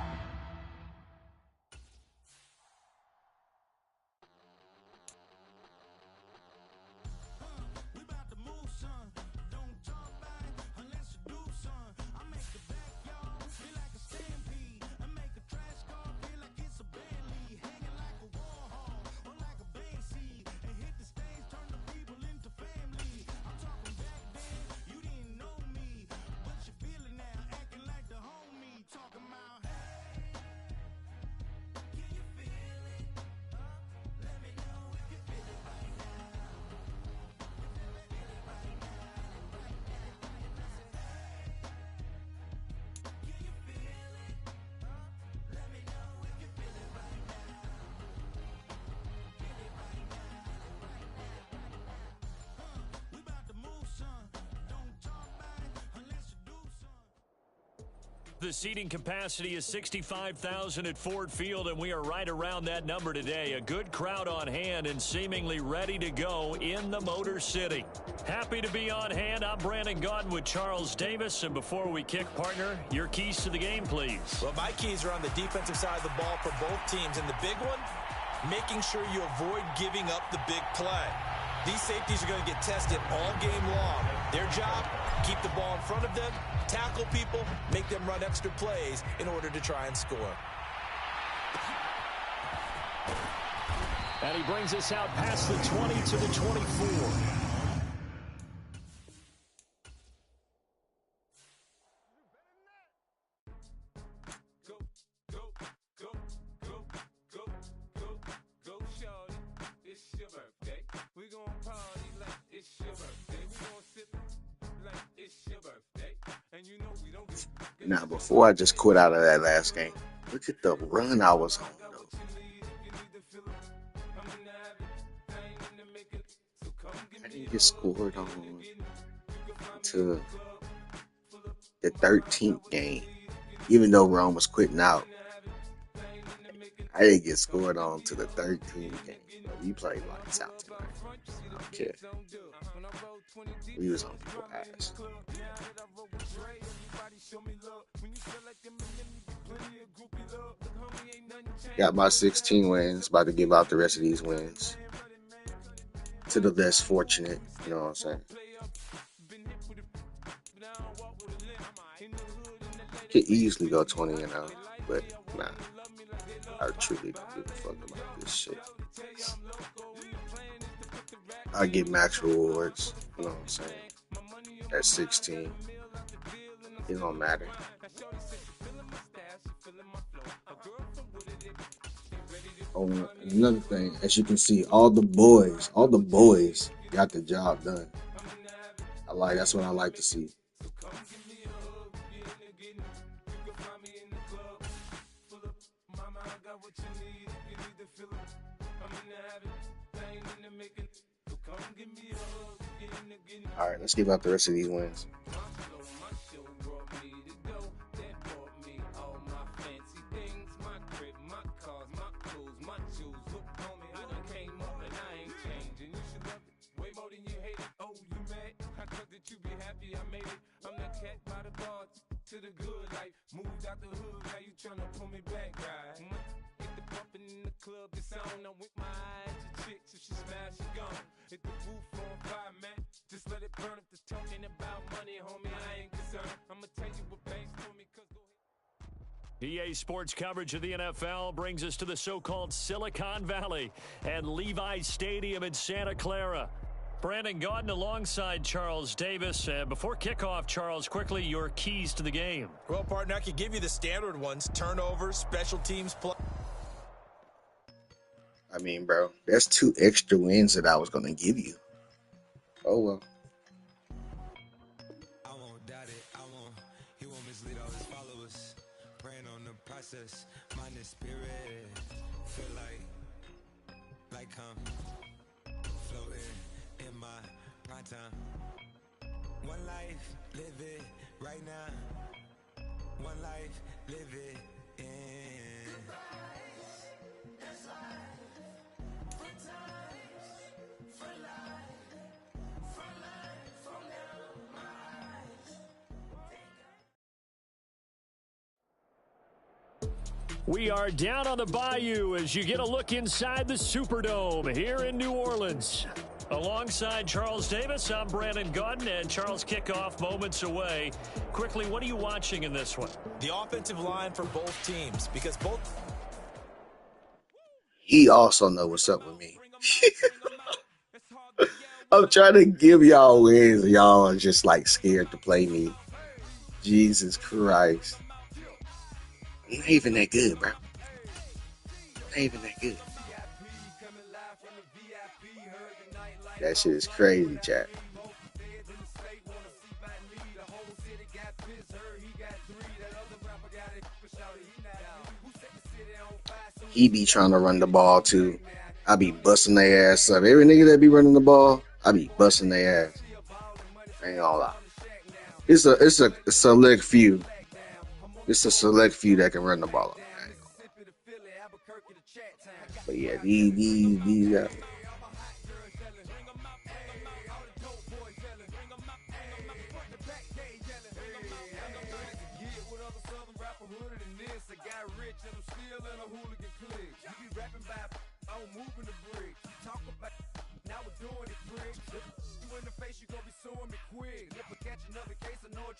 S1: The seating capacity is 65,000 at Ford Field, and we are right around that number today. A good crowd on hand and seemingly ready to go in the Motor City. Happy to be on hand. I'm Brandon Gaudin with Charles Davis. And before we kick, partner, your keys to the game, please.
S10: Well, my keys are on the defensive side of the ball for both teams. And the big one, making sure you avoid giving up the big play. These safeties are going to get tested all game long. Their job, keep the ball in front of them, tackle people, make them run extra plays in order to try and score.
S1: And he brings us out past the 20 to the 24.
S16: Now, before I just quit out of that last game, look at the run I was on, though. I didn't get scored on to the 13th game, even though Rome was quitting out. I didn't get scored on to the 13th game. We played lights out tonight. I don't care. We was on people's ass. Got my 16 wins. About to give out the rest of these wins to the less fortunate. You know what I'm saying? Could easily go 20-0, but nah. I truly don't give a fuck about this shit. I get max rewards. You know what I'm saying? At 16. It don't matter. Oh, another thing, as you can see, all the boys got the job done. That's what I like to see. All right, let's give out the rest of these wins.
S9: To the good life, moved out the hood, now you tryna pull me back, right? Get the bumpin' in the club, it's on, I'm with my eyes, your chicks, if she
S1: EA Sports coverage of the NFL brings us to the so-called Silicon Valley and Levi's Stadium in Santa Clara. Brandon Gaudin alongside Charles Davis. Before kickoff, Charles, quickly your keys to the game.
S2: Well, partner, I could give you the standard ones: turnovers, special teams play.
S16: I mean, bro, that's 2 extra wins that I was going to give you. Oh, well.
S4: I won't doubt it. He won't mislead all his followers. Praying on the process. Mind and spirit. Feel like I'm floating in my prime time. One life, live it right now. One life, live it in. That's life. For times, for life, from now, my eyes.
S1: We are down on the bayou as you get a look inside the Superdome here in New Orleans. Alongside Charles Davis, I'm Brandon Gaudin, and Charles, kickoff moments away. Quickly, what are you watching in this one?
S2: The offensive line for both teams, because both...
S16: He also know what's up with me. I'm trying to give y'all wins, and y'all are just like scared to play me. Jesus Christ. I'm not even that good, bro. Not even that good. That shit is crazy, chat. He be trying to run the ball too. I be busting their ass up. Every nigga that be running the ball, I be busting their ass. I ain't gonna lie. It's a select few. It's a select few that can run the ball. But yeah, these guys.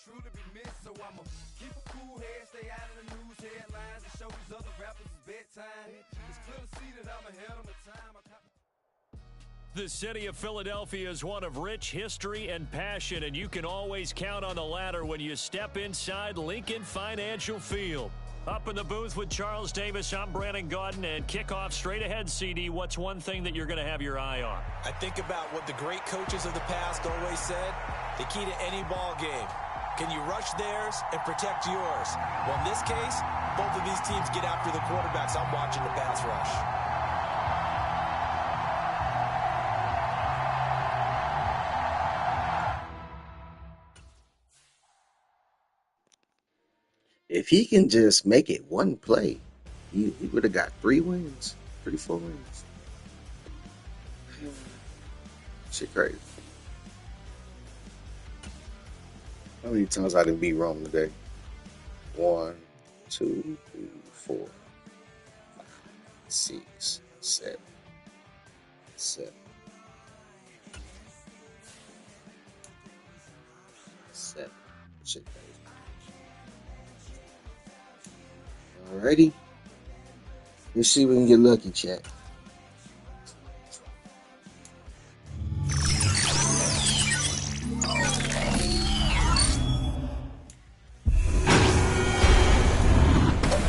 S4: Truly be missed, so I'ma keep a cool head, stay out of the news headlines, and show these other rappers it's bedtime. It's clear to see that I'm ahead of my time.
S1: The city of Philadelphia is one of rich history and passion, and you can always count on the latter when you step inside Lincoln Financial Field. Up in the booth with Charles Davis, I'm Brandon Gaudin, and kickoff straight ahead, CD. What's one thing that you're going to have your eye on?
S2: I think about what the great coaches of the past always said: the key to any ball game. Can you rush theirs and protect yours? Well, in this case, both of these teams get after the quarterbacks. I'm watching the pass rush.
S16: If he can just make it one play, he would have got 3 wins, 4 wins. Shit crazy. How many times I done beat Rome today? 1, 2, 3, 4, 5, 6, 7. Shit crazy. Alrighty. Let's see if we can get lucky, chat.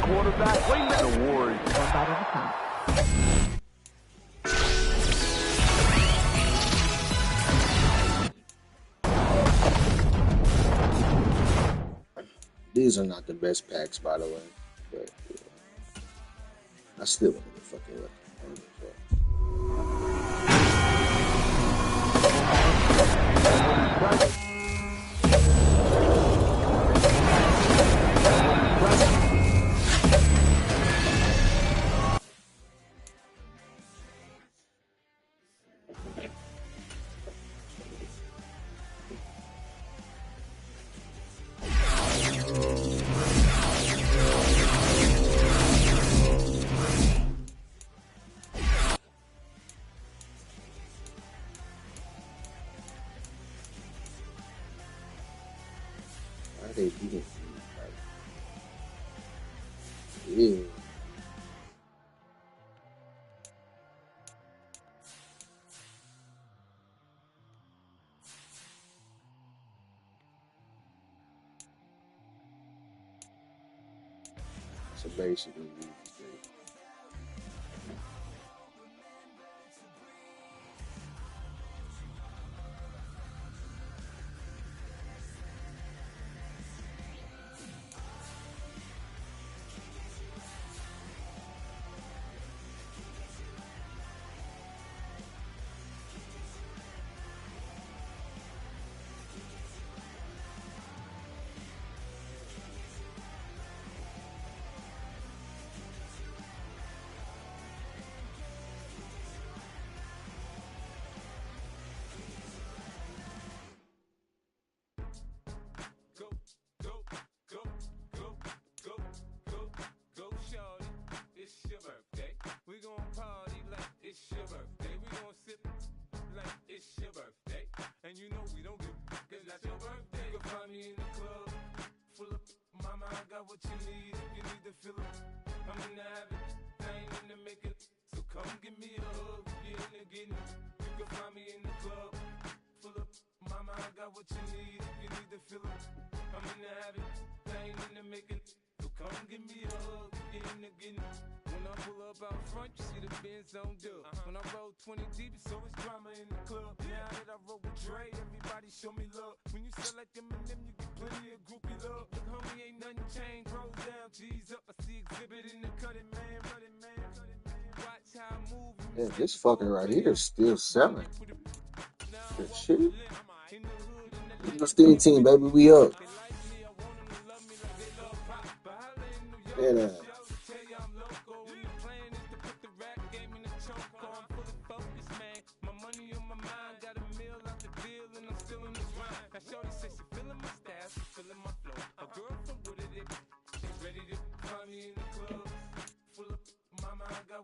S17: Quarterback win the Warriors one bite at a time.
S16: These are not the best packs, by the way, but I still want to get fucking lucky. Yeah. So basically, we just did.
S9: Go, shorty, it's your birthday. We gon' party like it's your birthday. We gon' sip like it's your birthday. And you know we don't give cause that's your birthday. You can find me in the club, full of mama, I got what you need. If you need to fill it, I'm in the habit, I ain't in the making. So come give me a hug, you're in the getting. You can find me in the club, full of mama, I got what you need. If you need to fill it, I'm in the habit, I ain't in the making. So come give me a hug, get in the getting. When I pull up out front, you see the Benz on dub. When I roll 20 deep, it's always drama in the club. Now that I roll with Dre, everybody show me love. When you sell like Eminem, you get plenty of groupie love. Look, homie, ain't nothing changed. Roll down, G's up. I see exhibit in the cutting, man. Running, man. Watch how I move.
S16: Yeah, this fucker right here is still selling. Good shit. Let's Steam Team, baby. We up. Yeah.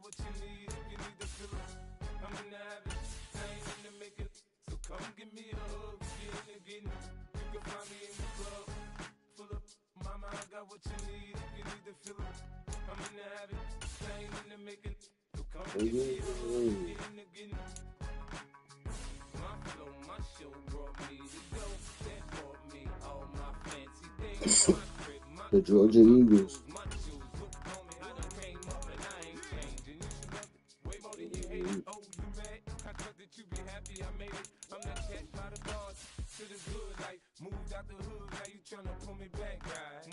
S9: What you need, if you need to fill it, I'm in the habit, I ain't in the making. So come give me a hug, get in the getting. You can find me in the club, full up, mama, I got what you need, if you need to fill it, I'm in the habit, I ain't in the making. So come give me a hug, get in the getting. My flow, my show brought me the dough, that brought me all my fancy things. My crib, my
S16: The Georgia Eagles.
S9: Moved out the hood, now you tryna pull me back, right?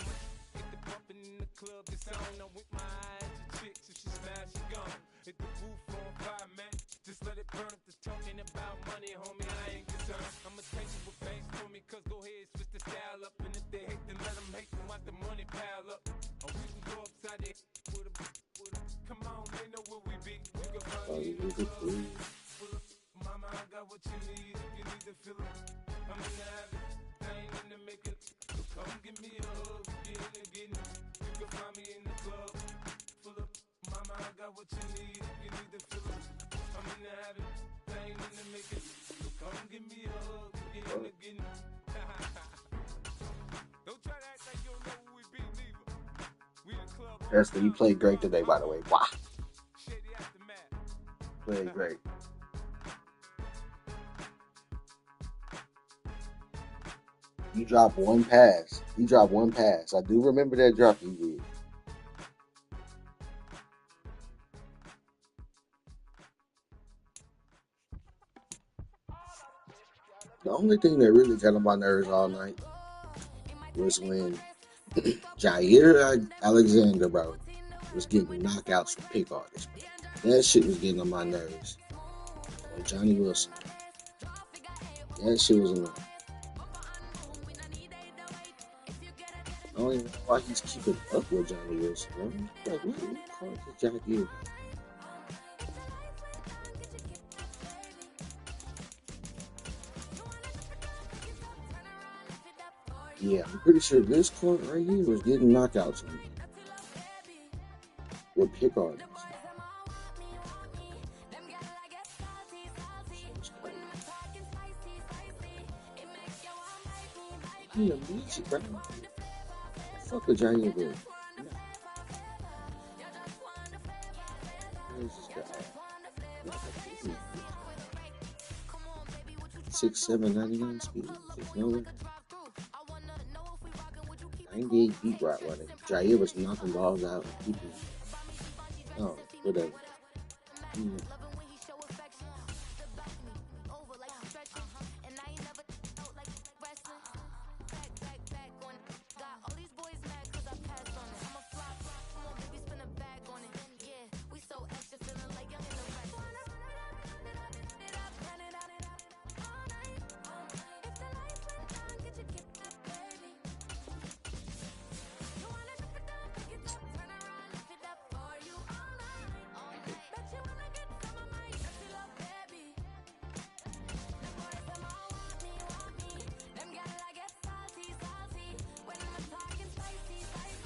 S9: Hit the bumpin' in the club, it's on. I'm with my eyes to chicks, if she smash, she gone. Hit the roof on fire, man. Just let it burn if it's talking about money, homie, I ain't concerned. I'ma take you with banks for me, cause go ahead, switch the style up. And if they hate, then let them hate, then watch the money pile up. Or we can go upside there with a, come on, they know where we be. You can find me in the club, full of, mama, I got what you need, if you need to fill it. I'm in the habit. In the making, so come give me a hug, get in the getting. You can find me in the club, full of mama, I got what you need, if you need to fill it. I'm in the habit, I ain't in the making, so come give me a hug, get in the getting. Don't try to act like you don't know who we be, neither. We the club.
S16: Esther, you played great today, by the way. Wow. Played great. You dropped one pass. He dropped one pass. I do remember that drop he did. The only thing that really got on my nerves all night was when Jair Alexander, bro, was getting knockouts from pick artists. That shit was getting on my nerves. And Johnny Wilson. That shit was annoying. I don't even know why he's keeping up with Johnny Wilson, bro. Like, what call this Jair? Yeah, I'm pretty sure this court right here was getting knockouts on with pick artists. He a music, bro. Fuck with Jair, bro. is this guy? 6'7", 99 speed. There's no way. 98 deep route running. Jair was knocking balls out and keeping. Oh, whatever.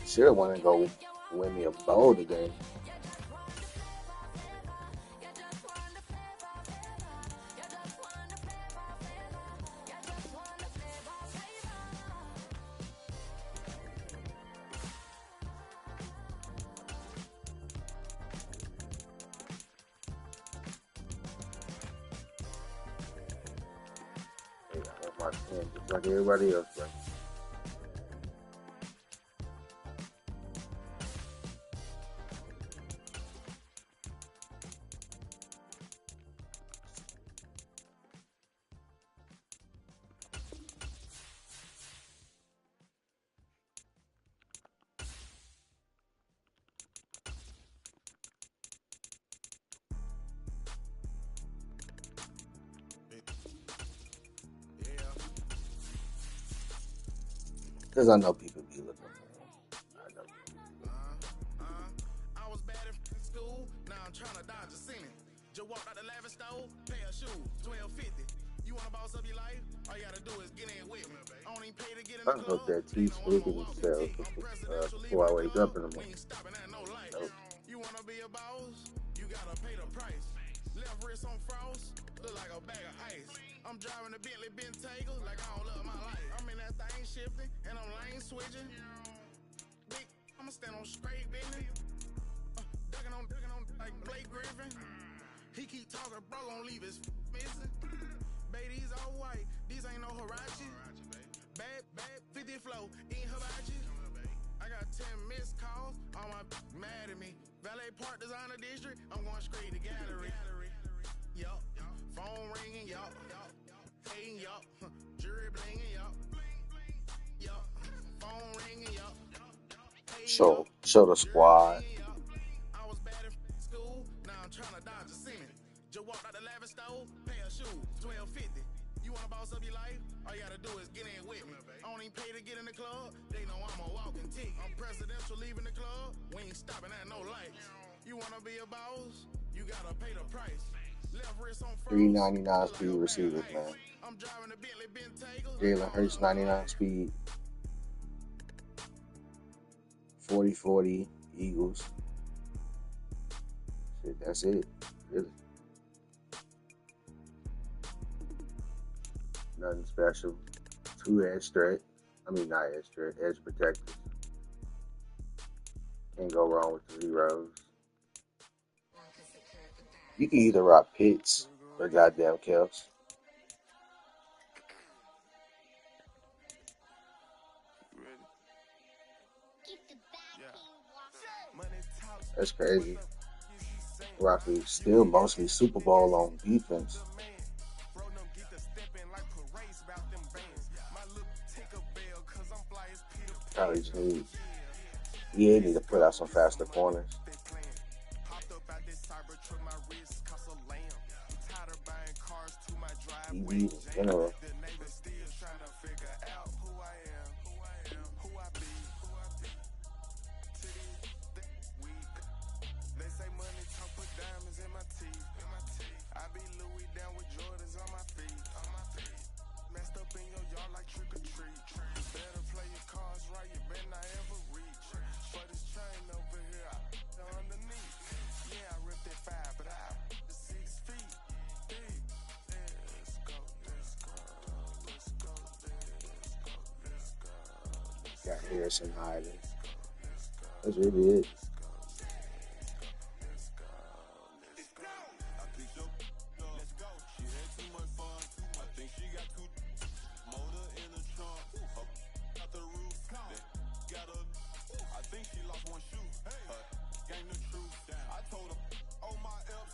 S16: Should have wanted to go win me a bowl today. My friend, just like everybody else, right? Because I know people be looking for him. I know.
S8: I was bad in school, now I'm trying to dodge a sentence. Just walked out the lavish store, pay a shoe, $12.50. You want to boss up your life? All you gotta do is get in with me. I don't even pay to get in the
S16: I
S8: club.
S16: hope that tea speaking himself before I wake up in the morning. Nope.
S8: You want to be a boss? You gotta pay the price. Left wrist on frost, look like a bag of ice. I'm driving the Bentley Bentayga like I don't love my life. I'm in that thing shifting and I'm lane switching. Big, I'ma stand on straight business. Ducking on like Blake Griffin. He keep talking, bro, gon' leave his missing. Baby, these all white, these ain't no Hirachi. Bad, 50 flow, ain't Hibachi. I got 10 missed calls, all my mad at me. Valet Park Designer District, I'm going straight to gallery. Yup, phone ringing, yup, hating, yup, jury blinging, yup, phone ringing, yup.
S16: Show the squad.
S8: I was bad in school, now I'm trying to dodge a sentence. Just walked out the lavish store, pay a shoe, $12.50. You wanna boss up your life? All you gotta do is get in with me. I don't even pay to get in the club, they know I'm a walking tick. I'm presidential leaving the club, we ain't stopping at no lights. You wanna be a boss? You gotta pay the price. Left wrist on front.
S16: 399 speed receivers, man.
S8: I'm driving the Bentley Bentayga.
S16: Jalen Hurts 99 speed. 40-40 Eagles. Shit, that's it. Really. Nothing special. 2 edge threat. I mean, not edge threat. Edge protectors. Can't go wrong with the zeros. You can either rock Pitts or goddamn Kels. That's crazy. Rocky still mostly Super Bowl on defense. Probably just need to put out some faster corners. DBs in general. Got Harrison hiding. That's really it.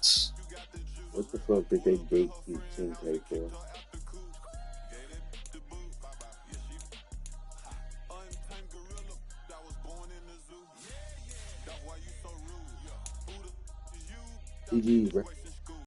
S16: What the fuck did they gatekeep Team Play for? GG, bro.